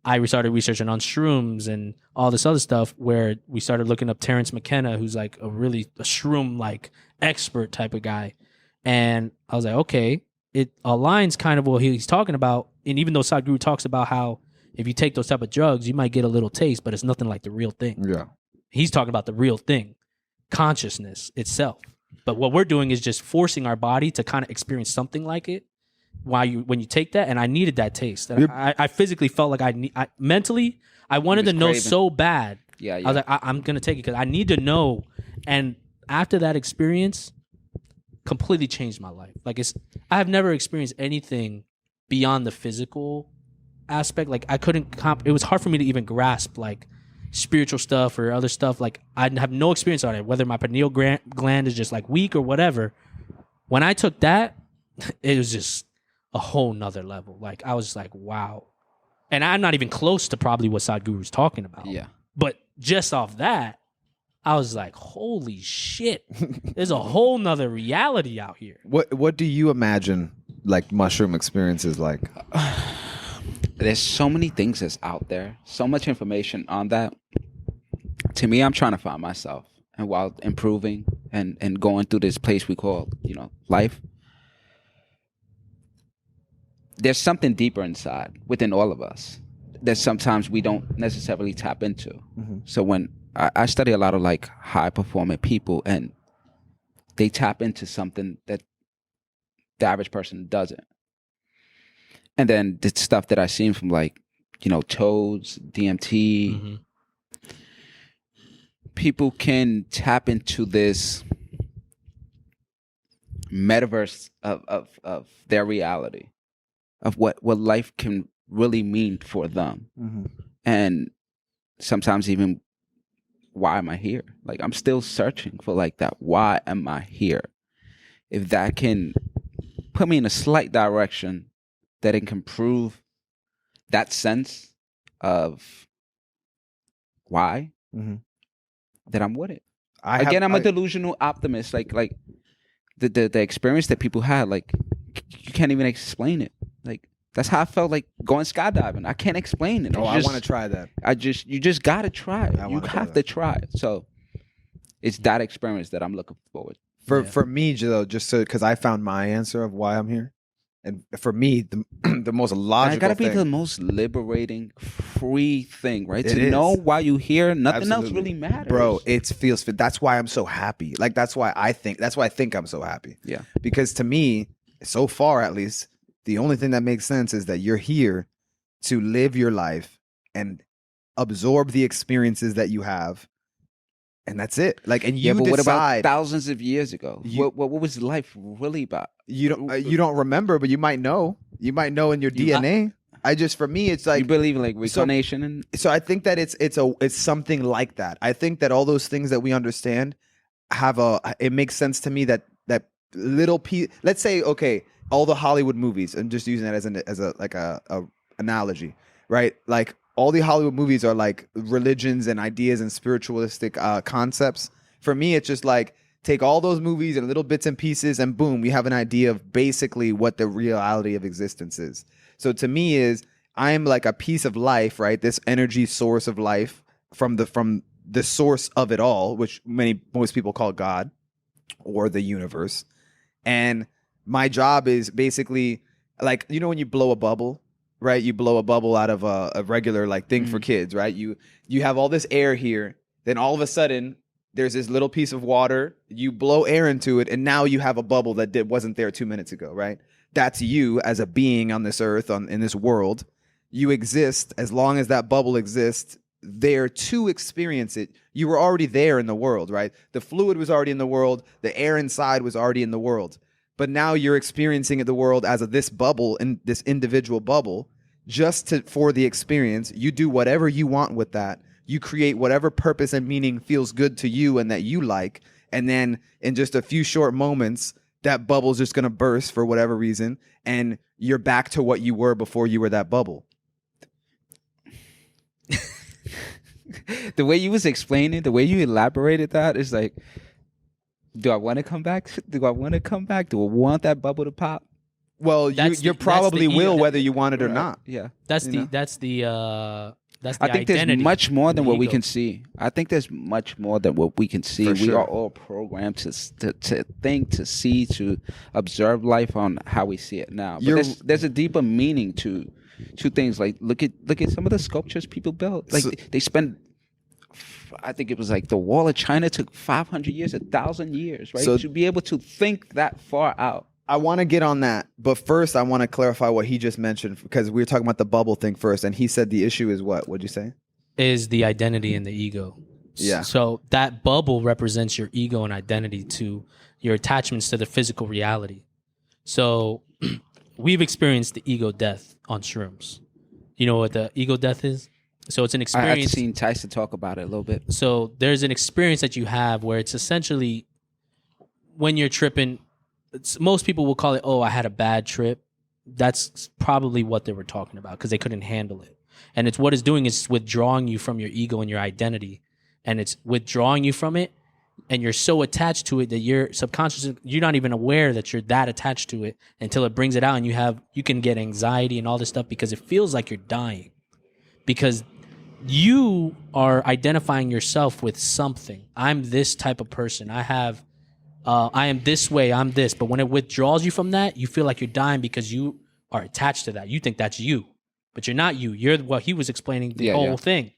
B: I started researching on shrooms and all this other stuff, where we started looking up Terrence McKenna, who's like a shroom like expert type of guy. And I was like, okay, it aligns kind of what he's talking about. And even though Sadhguru talks about how if you take those type of drugs, you might get a little taste, but it's nothing like the real thing. Yeah. He's talking about the real thing, consciousness itself. But what we're doing is just forcing our body to kind of experience something like it when you take that. And I needed that taste. And I physically felt like mentally, I wanted to know so bad. Yeah. I was like, I'm going to take it because I need to know. And after that experience, completely changed my life. Like, I have never experienced anything beyond the physical aspect. Like I couldn't it was hard for me to even grasp like spiritual stuff or other stuff. Like I have no experience on it, whether my pineal gland is just like weak or whatever. When I took that, it was just a whole nother level. Like I was like, wow. And I'm not even close to probably what Sadhguru's talking about.
D: Yeah.
B: But just off that, I was like, holy shit. There's a whole nother reality out here.
C: What do you imagine like mushroom experiences like?
D: There's so many things that's out there, so much information on that. To me, I'm trying to find myself, and while improving and going through this place we call, life, there's something deeper inside within all of us that sometimes we don't necessarily tap into. Mm-hmm. So when I study a lot of like high performing people, and they tap into something that the average person doesn't. And then the stuff that I've seen from like, Toads, DMT, mm-hmm. people can tap into this metaverse of their reality, of what life can really mean for them. Mm-hmm. And sometimes even, why am I here? Like I'm still searching for like that. Why am I here? If that can put me in a slight direction, that it can prove that sense of why, mm-hmm. that I'm with it. I'm a delusional optimist. Like the experience that people had, like you can't even explain it. Like that's how I felt like going skydiving. I can't explain it.
C: I want to try that.
D: You just gotta try it. You have to try it. So it's that experience that I'm looking forward.
C: For me, though, just because I found my answer of why I'm here. And for me, the most logical
D: gotta
C: thing.
D: be the most liberating, free thing, right?
C: To
D: know why you here, nothing
C: Absolutely.
D: else really matters.
C: Bro, it feels fit. That's why I'm so happy. Like that's why I think I'm so happy.
D: Yeah.
C: Because to me, so far at least, the only thing that makes sense is that you're here to live your life and absorb the experiences that you have. And that's it. Like, and you decide.
D: What about thousands of years ago? What was life really about?
C: You don't remember, but you might know. You might know in your DNA. For me, it's like
D: you believe in like reincarnation,
C: so I think that it's something like that. I think that all those things that we understand it makes sense to me that little piece. Let's say, okay, all the Hollywood movies, and just using that as a analogy, right? Like. All the Hollywood movies are like religions and ideas and spiritualistic concepts. For me, it's just like take all those movies and little bits and pieces and boom, we have an idea of basically what the reality of existence is. So to me I'm like a piece of life, right? This energy source of life from the source of it all, which most people call God or the universe. And my job is basically like, when you blow a bubble, right? You blow a bubble out of a regular like thing for kids, right? You have all this air here. Then all of a sudden, there's this little piece of water. You blow air into it, and now you have a bubble that wasn't there 2 minutes ago, right? That's you as a being on this earth, in this world. You exist as long as that bubble exists. There to experience it. You were already there in the world, right? The fluid was already in the world. The air inside was already in the world. But now you're experiencing the world as this bubble, in this individual bubble, for the experience. You do whatever you want with that. You create whatever purpose and meaning feels good to you and that you like. And then in just a few short moments, that bubble's just going to burst for whatever reason. And you're back to what you were before you were that bubble.
D: The way you was explaining, the way you elaborated that is like, do I want to come back? Do I want want that bubble to pop?
C: Well, you probably will, whether you want it or not.
D: Yeah,
B: that's the
D: I think there's much more than what we can see. I think there's much more than what we can see. We are all programmed to think, to see, to observe life on how we see it now. But there's a deeper meaning to things. Like look at some of the sculptures people built. Like they spent. I think it was like the Wall of China took 500 years, 1,000 years, right? So to be able to think that far out.
C: I want to get on that, but first I want to clarify what he just mentioned, because we were talking about the bubble thing first, and he said the issue is what? What'd you say?
B: Is the identity and the ego.
C: Yeah.
B: So that bubble represents your ego and identity to your attachments to the physical reality. So we've experienced the ego death on shrooms. You know what the ego death is? So it's an experience.
D: I've seen Tyson talk about it a little bit.
B: So there's an experience that you have where it's essentially when you're tripping, most people will call it, oh, I had a bad trip. That's probably what they were talking about because they couldn't handle it. And it's what it's doing is withdrawing you from your ego and your identity. And it's withdrawing you from it. And you're so attached to it that you're subconsciously, you're not even aware that you're that attached to it until it brings it out. And you can get anxiety and all this stuff because it feels like you're dying. Because you are identifying yourself with something. I'm this type of person. I am this way. I'm this. But when it withdraws you from that, you feel like you're dying because you are attached to that. You think that's you, but you're not you. You're what he was explaining the whole thing.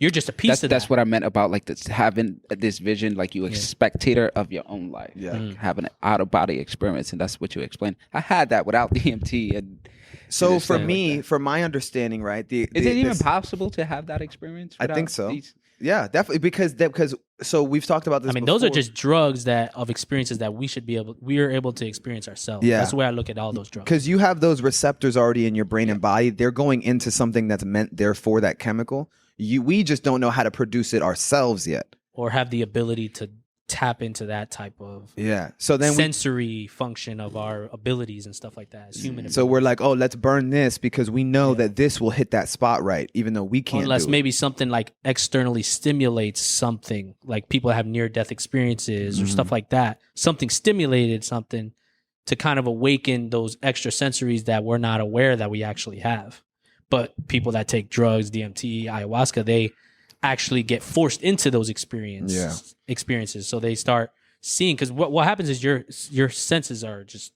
B: You're just a piece of that. That's
D: what I meant about like this, having this vision, like you a spectator of your own life, having an out of body experience, and that's what you explained. I had that without DMT, and
C: so for me, from my understanding, right?
D: Is it even possible to have that experience?
C: I think so. Yeah, definitely because so we've talked about this.
B: I mean,
C: before.
B: those are just drugs of experiences that we are able to experience ourselves.
C: Yeah.
B: That's the way I look at all those drugs.
C: Because you have those receptors already in your brain and body. They're going into something that's meant there for that chemical. We just don't know how to produce it ourselves yet,
B: or have the ability to tap into that type of
C: So then
B: sensory function of our abilities and stuff like that as human.
C: So we're like, oh, let's burn this because we know that this will hit that spot right, even though we can't.
B: Unless
C: do it.
B: maybe something like externally stimulates something, like people have near-death experiences or stuff like that. Something stimulated something to kind of awaken those extra sensories that we're not aware that we actually have. But people that take drugs, DMT, ayahuasca, they actually get forced into those experiences. So they start seeing, because what happens is your senses are just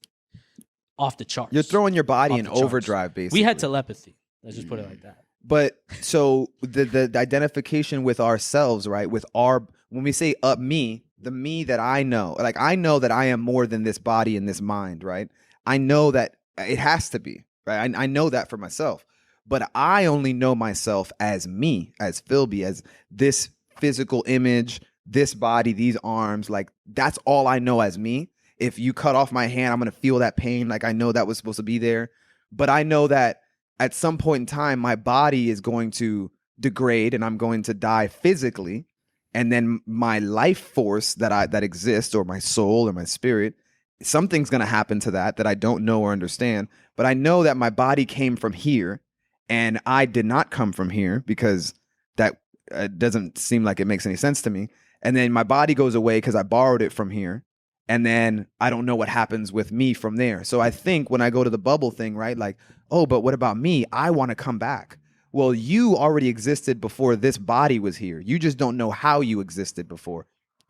B: off the charts.
C: You're throwing your body in overdrive, basically.
B: We had telepathy. Let's just put it like that.
C: But so the identification with ourselves, right? When we say me, the me that I know, like I know that I am more than this body and this mind, right? I know that it has to be, right? I know that for myself. But I only know myself as me, as Philby, as this physical image, this body, these arms. Like, that's all I know as me. If you cut off my hand, I'm going to feel that pain. Like, I know that was supposed to be there. But I know that at some point in time, my body is going to degrade and I'm going to die physically. And then my life force that exists, or my soul or my spirit, something's going to happen to that I don't know or understand. But I know that my body came from here. And I did not come from here because that doesn't seem like it makes any sense to me. And then my body goes away because I borrowed it from here. And then I don't know what happens with me from there. So I think when I go to the bubble thing, right? Like, oh, but what about me? I want to come back. Well, you already existed before this body was here. You just don't know how you existed before.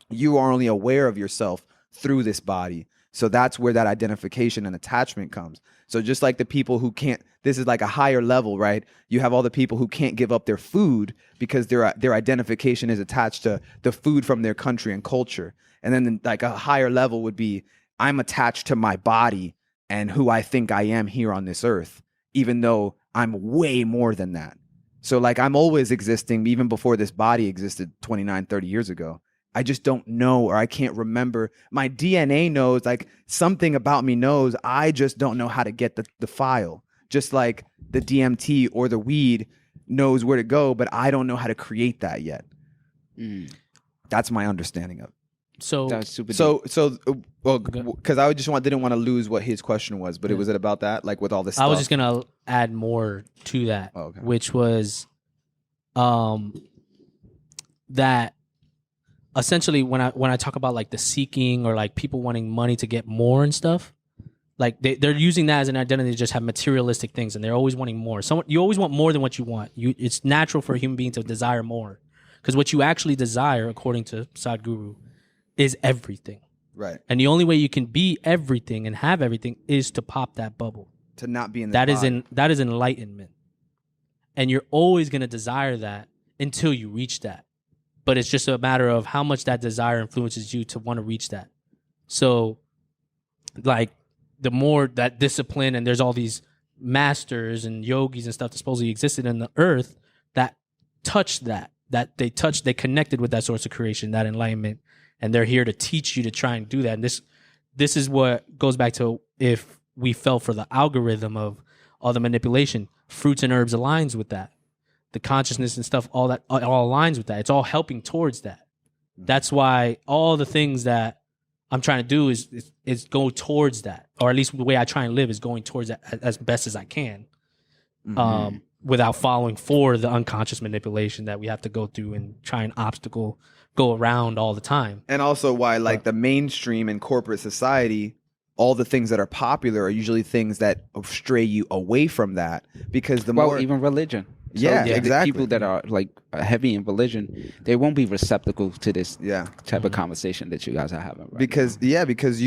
C: You are only aware of yourself through this body. So that's where that identification and attachment comes. So just like the people who can't, this is like a higher level, right? You have all the people who can't give up their food because their identification is attached to the food from their country and culture. And then like a higher level would be, I'm attached to my body and who I think I am here on this earth, even though I'm way more than that. So like I'm always existing even before this body existed 29, 30 years ago. I just don't know, or I can't remember. My DNA knows, like something about me knows. I just don't know how to get the file. Just like the DMT or the weed knows where to go, but I don't know how to create that yet. That's my understanding of it.
B: So
D: that was super
C: because I just didn't want to lose what his question was, but was it about that? Like with all this stuff?
B: I was just gonna add more to that, which was that essentially when I talk about like the seeking or like people wanting money to get more and stuff, like they're using that as an identity to just have materialistic things, and they're always wanting more. You always want more than what you want. It's natural for a human being to desire more, because what you actually desire, according to Sadhguru, is everything.
C: Right.
B: And the only way you can be everything and have everything is to pop that bubble.
C: To not be in that body.
B: That is enlightenment. And you're always going to desire that until you reach that. But it's just a matter of how much that desire influences you to want to reach that. So, like, the more that discipline, and there's all these masters and yogis and stuff that supposedly existed in the earth that touched that they connected with that source of creation, that enlightenment, and they're here to teach you to try and do that. And this is what goes back to, if we fell for the algorithm of all the manipulation. Fruits and herbs aligns with that. The consciousness and stuff, all that all aligns with that. It's all helping towards that. That's why all the things that I'm trying to do is go towards that, or at least the way I try and live is going towards that as best as I can, without following for the unconscious manipulation that we have to go through and try and go around all the time.
C: And also why, like, the mainstream and corporate society, all the things that are popular are usually things that stray you away from that, because
D: even religion. So
C: exactly.
D: People that are like heavy in religion, they won't be receptacle to this type of conversation that you guys are having. Right
C: because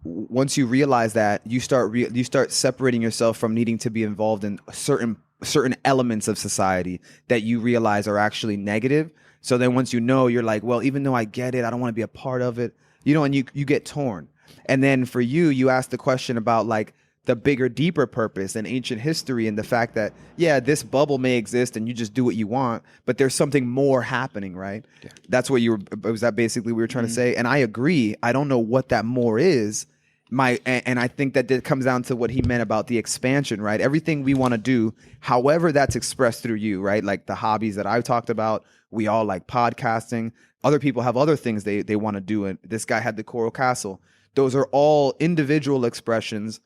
C: once you realize that, you start separating yourself from needing to be involved in certain elements of society that you realize are actually negative. So then once you're like, well, even though I get it, I don't want to be a part of it, and you get torn. And then for you asked the question about like the bigger, deeper purpose and ancient history, and the fact that, this bubble may exist and you just do what you want, but there's something more happening, right? Yeah. That's what was that basically we were trying to say? And I agree. I don't know what that more is. And I think that comes down to what he meant about the expansion, right? Everything we want to do, however that's expressed through you, right? Like the hobbies that I've talked about, we all like podcasting. Other people have other things they want to do. And this guy had the Coral Castle. Those are all individual expressions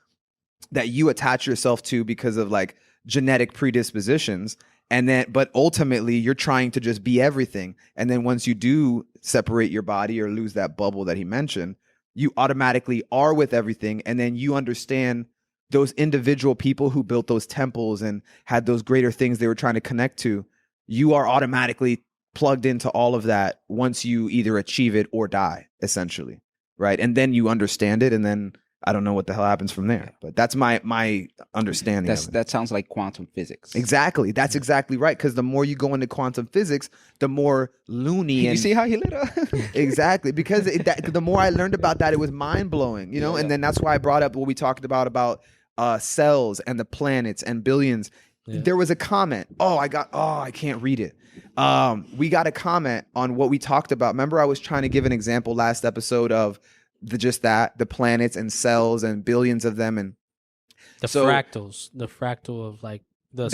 C: that you attach yourself to because of like genetic predispositions. But ultimately you're trying to just be everything. And then once you do separate your body or lose that bubble that he mentioned, you automatically are with everything. And then you understand those individual people who built those temples and had those greater things they were trying to connect to. You are automatically plugged into all of that once you either achieve it or die, essentially. Right. And then you understand it. And then I don't know what the hell happens from there, but that's my understanding of it.
D: That sounds like quantum physics.
C: Exactly. That's exactly right. Because the more you go into quantum physics, the more loony.
D: You see how he lit up?
C: Exactly. Because the more I learned about that, it was mind blowing, And then that's why I brought up what we talked about cells and the planets and billions. Yeah. There was a comment. I can't read it. We got a comment on what we talked about. Remember, I was trying to give an example last episode of the planets and cells and billions of them, and
B: the fractal of like the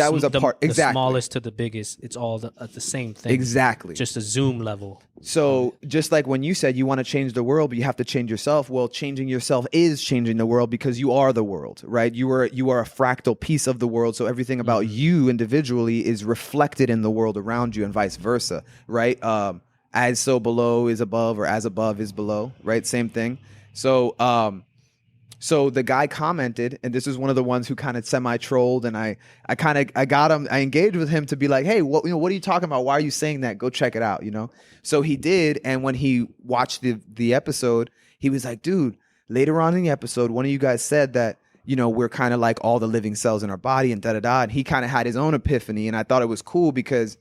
B: smallest to the biggest. It's all the same thing.
C: Exactly.
B: Just a zoom level.
C: So just like when you said you want to change the world, but you have to change yourself. Well, changing yourself is changing the world because you are the world, right? You are a fractal piece of the world. So everything about you individually is reflected in the world around you, and vice versa, right? As so below is above, or as above is below, right? Same thing. So the guy commented, and this is one of the ones who kind of semi-trolled, and I got him, I engaged with him to be like, hey, what are you talking about? Why are you saying that? Go check it out, So he did, and when he watched the episode, he was like, dude, later on in the episode, one of you guys said that, we're kind of like all the living cells in our body and da-da-da, and he kind of had his own epiphany, and I thought it was cool because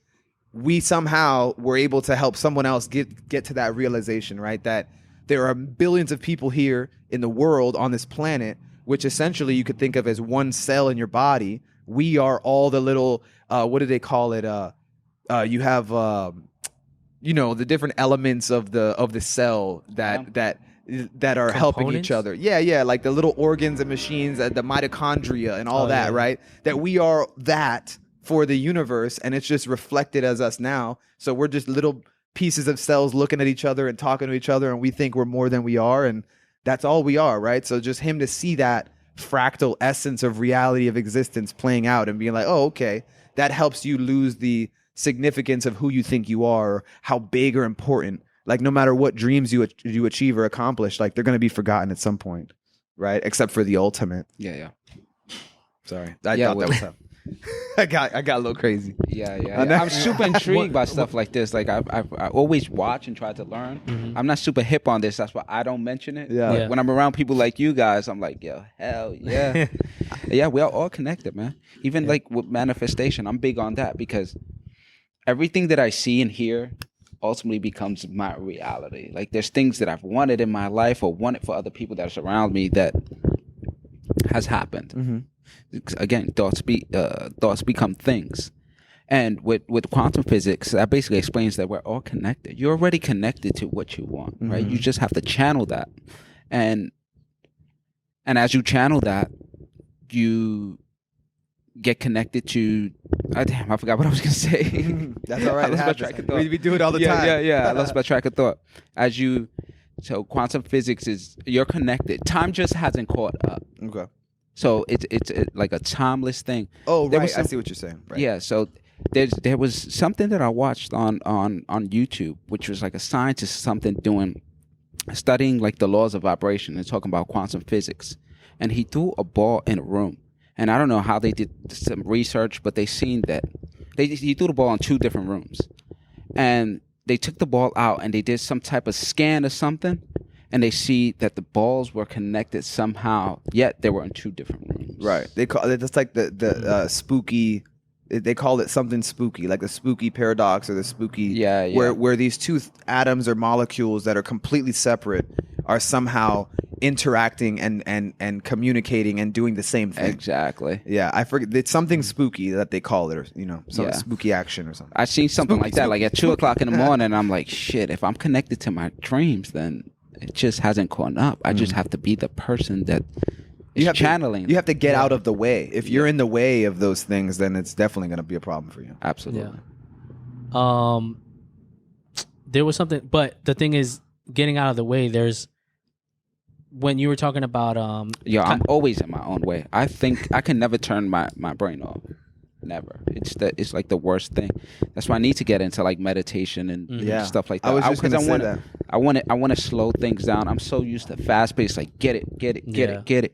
C: we somehow were able to help someone else get to that realization, right? That there are billions of people here in the world on this planet, which essentially you could think of as one cell in your body. We are all the little, what do they call it? You have, the different elements of the cell that are helping each other. Yeah. Like the little organs and machines, the mitochondria and all that, right? That we are that for the universe, and it's just reflected as us now. So we're just little pieces of cells looking at each other and talking to each other, and we think we're more than we are, and that's all we are, right? So just him to see that fractal essence of reality of existence playing out and being like, oh, okay, that helps you lose the significance of who you think you are, or how big or important. Like no matter what dreams you achieve or accomplish, like they're going to be forgotten at some point, right? Except for the ultimate.
D: Yeah.
C: Sorry, I thought that was tough. I got a little crazy.
D: Yeah. I'm super intrigued by stuff like this. Like I always watch and try to learn. Mm-hmm. I'm not super hip on this. That's why I don't mention it. Yeah. When I'm around people like you guys, I'm like, yo, hell yeah. Yeah, we are all connected, man. Even like with manifestation, I'm big on that because everything that I see and hear ultimately becomes my reality. Like there's things that I've wanted in my life or wanted for other people that are around me that has happened. Mm-hmm. Again, thoughts become things. And with quantum physics, that basically explains that we're all connected. You're already connected to what you want, right? You just have to channel that. And as you channel that, you get connected to. Damn, I forgot what I was gonna say.
C: That's all right.
D: I lost my track of thought.
C: We do it all the time.
D: Yeah. I lost my track of thought. So quantum physics is you're connected. Time just hasn't caught up.
C: Okay.
D: So it's like a timeless thing.
C: Oh,
D: There
C: right.
D: was some-
C: I see what you're saying. Right.
D: Yeah. So there was something that I watched on YouTube, which was like a scientist studying like the laws of vibration and talking about quantum physics. And he threw a ball in a room. And I don't know how they did some research, but they seen that he threw the ball in 2 different rooms. And they took the ball out and they did some type of scan or something. And they see that the balls were connected somehow, yet they were in 2 different rooms.
C: Right. They call it, it's like the spooky. They call it something spooky, like the spooky paradox or the spooky.
D: Yeah.
C: Where these 2 atoms or molecules that are completely separate are somehow interacting and communicating and doing the same thing.
D: Exactly.
C: Yeah, I forget. It's something spooky that they call it, or some spooky action or something.
D: I seen something
C: Spooky,
D: like that,
C: spooky,
D: like at 2 o'clock in the morning. I'm like, shit. If I'm connected to my dreams, then it just hasn't caught up. I just have to be the person that is channeling.
C: You have to get out of the way. If you're in the way of those things, then it's definitely going to be a problem for you.
D: Absolutely.
B: Yeah. There was something, but the thing is, getting out of the way. There's when you were talking about I'm
D: always in my own way. I think I can never turn my brain off. Never. It's like the worst thing. That's why I need to get into like meditation and stuff like that.
C: I was just gonna say that.
D: I want to slow things down. I'm so used to fast paced, like get it,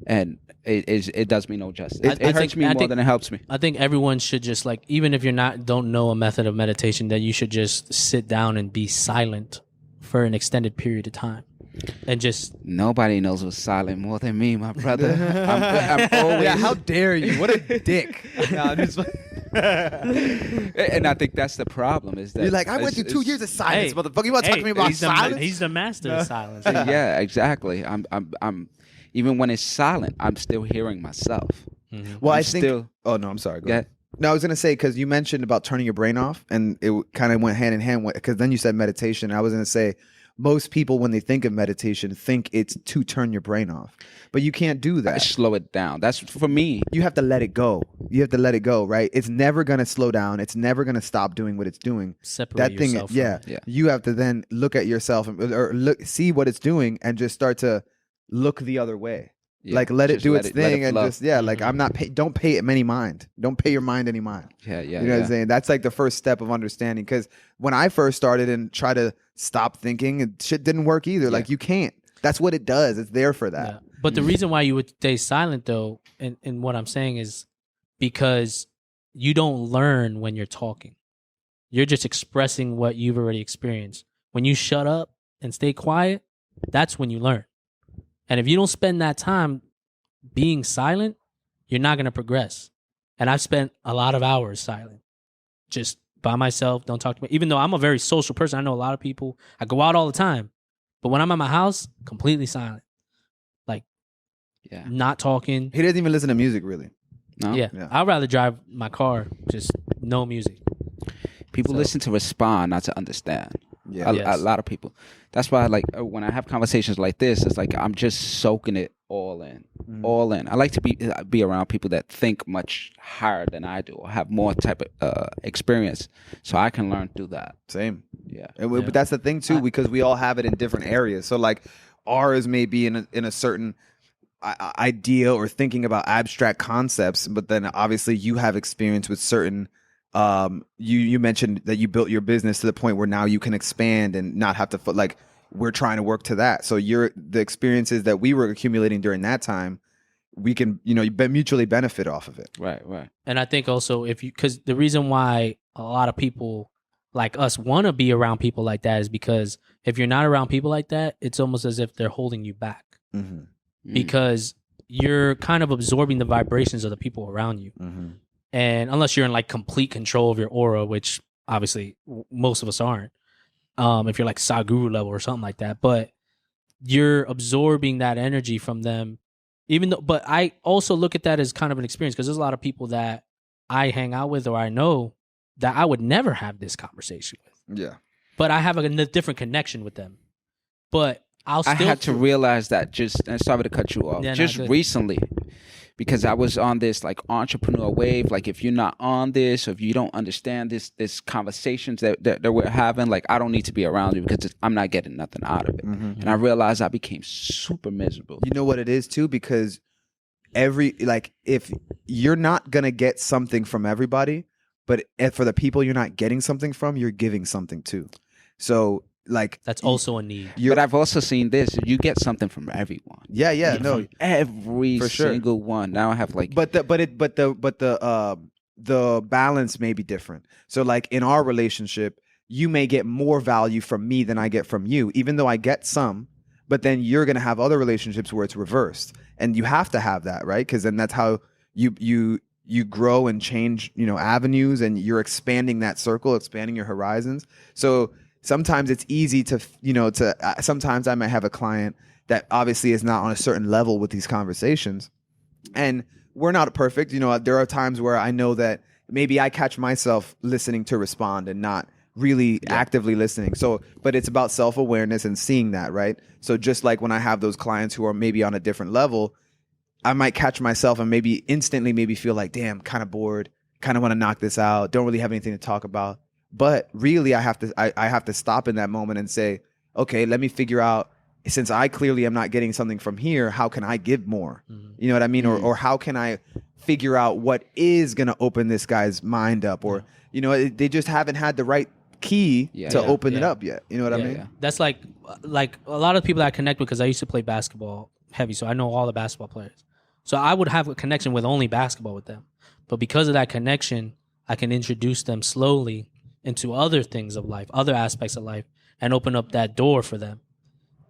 D: and it does me no justice. It hurts me more than it helps me.
B: I think everyone should just like, even if you're don't know a method of meditation, that you should just sit down and be silent for an extended period of time. And just
D: nobody knows what's silent more than me, my brother. I'm always.
C: Yeah, how dare you? What a dick! No, I'm just...
D: And I think that's the problem. Is that
C: you're like, I went through 2 years of silence, motherfucker. You want to talk to me about silence?
B: He's the master of silence.
D: Yeah, exactly. I'm even when it's silent, I'm still hearing myself.
C: Mm-hmm. Well, I think. Oh no, I'm sorry. Go ahead. No, I was gonna say, because you mentioned about turning your brain off, and it kind of went hand in hand. Because then you said meditation. And I was gonna say, most people, when they think of meditation, think it's to turn your brain off. But you can't do that.
D: Slow it down. That's for me.
C: You have to let it go. You have to let it go, right? It's never going to slow down. It's never going to stop doing what it's doing.
B: Separate yourself from
C: it. You have to then look at yourself or see what it's doing and just start to look the other way. Yeah, like let it do its thing and just like I'm not don't pay it any mind. Don't pay your mind any mind.
D: Yeah.
C: You know what I'm saying? That's like the first step of understanding. Because when I first started and try to stop thinking, shit didn't work either. Yeah. Like you can't. That's what it does. It's there for that.
B: Yeah. But the reason why you would stay silent, though, and what I'm saying is because you don't learn when you're talking. You're just expressing what you've already experienced. When you shut up and stay quiet, that's when you learn. And if you don't spend that time being silent, you're not going to progress. And I've spent a lot of hours silent, just by myself. Don't talk to me. Even though I'm a very social person, I know a lot of people. I go out all the time. But when I'm at my house, completely silent. Like, not talking.
C: He doesn't even listen to music, really.
D: No?
B: Yeah. I'd rather drive my car, just no music.
D: People listen to respond, not to understand.
C: Yeah.
D: A lot of people. That's why, like, when I have conversations like this, it's like I'm just soaking it all in, all in. I like to be around people that think much higher than I do, or have more type of experience, so I can learn through that.
C: Same.
D: Yeah.
C: But that's the thing too, because we all have it in different areas. So like ours may be in a certain idea or thinking about abstract concepts, but then obviously you have experience with certain. You mentioned that you built your business to the point where now you can expand and not have to like we're trying to work to that. So the experiences that we were accumulating during that time, we can mutually benefit off of it.
D: Right.
B: And I think also because the reason why a lot of people like us want to be around people like that is because if you're not around people like that, it's almost as if they're holding you back because you're kind of absorbing the vibrations of the people around you. And unless you're in like complete control of your aura, which obviously most of us aren't, if you're like Sadhguru level or something like that, but you're absorbing that energy from them. But I also look at that as kind of an experience because there's a lot of people that I hang out with or I know that I would never have this conversation with.
C: Yeah.
B: But I have a different connection with them. But I had
D: to realize that and sorry to cut you off, just recently. because I was on this like entrepreneur wave. Like, if you're not on this, or if you don't understand this conversations that we're having, like, I don't need to be around you because I'm not getting nothing out of it. And I realized I became super miserable.
C: You know what it is too, because if you're not gonna get something from everybody, but for the people you're not getting something from, you're giving something too. So like
B: That's also a need.
D: But I've also seen this: you get something from everyone.
C: Yeah,
D: From every
C: for sure.
D: single one. Now I have like,
C: But the balance may be different. So like in our relationship, you may get more value from me than I get from you, even though I get some. But then you're gonna have other relationships where it's reversed, and you have to have that, right? Because then that's how you grow and change, avenues, and you're expanding that circle, expanding your horizons. So sometimes it's easy to sometimes I might have a client that obviously is not on a certain level with these conversations, and we're not perfect. There are times where I know that maybe I catch myself listening to respond and not really actively listening. So, but it's about self-awareness and seeing that, right? So just like when I have those clients who are maybe on a different level, I might catch myself and maybe instantly feel like, damn, kind of bored, kind of want to knock this out, don't really have anything to talk about. But really, I have to stop in that moment and say, okay, let me figure out, since I clearly am not getting something from here, how can I give more? You know what I mean? Or how can I figure out what is going to open this guy's mind up? Or, they just haven't had the right key to open it up yet. You know what I mean?
B: Yeah. That's like a lot of people that I connect with, because I used to play basketball heavy, so I know all the basketball players. So I would have a connection with only basketball with them. But because of that connection, I can introduce them slowly into other things of life, other aspects of life, and open up that door for them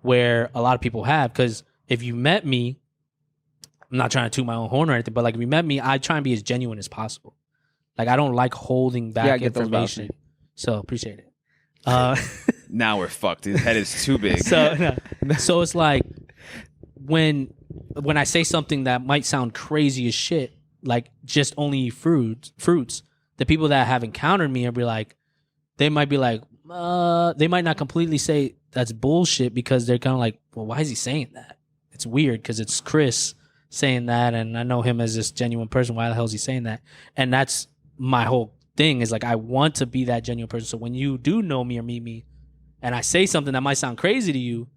B: where a lot of people have. Because if you met me, I'm not trying to toot my own horn or anything, but like if you met me, I try and be as genuine as possible. Like I don't like holding back information. So appreciate it.
C: Now we're fucked. His head is too big.
B: So it's like when I say something that might sound crazy as shit, like just only fruits, the people that have encountered me they might be like, they might not completely say that's bullshit, because they're kind of like, well, why is he saying that? It's weird because it's Chris saying that, and I know him as this genuine person. Why the hell is he saying that? And that's my whole thing, is like, I want to be that genuine person. So when you do know me or meet me and I say something that might sound crazy to you,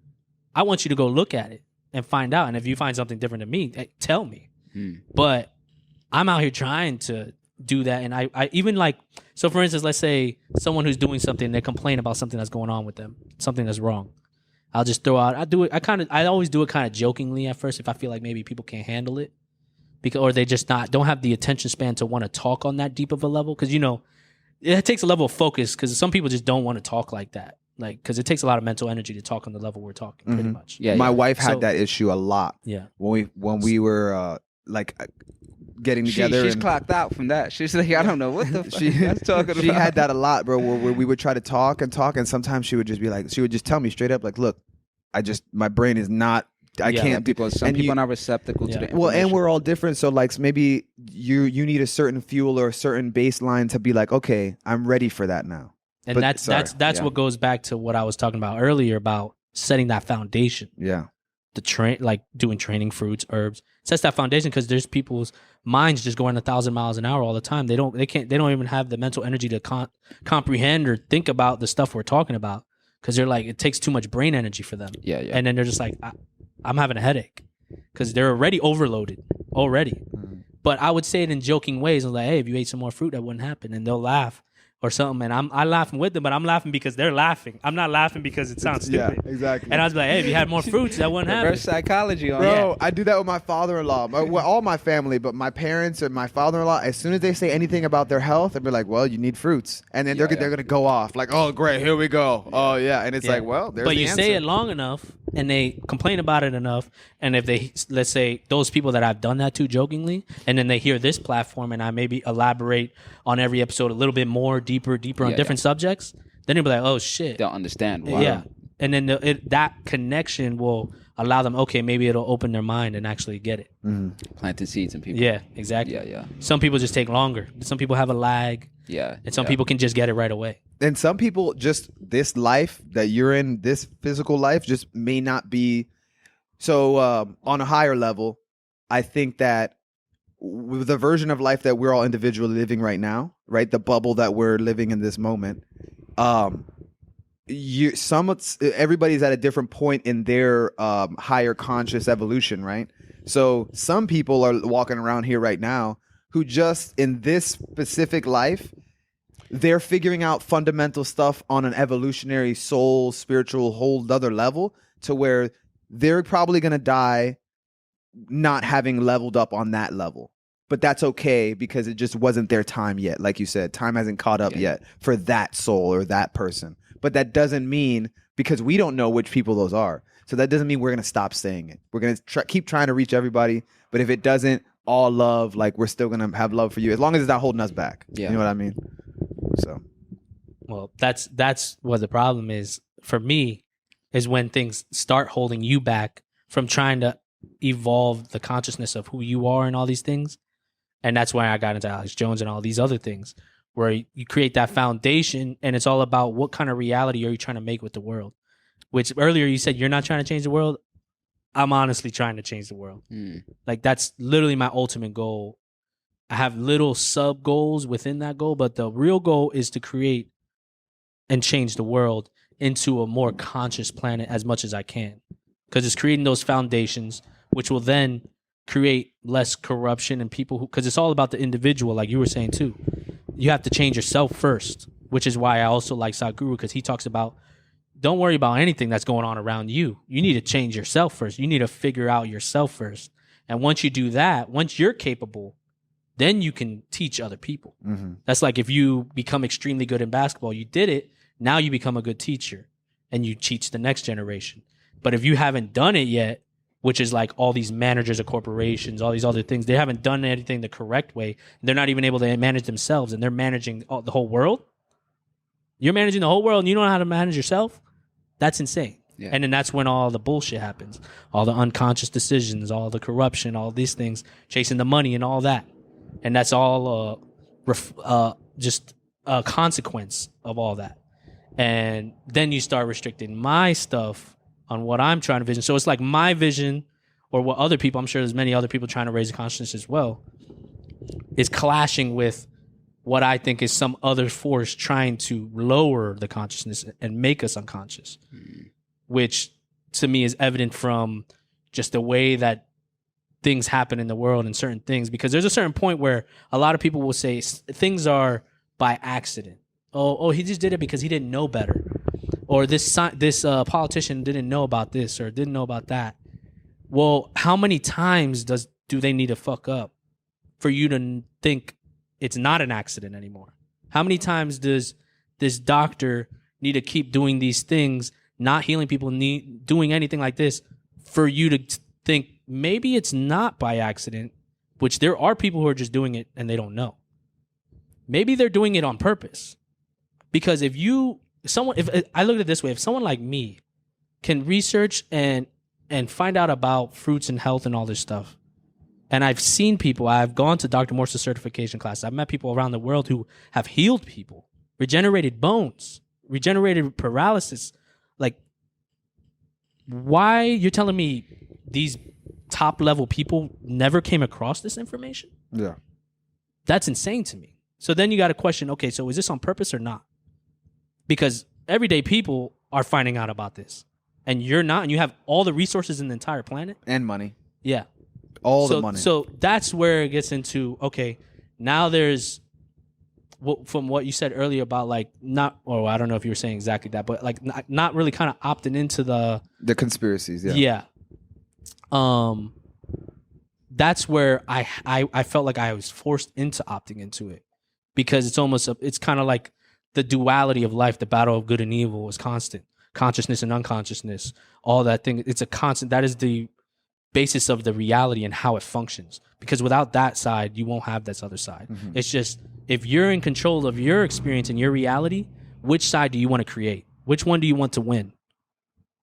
B: I want you to go look at it and find out. And if you find something different than me, tell me. But I'm out here trying to do that. And I even like, so for instance, let's say someone who's doing something, they complain about something that's going on with them, something that's wrong. I'll just throw out, I always do it kind of jokingly at first, if I feel like maybe people can't handle it, or they just don't have the attention span to want to talk on that deep of a level. Cause it takes a level of focus, cause some people just don't want to talk like that. Like, cause it takes a lot of mental energy to talk on the level we're talking, pretty much.
C: Yeah. My wife had that issue a lot.
B: Yeah.
C: When we were getting together,
D: she's clocked out from that. She's like, I don't know what the fuck that's talking about.
C: She had that a lot, bro. Where we would try to talk, and sometimes she would just be like, she would just tell me straight up, like, look, my brain is not. I can't.
D: Some people are not receptacle to the.
C: Well, and we're all different. So like maybe you need a certain fuel or a certain baseline to be like, okay, I'm ready for that now.
B: And that's what goes back to what I was talking about earlier about setting that foundation.
C: Yeah.
B: Like doing training, fruits, herbs, sets that foundation, because there's people's minds just going 1,000 miles an hour all the time. They don't even have the mental energy to comprehend or think about the stuff we're talking about, because they're like, it takes too much brain energy for them.
D: Yeah.
B: And then they're just like, I'm having a headache, because they're already overloaded already. But I would say it in joking ways. I'm like, hey, if you ate some more fruit, that wouldn't happen, and they'll laugh or something, and I'm laughing with them, but I'm laughing because they're laughing. I'm not laughing because it sounds stupid.
C: Yeah, exactly.
B: And I was like, hey, if you had more fruits, that wouldn't happen.
D: Reverse psychology on
C: Bro, I do that with my father-in-law. All my family, but my parents and my father-in-law, as soon as they say anything about their health, they'll be like, well, you need fruits. And then they're going to go off like, oh, great, here we go. Oh, yeah. And it's like, well, there's
B: But
C: the
B: you
C: answer.
B: say it long enough, and they complain about it enough, and if they, let's say, those people that I've done that to jokingly, and then they hear this platform, and I maybe elaborate on every episode a little bit more, deeper on different subjects, then they'll be like, oh, shit.
D: They'll understand. Wow.
B: Yeah. And then that connection will allow them, okay, maybe it'll open their mind and actually get it.
D: Planting seeds in people.
B: Yeah, exactly.
D: Yeah.
B: Some people just take longer. Some people have a lag.
D: Yeah.
B: And some people can just get it right away.
C: And some people, just this life that you're in, this physical life, just may not be. So on a higher level, I think that the version of life that we're all individually living right now, right? The bubble that we're living in this moment. Everybody's at a different point in their higher conscious evolution, right? So some people are walking around here right now who just in this specific life, they're figuring out fundamental stuff on an evolutionary soul, spiritual, whole other level to where they're probably going to die not having leveled up on that level. But that's okay because it just wasn't their time yet. Like you said, time hasn't caught up yet for that soul or that person. But that doesn't mean, because we don't know which people those are. So that doesn't mean we're going to stop saying it. We're going to keep trying to reach everybody. But if it doesn't, all love, like we're still going to have love for you as long as it's not holding us back. Yeah. You know what I mean? So,
B: well, that's what the problem is for me, is when things start holding you back from trying to evolve the consciousness of who you are and all these things. And that's why I got into Alex Jones and all these other things, where you create that foundation, and it's all about what kind of reality are you trying to make with the world. Which earlier you said you're not trying to change the world. I'm honestly trying to change the world. Like that's literally my ultimate goal. I have little sub goals within that goal, but the real goal is to create and change the world into a more conscious planet as much as I can. Because it's creating those foundations, which will then create less corruption and people who, because it's all about the individual, like you were saying too. You have to change yourself first, which is why I also like Sadhguru, because he talks about, don't worry about anything that's going on around you. You need to change yourself first. You need to figure out yourself first. And once you do that, once you're capable, then you can teach other people. Mm-hmm. That's like if you become extremely good in basketball, you did it, now you become a good teacher and you teach the next generation. But if you haven't done it yet, which is like all these managers of corporations, all these other things, they haven't done anything the correct way. They're not even able to manage themselves, and they're managing the whole world. You're managing the whole world and you don't know how to manage yourself? That's insane. Yeah. And then that's when all the bullshit happens. All the unconscious decisions, all the corruption, all these things, chasing the money and all that. And that's all just a consequence of all that. And then you start restricting my stuff on what I'm trying to vision. So it's like my vision, or what other people, I'm sure there's many other people trying to raise the consciousness as well, is clashing with what I think is some other force trying to lower the consciousness and make us unconscious, which to me is evident from just the way that things happen in the world and certain things. Because there's a certain point where a lot of people will say things are by accident. Oh, he just did it because he didn't know better. Or this politician didn't know about this or didn't know about that. Well, how many times do they need to fuck up for you to think it's not an accident anymore? How many times does this doctor need to keep doing these things, not healing people, doing anything like this, for you to think maybe it's not by accident, which there are people who are just doing it and they don't know. Maybe they're doing it on purpose. Because if I look at it this way, if someone like me can research and find out about fruits and health and all this stuff, and I've seen people, I've gone to Dr. Morse's certification class, I've met people around the world who have healed people, regenerated bones, regenerated paralysis. Like, why you're telling me these top level people never came across this information?
C: Yeah.
B: That's insane to me. So then you got to question, okay, so is this on purpose or not? Because everyday people are finding out about this, and you're not, and you have all the resources in the entire planet.
C: And money.
B: Yeah.
C: All the money.
B: So that's where it gets into, okay, now there's, from what you said earlier about like not, or I don't know if you were saying exactly that, but like not really kind of opting into the
C: conspiracies. Yeah.
B: Yeah. That's where I felt like I was forced into opting into it, because it's kind of like the duality of life. The battle of good and evil is constant. Consciousness and unconsciousness, all that thing. It's a constant. That is the basis of the reality and how it functions. Because without that side, you won't have this other side. Mm-hmm. It's just, if you're in control of your experience and your reality, which side do you want to create? Which one do you want to win?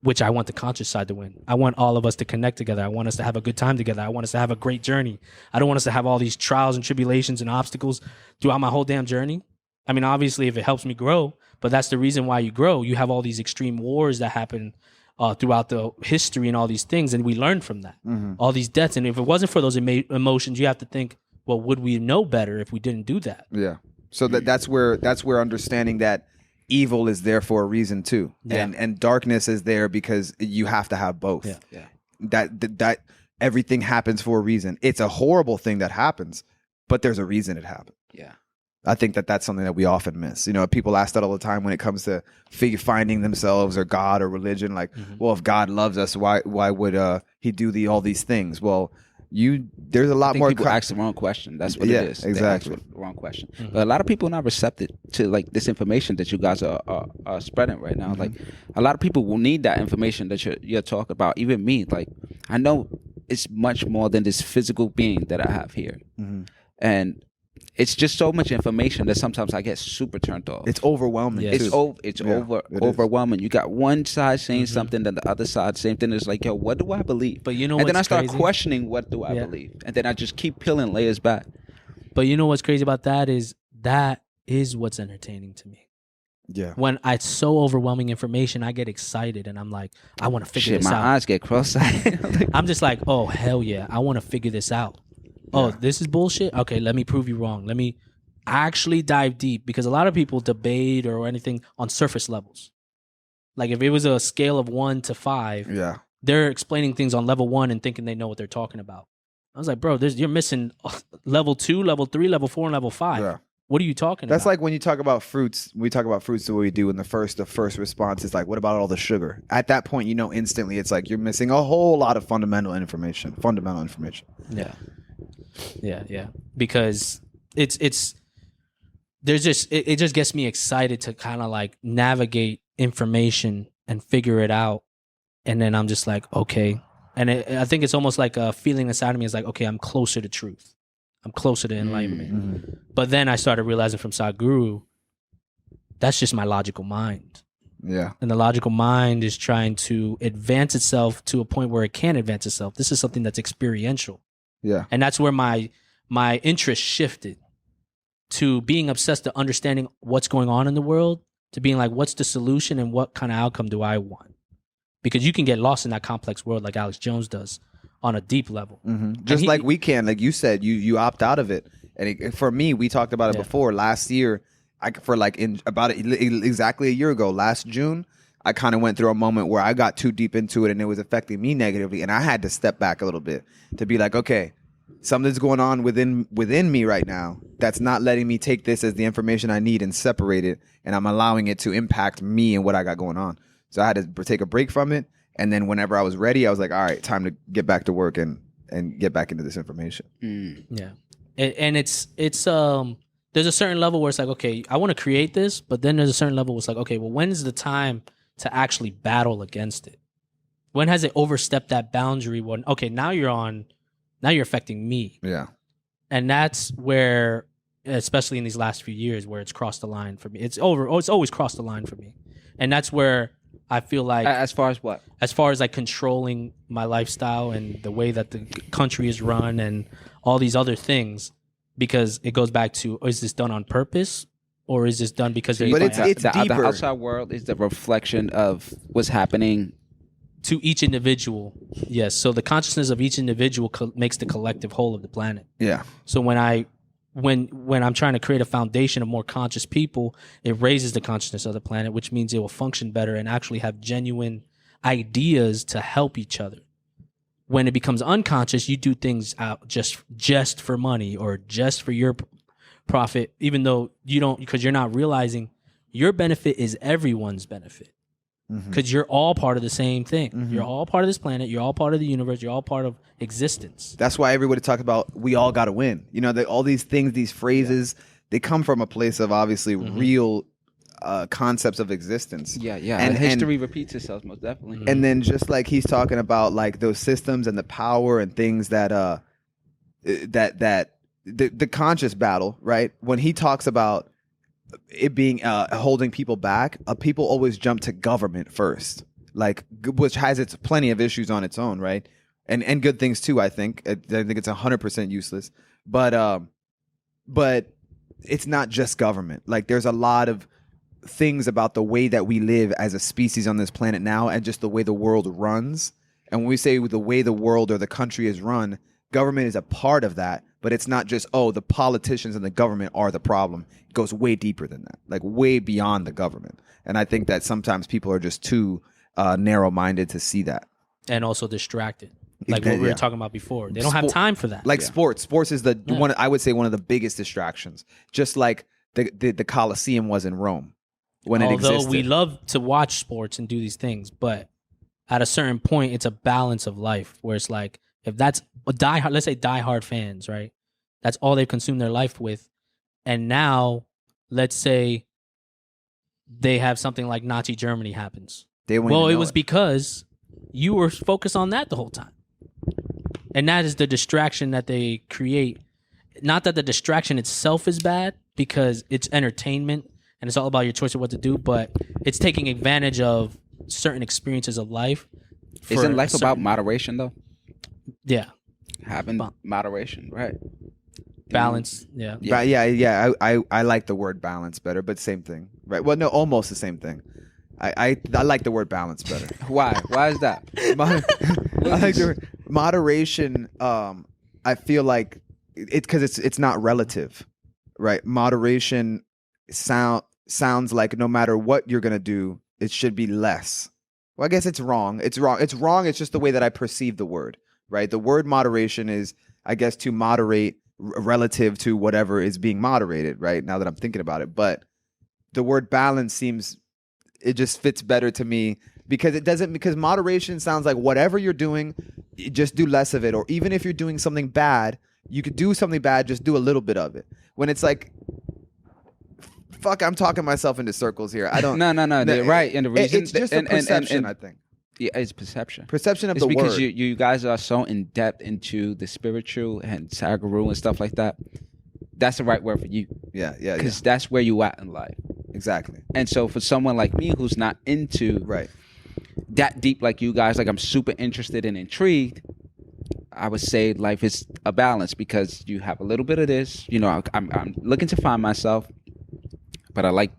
B: Which I want the conscious side to win. I want all of us to connect together. I want us to have a good time together. I want us to have a great journey. I don't want us to have all these trials and tribulations and obstacles throughout my whole damn journey. I mean, obviously, if it helps me grow, but that's the reason why you grow. You have all these extreme wars that happen throughout the history and all these things, and we learn from that. Mm-hmm. All these deaths, and if it wasn't for those emotions, you have to think, well, would we know better if we didn't do that?
C: Yeah. So that's where understanding that evil is there for a reason too, and darkness is there because you have to have both.
B: Yeah.
C: That everything happens for a reason. It's a horrible thing that happens, but there's a reason it happened.
D: Yeah.
C: I think that's something that we often miss. People ask that all the time when it comes to finding themselves or God or religion. Like, well, if God loves us, why would he do all these things? Well, there's a lot more.
D: People ask the wrong question. That's what it is.
C: Exactly.
D: They ask the wrong question. But a lot of people are not receptive to like this information that you guys are spreading right now. Like a lot of people will need that information that you're talking about. Even me, like I know it's much more than this physical being that I have here, and it's just so much information that sometimes I get super turned off.
C: It's overwhelming.
B: Yeah.
D: It's overwhelming. You got one side saying something, then the other side same thing. It's like, yo, what do I believe?
B: But you know,
D: and then I
B: what's
D: start
B: crazy?
D: questioning what do I believe, and then I just keep peeling layers back.
B: But you know what's crazy about that is what's entertaining to me.
C: Yeah.
B: When it's so overwhelming information, I get excited and I'm like, I want to figure this out.
D: My eyes get cross-eyed.
B: I'm just like, oh hell yeah, I want to figure this out. Oh, this is bullshit? Okay, let me prove you wrong. Let me actually dive deep, because a lot of people debate or anything on surface levels. Like if it was a scale of 1 to 5, they're explaining things on level 1 and thinking they know what they're talking about. I was like, bro, you're missing level 2, level 3, level 4, and level 5. Yeah. What are you talking about?
C: That's like when you talk about fruits. We talk about fruits the way we do, and the first response is like, what about all the sugar? At that point, instantly it's like you're missing a whole lot of fundamental information.
B: Yeah. Because it just gets me excited to kind of like navigate information and figure it out. And then I'm just like, okay. And I think it's almost like a feeling inside of me is like, okay, I'm closer to truth. I'm closer to enlightenment. But then I started realizing from Sadhguru, that's just my logical mind.
C: Yeah.
B: And the logical mind is trying to advance itself to a point where it can advance itself. This is something that's experiential.
C: Yeah.
B: And that's where my interest shifted to being obsessed to understanding what's going on in the world, to being like, what's the solution and what kind of outcome do I want? Because you can get lost in that complex world like Alex Jones does on a deep level.
C: Just like we can, like you said, you opt out of it. And for me, we talked about it before. Last year, exactly a year ago, last June, I kind of went through a moment where I got too deep into it and it was affecting me negatively. And I had to step back a little bit to be like, okay, something's going on within me right now that's not letting me take this as the information I need and separate it. And I'm allowing it to impact me and what I got going on. So I had to take a break from it. And then whenever I was ready, I was like, all right, time to get back to work and get back into this information.
B: Yeah. And it's there's a certain level where it's like, okay, I want to create this, but then there's a certain level where it's like, okay, well, when's the time to actually battle against it? When has it overstepped that boundary? When, okay, now you're affecting me.
C: Yeah.
B: And that's where, especially in these last few years, where it's crossed the line for me. It's always crossed the line for me. And that's where I feel like,
D: as far as what?
B: As far as like controlling my lifestyle and the way that the country is run and all these other things, because it goes back to, is this done on purpose or is this done because
C: but it's deeper.
D: The outside world is the reflection of what's happening
B: to each individual. Yes. So the consciousness of each individual makes the collective whole of the planet.
C: Yeah.
B: So when I'm trying to create a foundation of more conscious people, it raises the consciousness of the planet, which means it will function better and actually have genuine ideas to help each other. When it becomes unconscious, you do things out just for money or just for your profit, even though you don't, because you're not realizing your benefit is everyone's benefit. Because you're all part of the same thing. You're all part of this planet. You're all part of the universe. You're all part of existence.
C: That's why everybody talks about we all got to win. All these things, these phrases, they come from a place of obviously real concepts of existence.
D: Yeah. And history repeats itself most definitely.
C: And then just like he's talking about like those systems and the power and things that the conscious battle, right? When he talks about it being holding people back, people always jump to government first, like, which has its plenty of issues on its own, right? And good things too. I think it's 100% useless, but it's not just government. Like there's a lot of things about the way that we live as a species on this planet now, and just the way the world runs. And when we say the way the world or the country is run, government is a part of that, but it's not just, oh, the politicians and the government are the problem. It goes way deeper than that, like way beyond the government. And I think that sometimes people are just too narrow-minded to see that.
B: And also distracted. Like what we were talking about before. They don't have time for that.
C: Like sports. Sports is the one, I would say, one of the biggest distractions. Just like the Colosseum was in Rome when it existed.
B: Although we love to watch sports and do these things, but at a certain point, it's a balance of life where it's like, if that's a diehard, let's say diehard fans, right? That's all they've consumed their life with. And now, let's say they have something like Nazi Germany happens. It was because you were focused on that the whole time. And that is the distraction that they create. Not that the distraction itself is bad, because it's entertainment and it's all about your choice of what to do, but it's taking advantage of certain experiences of life.
D: Isn't life about moderation, though?
B: Yeah.
D: Having moderation, right?
B: Balance, yeah.
C: I like the word balance better, but same thing, right? Well, no, almost the same thing. I like the word balance better.
D: Why? Why is that?
C: I like the word moderation. I feel like because it's not relative, right? Moderation sounds like no matter what you're gonna do, it should be less. Well, I guess it's wrong. It's wrong. It's wrong. It's just the way that I perceive the word, right? The word moderation is, I guess, to moderate relative to whatever is being moderated, right? Now that I'm thinking about it, but the word balance seems, it just fits better to me because moderation sounds like whatever you're doing, just do less of it. Or even if you're doing something bad, you could do something bad, just do a little bit of it. When it's like, fuck, I'm talking myself into circles here. I don't.
D: No. Right, and the reason
C: it's just a perception, I think.
D: Yeah, it's perception.
C: Perception of
D: it's
C: the word.
D: Because you guys are so in depth into the spiritual and Sadhguru and stuff like that. That's the right word for you.
C: Yeah.
D: Because that's where you at in life.
C: Exactly.
D: And so for someone like me who's not into that deep like you guys, like I'm super interested and intrigued, I would say life is a balance because you have a little bit of this. You know, I'm looking to find myself, but I like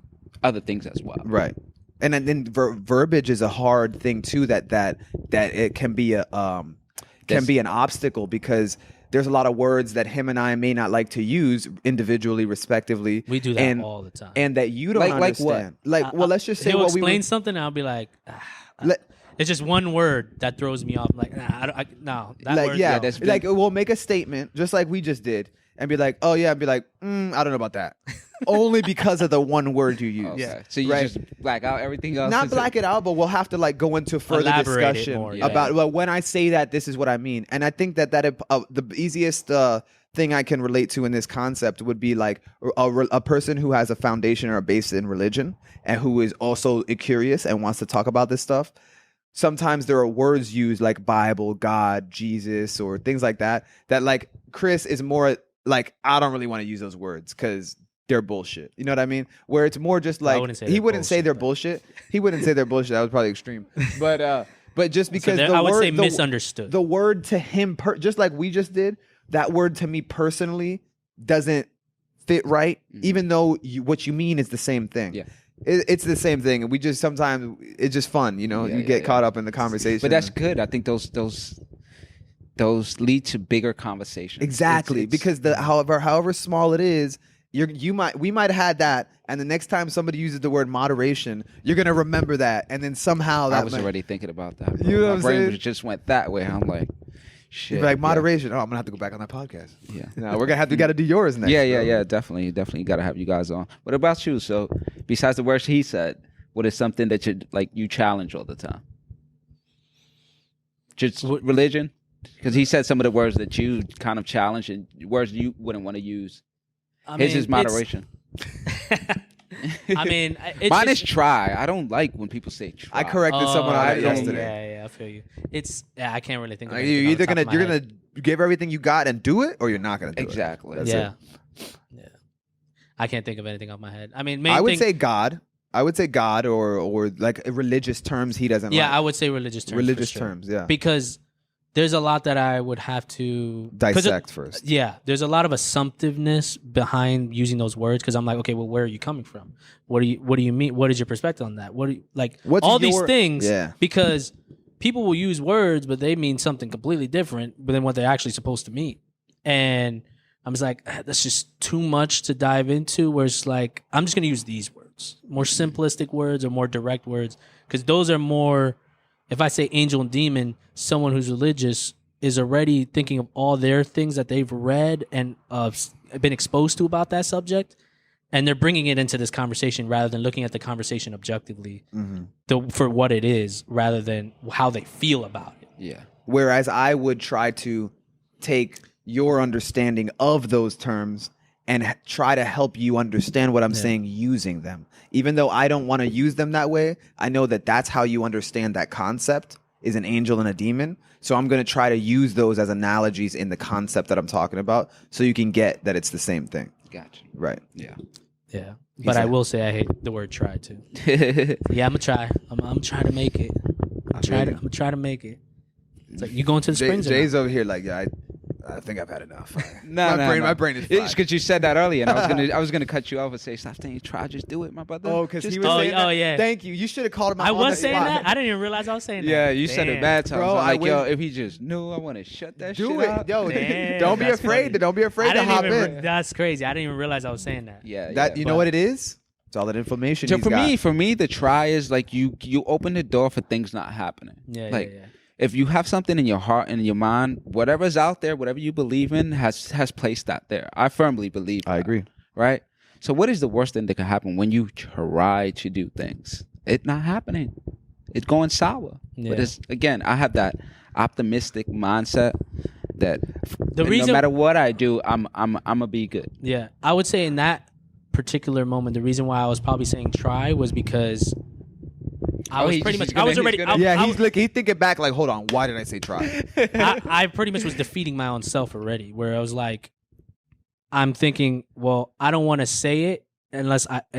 D: other things as well.
C: Right. And then verbiage is a hard thing too. That it can be an obstacle because there's a lot of words that him and I may not like to use individually, respectively.
B: We do that all the time,
C: and that you don't understand.
D: Like
C: what? Let's just say
B: he'll
C: what
B: explain something, and I'll be like, it's just one word that throws me off. I'm like, no, that
C: like,
B: word.
C: Yeah,
B: no.
C: like we'll make a statement just like we just did, and be like, oh yeah, and be like, I don't know about that. Only because of the one word you use.
D: Okay. Yeah. So you just black out everything else?
C: Not black it out, but we'll have to like go into further discussion about, well, when I say that, this is what I mean. And I think that the easiest thing I can relate to in this concept would be like a person who has a foundation or a base in religion and who is also curious and wants to talk about this stuff. Sometimes there are words used like Bible, God, Jesus, or things like that like Chris is more like, I don't really want to use those words because they're bullshit. You know what I mean? Where it's more just like he wouldn't say they're bullshit. He wouldn't say they're bullshit. That was probably extreme. But just because
B: I would say misunderstood.
C: The word to him, just like we just did, that word to me personally doesn't fit right, even though what you mean is the same thing.
D: Yeah.
C: It's the same thing, and we just sometimes it's just fun, you know. You get caught up in the conversation,
D: but that's good. I think those lead to bigger conversations.
C: Exactly, because however small it is, we might have had that, and the next time somebody uses the word moderation, you're gonna remember that, and then somehow
D: I was already thinking about that. Bro.
C: You know what
D: My
C: I'm
D: brain
C: saying?
D: just went that way. I'm like, shit.
C: You're like moderation. Oh, I'm gonna have to go back on that podcast.
D: Yeah,
C: no, we gotta do yours next.
D: Yeah, definitely gotta have you guys on. What about you? So, besides the words he said, what is something that you challenge all the time? Just religion, because he said some of the words that you kind of challenge and words you wouldn't want to use. His is moderation.
B: I mean,
D: mine is try. I don't like when people say try.
C: I corrected someone on it
B: yesterday. Yeah, I feel you. I can't really think of it.
C: You're either you're gonna give everything you got and do it, or you're not gonna do it.
D: Exactly.
B: Yeah. I can't think of anything off my head. I mean,
C: I would say God. I would say God or like religious terms he doesn't like.
B: Yeah, I would say religious terms.
C: Religious terms, yeah.
B: Because there's a lot that I would have to
C: dissect first.
B: Yeah, there's a lot of assumptiveness behind using those words because I'm like, okay, well, where are you coming from? What do you mean? What is your perspective on that? What do you like? These things? Yeah. Because people will use words, but they mean something completely different than what they're actually supposed to mean. And I'm just like, that's just too much to dive into. Where it's like, I'm just gonna use these words, more simplistic words or more direct words, because those are more. If I say angel and demon, someone who's religious is already thinking of all their things that they've read and been exposed to about that subject, and they're bringing it into this conversation rather than looking at the conversation objectively for what it is, rather than how they feel about it.
D: Yeah.
C: Whereas I would try to take your understanding of those terms and try to help you understand what I'm saying using them. Even though I don't want to use them that way, I know that that's how you understand that concept is an angel and a demon. So I'm going to try to use those as analogies in the concept that I'm talking about so you can get that it's the same thing.
D: Gotcha.
C: Right.
D: Yeah.
B: Yeah. But I will say I hate the word try too. Yeah, I'm going to try. I'm trying to make it. I'm going to try to make it. It's like, you going to the Springs?
C: Jay's over here like, yeah, I think I've had enough.
D: My
C: brain is fried.
D: It's because you said that earlier, and I was gonna cut you off and say, "Stop saying try, just do it, my brother."
C: Oh, because he was
B: Oh,
C: saying that?
B: yeah.
C: Thank you. You should have called him out
B: I
C: on
B: was
C: the
B: saying
C: spot.
B: that? I didn't even realize I was saying that.
D: Yeah, you said it
B: Damn.
D: bad times.
C: Bro,
D: I'm like,
C: I
D: yo,
C: wish-
D: if he just knew, I want to shut that shit
C: Do it.
D: out.
C: Yo,
B: Damn,
C: don't be
B: that's
C: afraid.
B: funny.
C: Don't be afraid to hop in.
B: That's crazy. I didn't even realize I was saying that.
D: Yeah,
C: That you know what it is? It's all that inflammation.
D: So
C: he's
D: for me, the try is like you open the door for things not happening.
B: Yeah,
D: like,
B: yeah.
D: if you have something in your heart and in your mind, whatever's out there, whatever you believe in, has placed that there. I firmly believe
C: I
D: that,
C: agree.
D: Right? So what is the worst thing that can happen when you try to do things? It's not happening. It's going sour.
B: Yeah.
D: But it's, again, I have that optimistic mindset that
B: The reason,
D: no matter what I do, I'm gonna be good.
B: yeah, I would say in that particular moment, the reason why I was probably saying try was because I was pretty much, I was already,
C: he's thinking back like, hold on, why did I say try?
B: I pretty much was defeating my own self already, where I was like, I'm thinking, well, I don't want to say it and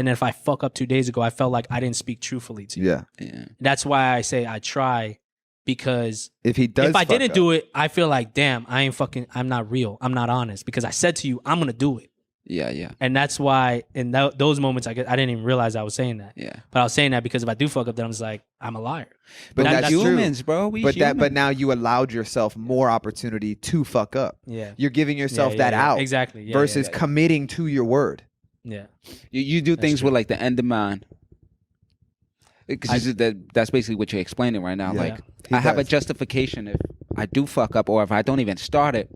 B: if I fuck up 2 days ago, I felt like I didn't speak truthfully to you.
C: Yeah.
B: That's why I say I try, because
C: If I
B: didn't do it, I feel like, damn, I'm not real. I'm not honest, because I said to you, I'm going to do it.
D: Yeah.
B: And that's why in those moments, I didn't even realize I was saying that.
D: Yeah.
B: But I was saying that because if I do fuck up, then I'm just like, I'm a liar.
C: But that's
D: humans,
C: true.
D: bro.
C: But now you allowed yourself more opportunity to fuck up.
B: Yeah.
C: You're giving yourself that out.
B: Exactly. Yeah,
C: versus committing to your word.
B: Yeah.
D: You do things
B: true.
D: with like the end in mind. Because that's basically what you're explaining right now.
C: Yeah.
D: Like,
C: He
D: I have a
C: does.
D: justification if I do fuck up, or if I don't even start it.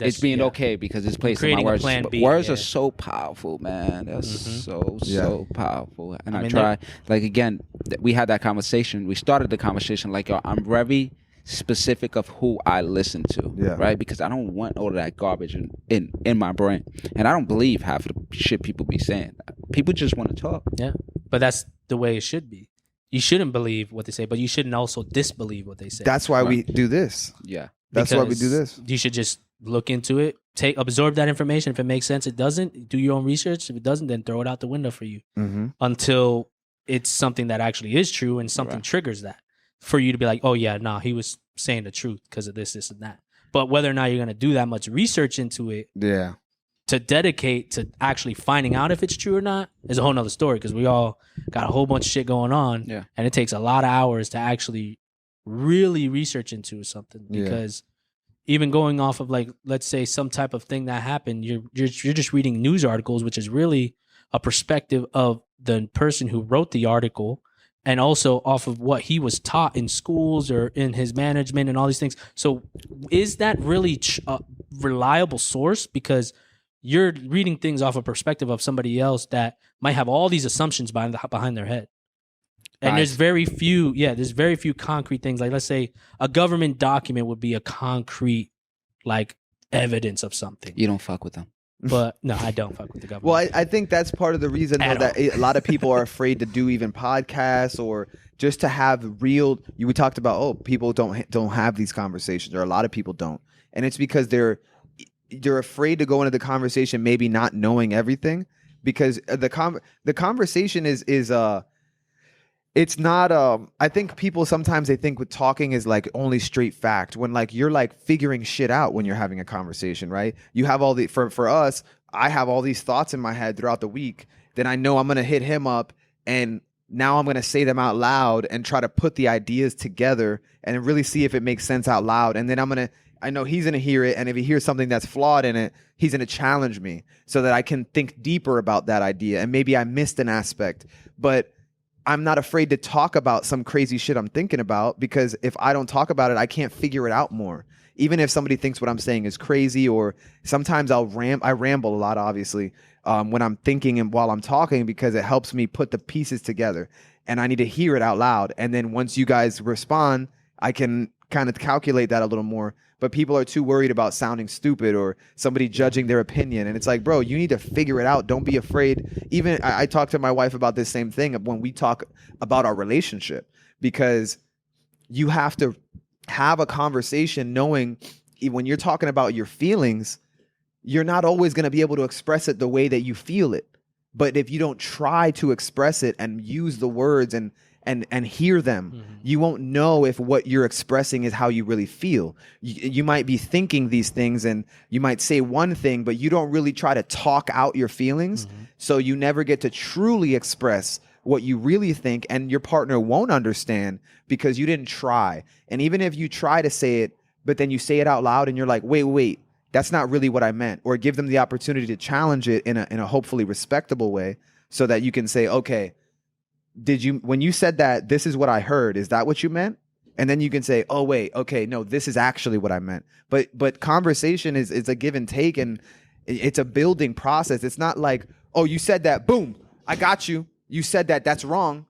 D: It's being okay because it's placed in my
B: Creating a
D: words.
B: plan B,
D: Words
B: yeah.
D: are so powerful, man. They're so powerful. And I
B: mean,
D: try, like, again, we had that conversation. We started the conversation like, yo, I'm very specific of who I listen to, right? Because I don't want all of that garbage in my brain. And I don't believe half of the shit people be saying. People just want to talk.
B: Yeah. But that's the way it should be. You shouldn't believe what they say, but you shouldn't also disbelieve what they say.
C: That's why we do this.
D: Yeah.
C: That's why we do this.
B: You should just look into it, absorb that information. If it makes sense, it doesn't. Do your own research. If it doesn't, then throw it out the window for you until it's something that actually is true and something triggers that for you to be like, oh yeah, nah, he was saying the truth because of this, and that. But whether or not you're going to do that much research into it, to dedicate to actually finding out if it's true or not is a whole nother story, because we all got a whole bunch of shit going on, and it takes a lot of hours to actually really research into something, because even going off of, like, let's say some type of thing that happened, you're just reading news articles, which is really a perspective of the person who wrote the article, and also off of what he was taught in schools or in his management and all these things. So is that really a reliable source? Because you're reading things off a perspective of somebody else that might have all these assumptions behind their head. And there's very few concrete things. Like, let's say a government document would be a concrete, like, evidence of something.
D: You don't fuck with them.
B: But no, I don't fuck with the government.
C: Well, I think that's part of the reason though, that a lot of people are afraid to do even podcasts, or just to have real. We talked about, people don't have these conversations, or a lot of people don't, and it's because they're afraid to go into the conversation, maybe not knowing everything, because the conversation is it's not I think people sometimes they think with talking is like only straight fact, when like you're like figuring shit out when you're having a conversation, right? You have all the for us, I have all these thoughts in my head throughout the week, then I know I'm gonna hit him up and now I'm going to say them out loud and try to put the ideas together and really see if it makes sense out loud. And then I know he's going to hear it. And if he hears something that's flawed in it, he's going to challenge me so that I can think deeper about that idea. And maybe I missed an aspect, but I'm not afraid to talk about some crazy shit I'm thinking about, because if I don't talk about it, I can't figure it out more. Even if somebody thinks what I'm saying is crazy, or sometimes I ramble a lot, obviously, when I'm thinking and while I'm talking, because it helps me put the pieces together, and I need to hear it out loud. And then once you guys respond, I can kind of calculate that a little more. But people are too worried about sounding stupid or somebody judging their opinion. And it's like, bro, you need to figure it out. Don't be afraid. Even I talk to my wife about this same thing when we talk about our relationship, because you have to have a conversation knowing when you're talking about your feelings, you're not always going to be able to express it the way that you feel it. But if you don't try to express it and use the words and hear them, you won't know if what you're expressing is how you really feel. You might be thinking these things and you might say one thing, but you don't really try to talk out your feelings. So you never get to truly express what you really think, and your partner won't understand because you didn't try. And even if you try to say it, but then you say it out loud and you're like, wait, that's not really what I meant. Or give them the opportunity to challenge it in a hopefully respectable way, so that you can say, okay, when you said that, this is what I heard. Is that what you meant? And then you can say, oh, wait, okay, no, this is actually what I meant. But conversation is a give and take, and it's a building process. It's not like, oh, you said that, boom, I got you. You said that, that's wrong.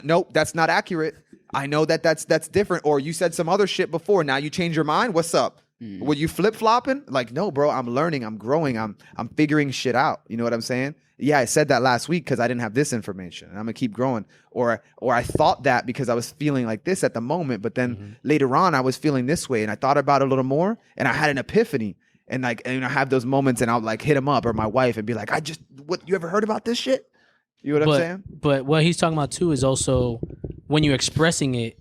C: Nope, that's not accurate. I know that's different. Or you said some other shit before. Now you change your mind. What's up? Were you flip-flopping? Like, no, bro, I'm learning, I'm growing, I'm figuring shit out. You know what I'm saying? Yeah, I said that last week because I didn't have this information, and I'm gonna keep growing. Or I thought that because I was feeling like this at the moment, but then later on I was feeling this way, and I thought about it a little more, and I had an epiphany. And I have those moments, and I'll like hit him up or my wife and be like, what, you ever heard about this shit? You know what I'm saying? But
B: what he's talking about too is also when you're expressing it,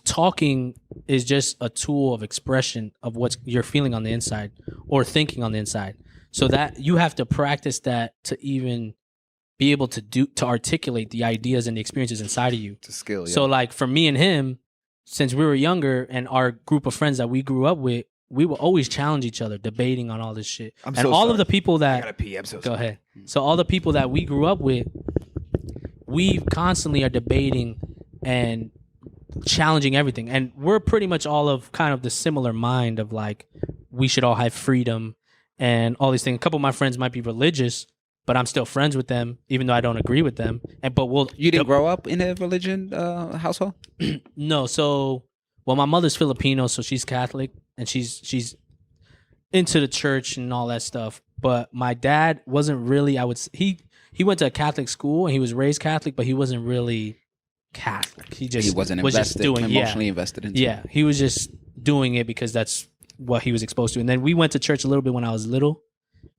B: talking is just a tool of expression of what you're feeling on the inside or thinking on the inside. So that you have to practice that to even be able to articulate the ideas and the experiences inside of you. It's
C: a skill. Yeah.
B: So like for me and him, since we were younger and our group of friends that we grew up with, we will always challenge each other, debating on all this shit. And all
C: sorry.
B: of the people that
C: I gotta pee. I'm so
B: go
C: sorry.
B: ahead. So all the people that we grew up with, we constantly are debating and challenging everything. And we're pretty much all of kind of the similar mind of like, we should all have freedom and all these things. A couple of my friends might be religious, but I'm still friends with them, even though I don't agree with them.
D: You didn't grow up in a religion household?
B: No. So, my mother's Filipino, so she's Catholic, and she's into the church and all that stuff. But my dad wasn't really. He went to a Catholic school and he was raised Catholic, but he wasn't really Catholic. He wasn't emotionally invested into. Yeah, he was just doing it because that's what he was exposed to. And then we went to church a little bit when I was little,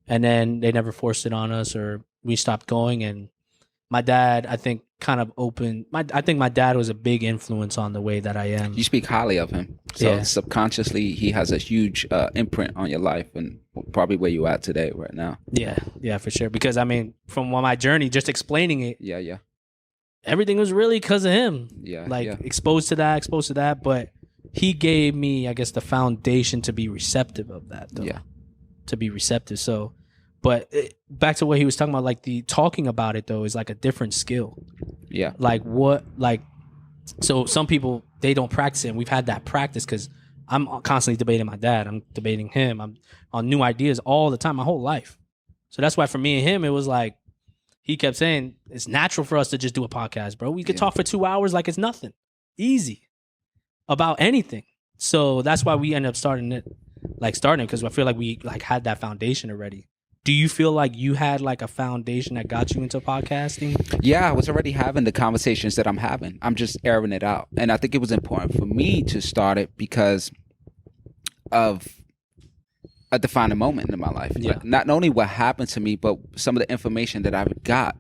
B: and then they never forced it on us, or we stopped going. And my dad, I think, kind of opened. I think my dad was a big influence on the way that I am.
D: You speak highly of him, so subconsciously he has a huge imprint on your life and probably where you at today, right now.
B: Yeah, for sure. Because I mean, from my journey, just explaining it.
D: Yeah.
B: Everything was really because of him. Exposed to that. But he gave me, I guess, the foundation to be receptive of that, though. Yeah. To be receptive. So, but back to what he was talking about, like the talking about it, though, is like a different skill. Yeah. So some people, they don't practice it. And we've had that practice because I'm constantly debating my dad. I'm debating him. I'm on new ideas all the time, my whole life. So that's why for me and him, it was like, he kept saying, it's natural for us to just do a podcast, bro. We could talk for 2 hours like it's nothing. Easy. About anything. So that's why we ended up starting it because I feel like we had that foundation already. Do you feel like you had like a foundation that got you into podcasting?
D: Yeah, I was already having the conversations that I'm having. I'm just airing it out. And I think it was important for me to start it because of a defining moment in my life. Yeah. Like, not only what happened to me, but some of the information that I've got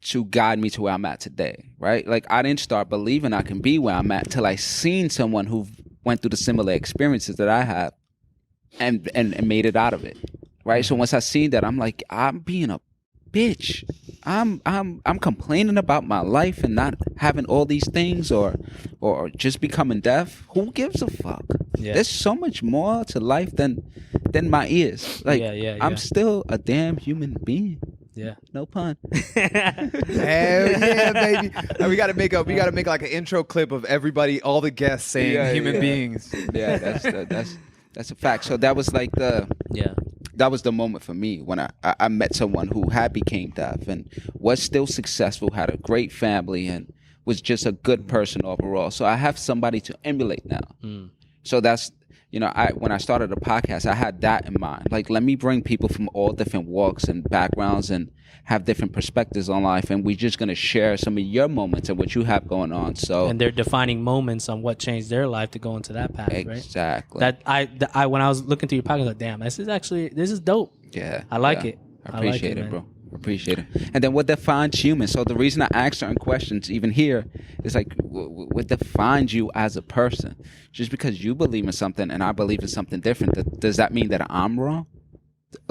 D: to guide me to where I'm at today, right? Like, I didn't start believing I can be where I'm at till I seen someone who went through the similar experiences that I have and made it out of it, right? So once I seen that, I'm like, I'm being a bitch. I'm complaining about my life and not having all these things or just becoming deaf. Who gives a fuck?
B: Yeah.
D: There's so much more to life than my ears. Like I'm still a damn human being.
B: Yeah.
D: No pun.
C: Hell yeah, baby. And we gotta make like an intro clip of everybody, all the guests saying human beings.
D: Yeah, that's a fact. So that was like that was the moment for me when I met someone who had became deaf and was still successful, had a great family, and was just a good person overall. So I have somebody to emulate now. So that's, when I started the podcast, I had that in mind. Like, let me bring people from all different walks and backgrounds and have different perspectives on life, and we're just gonna share some of your moments and what you have going on. So
B: and they're defining moments on what changed their life to go into that path, right?
D: Exactly.
B: That I when I was looking through your podcast, I was like, damn, this is dope.
D: Yeah,
B: I like it.
D: I appreciate it, bro. Appreciate it. And then what defines human? So the reason I ask certain questions, even here, is like, what defines you as a person? Just because you believe in something and I believe in something different, does that mean that I'm wrong?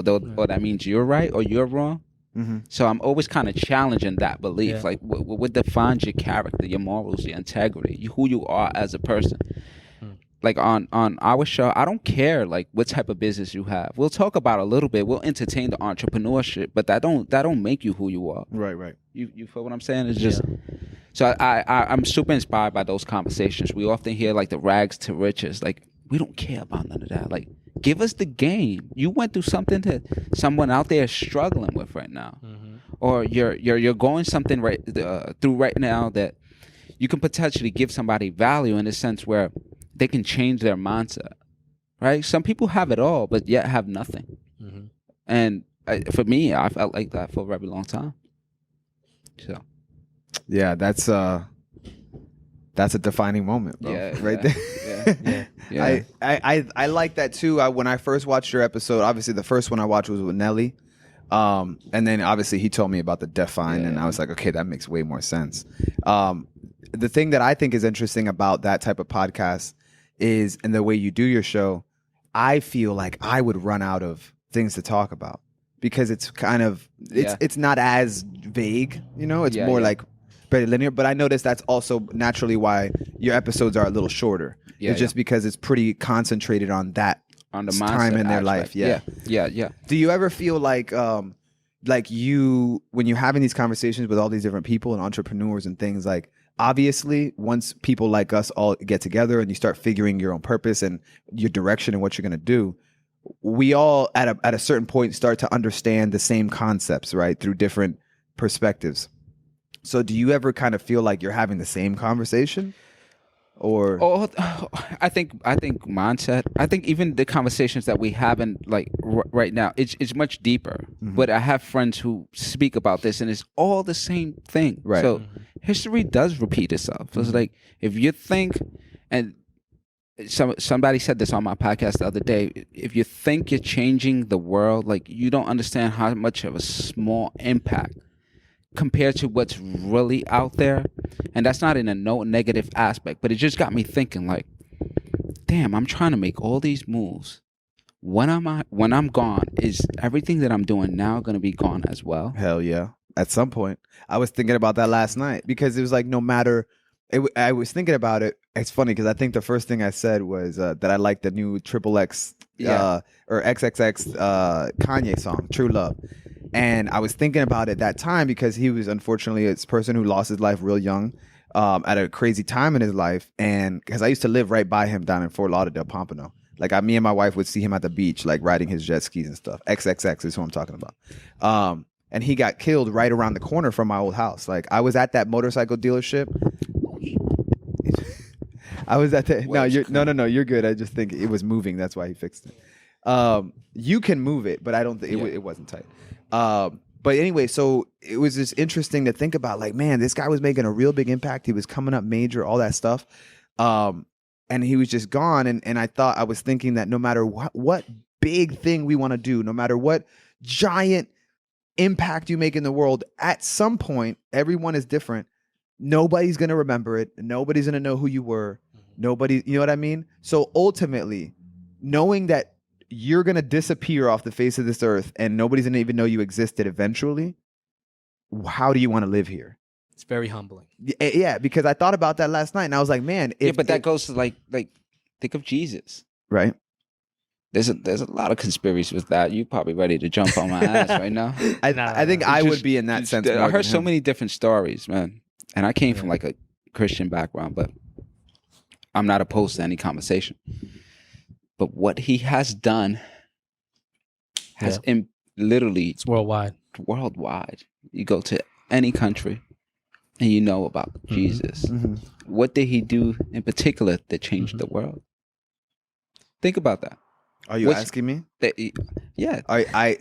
D: Or that means you're right or you're wrong? Mm-hmm. So I'm always kind of challenging that belief. Like, what defines your character, your morals, your integrity, who you are as a person? Like on our show, I don't care like what type of business you have. We'll talk about a little bit. We'll entertain the entrepreneurship, but that don't make you who you are.
C: Right.
D: You feel what I'm saying? It's just so I'm super inspired by those conversations. We often hear like the rags to riches. Like, we don't care about none of that. Like, give us the game. You went through something that someone out there is struggling with right now, or you're going something through right now that you can potentially give somebody value in a sense where they can change their mindset, right? Some people have it all, but yet have nothing. And for me, I felt like that for a very long time. So,
C: yeah, that's a defining moment, bro. Right there. Yeah. I like that too. When I first watched your episode, obviously the first one I watched was with Nelly. And then obviously he told me about the Deafine, and I was like, okay, that makes way more sense. The thing that I think is interesting about that type of podcast is, and the way you do your show, I feel like I would run out of things to talk about because it's kind of it's not as vague, it's more like very linear. But I noticed that's also naturally why your episodes are a little shorter. It's just because it's pretty concentrated on that
D: on the
C: time in their life. Yeah. Do you ever feel like you, when you're having these conversations with all these different people and entrepreneurs and things, like, obviously once people like us all get together and you start figuring your own purpose and your direction and what you're going to do, we all at a certain point start to understand the same concepts, right, through different perspectives. So do you ever kind of feel like you're having the same conversation? Or
D: I think mindset. I think even the conversations that we have in like right now, it's much deeper. But I have friends who speak about this, and it's all the same thing. Right. So history does repeat itself. It's like, if you think, and somebody said this on my podcast the other day, if you think you're changing the world, like, you don't understand how much of a small impact compared to what's really out there. And that's not in a no negative aspect, but it just got me thinking, like, damn, I'm trying to make all these moves. When I'm gone, is everything that I'm doing now going to be gone as well?
C: Hell yeah. At some point. I was thinking about that last night because it was like, no matter, I was thinking about it. It's funny because I think the first thing I said was that I like the new XXX or XXX Kanye song, True Love. And I was thinking about it that time because he was unfortunately a person who lost his life real young at a crazy time in his life. And because I used to live right by him down in Fort Lauderdale, Pompano. Like, me and my wife would see him at the beach, like riding his jet skis and stuff. XXX is who I'm talking about. And he got killed right around the corner from my old house. Like, I was at that motorcycle dealership. I was at the no, you're good. I just think it was moving. That's why he fixed it. You can move it, but I don't think it wasn't tight. But anyway, so it was just interesting to think about, like, man, this guy was making a real big impact. He was coming up major, all that stuff. And he was just gone. And I was thinking that no matter what big thing we want to do, no matter what giant impact you make in the world, at some point, everyone is different. Nobody's going to remember it. Nobody's going to know who you were. Nobody, you know what I mean? So ultimately, knowing that you're going to disappear off the face of this earth and nobody's going to even know you existed eventually, how do you want to live here?
B: It's very humbling.
C: Yeah, because I thought about that last night and I was like, man,
D: but that goes to like think of Jesus.
C: Right.
D: There's a lot of conspiracies with that. You probably ready to jump on my ass right now.
C: I think I would be in that sense.
D: I heard so many different stories, man. And I came from like a Christian background, but I'm not opposed to any conversation. But what he has done has literally...
B: It's worldwide.
D: Worldwide. You go to any country and you know about Jesus. Mm-hmm. What did he do in particular that changed the world? Think about that.
C: Are you asking me?
D: Yeah.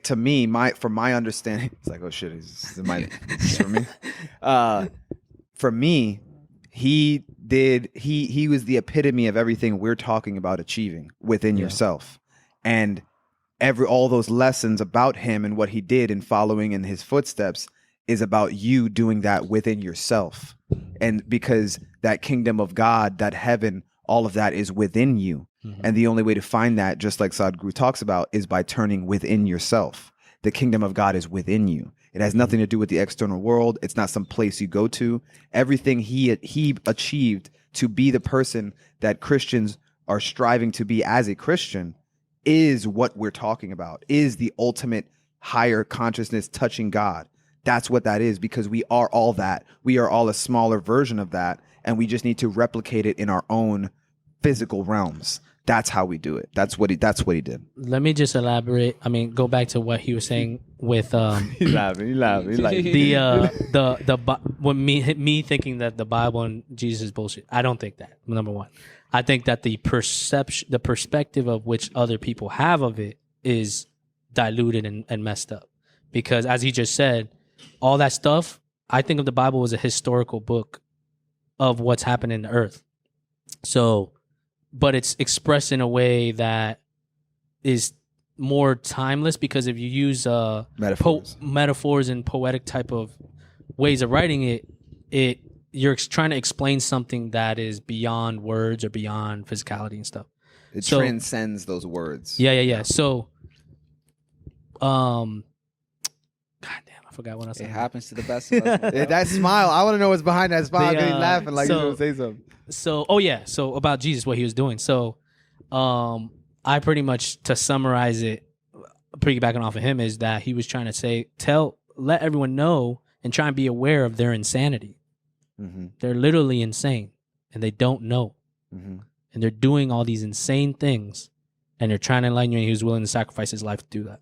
C: To me, from my understanding, it's like, oh shit, is this for me? For me, he was the epitome of everything we're talking about achieving within yourself. And all those lessons about him and what he did and following in his footsteps is about you doing that within yourself. And because that kingdom of God, that heaven, all of that is within you. Mm-hmm. And the only way to find that, just like Sadhguru talks about, is by turning within yourself. The kingdom of God is within you. It has nothing to do with the external world. It's not some place you go to. Everything he achieved to be the person that Christians are striving to be as a Christian is what we're talking about, is the ultimate higher consciousness touching God. That's what that is, because we are all that. We are all a smaller version of that, and we just need to replicate it in our own physical realms. That's how we do it. That's what he did.
B: Let me just elaborate. I mean, go back to what he was saying with
C: He laughing. Like
B: when me thinking that the Bible and Jesus is bullshit. I don't think that. Number one, I think that the perspective of which other people have of it is diluted and messed up. Because as he just said, all that stuff, I think of the Bible as a historical book of what's happened in the earth. So, but it's expressed in a way that is more timeless, because if you use metaphors and poetic type of ways of writing it you're trying to explain something that is beyond words or beyond physicality and stuff.
C: It transcends those words.
B: Yeah. So, God damn, I forgot what else.
D: It happens to the best of us.
C: That smile, I want to know what's behind that smile. He's laughing like he's going to say something.
B: So about Jesus, what he was doing. So, I pretty much, to summarize it, piggybacking off of him, is that he was trying to let everyone know and try and be aware of their insanity. Mm-hmm. They're literally insane, and they don't know. Mm-hmm. And they're doing all these insane things, and they're trying to enlighten you, and he was willing to sacrifice his life to do that.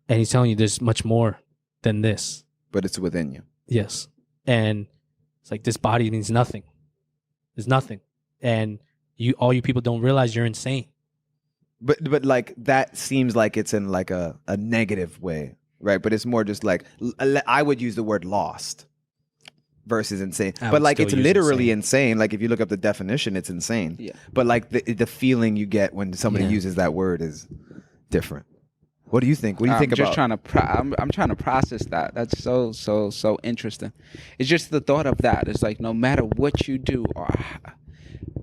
B: And he's telling you there's much more than this.
C: But it's within you.
B: Yes. And it's like, this body means nothing. There's nothing. And all you people don't realize you're insane.
C: But like, that seems like it's in like a negative way, right? But it's more just like, I would use the word lost versus insane. But like, it's literally insane. Like, if you look up the definition, it's insane. Yeah. But like, the feeling you get when somebody uses that word is different. What do you think? What do you think about?
D: I'm trying to process that. That's so interesting. It's just the thought of that. It's like, no matter what you do, or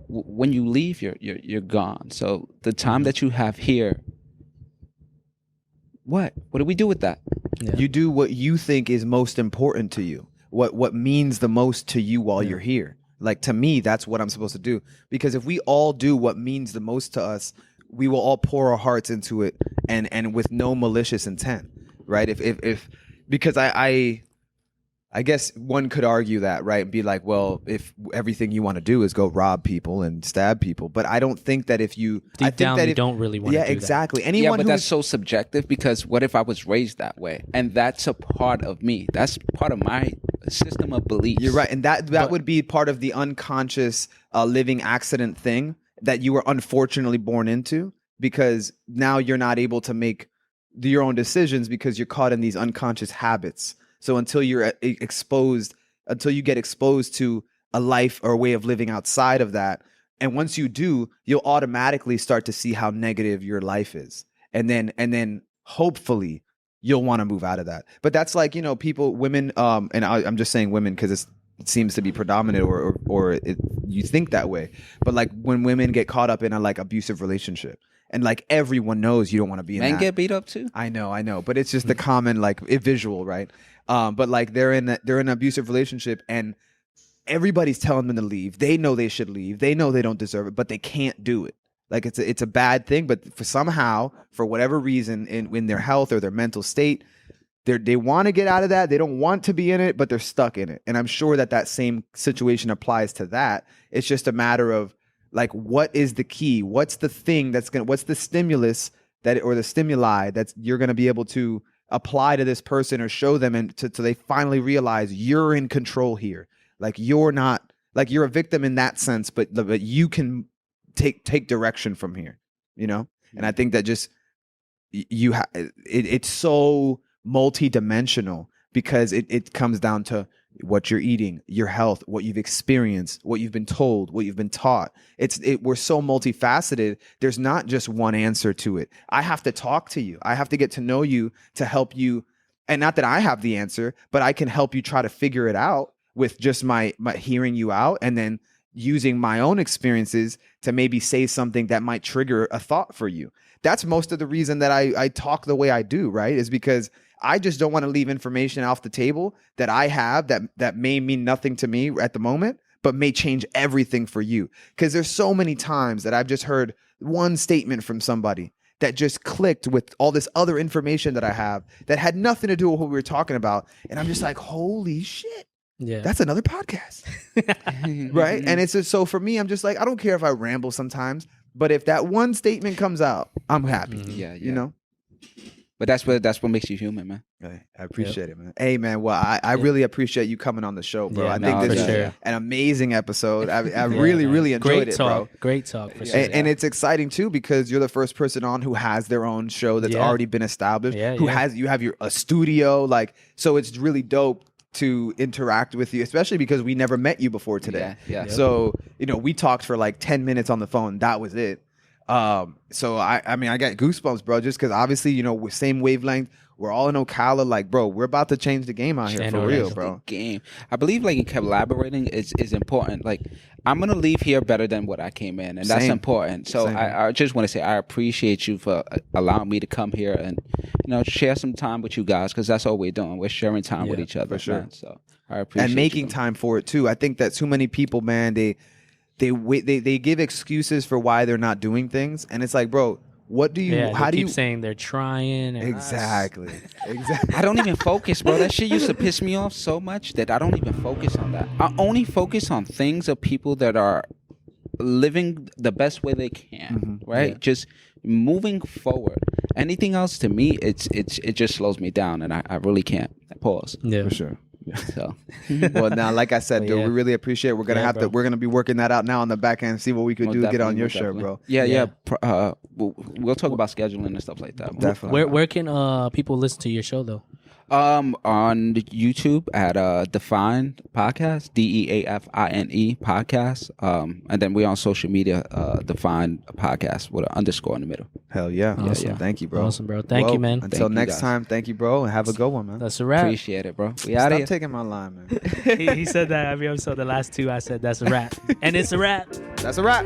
D: when you leave, you're gone. So the time that you have here, what do we do with that?
C: Yeah. You do what you think is most important to you. What means the most to you while you're here. Like, to me, that's what I'm supposed to do. Because if we all do what means the most to us, we will all pour our hearts into it, and with no malicious intent, right? If because I guess one could argue that, right? And be like, well, if everything you want to do is go rob people and stab people, but I don't think that if you
B: deep down you don't really want to do
C: exactly.
B: that.
C: Anyone
D: but that's so subjective, because what if I was raised that way, and that's a part of me? That's part of my system of beliefs.
C: You're right, and that would be part of the unconscious living accident thing that you were unfortunately born into, because now you're not able to make your own decisions because you're caught in these unconscious habits. So until you get exposed to a life or a way of living outside of that, and once you do, you'll automatically start to see how negative your life is, and then hopefully you'll want to move out of that. But that's like, women, and I'm just saying women because it's seems to be predominant, or you think that way. But like when women get caught up in a like abusive relationship, and like everyone knows you don't want to be in
D: Men
C: that.
D: get beat up too.
C: I know, but it's just the common like visual, right? But like they're in an abusive relationship, and everybody's telling them to leave. They know they should leave. They know they don't deserve it, but they can't do it. Like it's a bad thing, but for whatever reason, in their health or their mental state, they want to get out of that. They don't want to be in it, but they're stuck in it. And I'm sure that same situation applies to that. It's just a matter of like, what is the key? What's the thing what's the stimulus or the stimuli that you're going to be able to apply to this person or show them, and so they finally realize you're in control here. Like you're not, like you're a victim in that sense, but you can take direction from here, you know? And I think that just it's so multi-dimensional, because it comes down to what you're eating, your health, what you've experienced, what you've been told, what you've been taught. We're so multifaceted. There's not just one answer to it. I have to talk to you. I have to get to know you to help you. And not that I have the answer, but I can help you try to figure it out with just my hearing you out, and then using my own experiences to maybe say something that might trigger a thought for you. That's most of the reason that I talk the way I do, right? Is because I just don't want to leave information off the table that I have that may mean nothing to me at the moment, but may change everything for you. Because there's so many times that I've just heard one statement from somebody that just clicked with all this other information that I have that had nothing to do with what we were talking about. And I'm just like, holy shit.
B: Yeah.
C: That's another podcast. Right? And it's just, so for me, I'm just like, I don't care if I ramble sometimes, but if that one statement comes out, I'm happy.
D: Yeah.
C: You know?
D: But that's what makes you human, man.
C: I appreciate it, man. Hey, man. Well, I really appreciate you coming on the show, bro.
B: Yeah,
C: I think this is an amazing episode. I really enjoyed it, bro.
B: Great talk. For sure.
C: And it's exciting too, because you're the first person on who has their own show that's already been established. You have a studio, like, so it's really dope to interact with you, especially because we never met you before today.
D: Yeah.
C: So, we talked for like 10 minutes on the phone. That was it. So I mean, I got goosebumps, bro, just because obviously, we're same wavelength. We're all in Ocala. Like, bro, we're about to change the game out here for real, bro.
D: Game. I believe like in collaborating is important. Like, I'm gonna leave here better than what I came in, and that's important. So I just want to say I appreciate you for allowing me to come here and share some time with you guys, because that's all we're doing. We're sharing time with each other,
C: for sure.
D: Man. So I appreciate
C: and making time for it too. I think that too many people, man, they give excuses for why they're not doing things, and it's like, bro, what do you? How do you
B: keep saying they're trying? And
C: exactly.
D: I don't even focus, bro. That shit used to piss me off so much that I don't even focus on that. I only focus on things of people that are living the best way they can, right? Yeah. Just moving forward. Anything else to me, it just slows me down, and I really can't pause.
B: Yeah,
C: for sure.
D: So,
C: well, now, like I said, dude, we really appreciate it. We're gonna we're gonna be working that out now on the back end, see what we could do to get on your show, bro.
D: Yeah. We'll talk about scheduling and stuff like that.
B: Definitely. Where can people listen to your show though?
D: On YouTube at Deafine Podcast, DEAFINE Podcast, and then we're on social media, Deafine Podcast with an underscore in the middle.
C: Hell yeah.
B: Awesome.
C: Yeah. Thank you, bro.
B: Awesome, bro. Thank you, man.
C: Until next time, thank you, bro, and have a good one, man.
B: That's a wrap.
D: Appreciate it, bro. We out of here.
C: Stop taking my line, man.
B: He said that every episode. The last two, I said that's a wrap, and it's a wrap.
C: That's a wrap.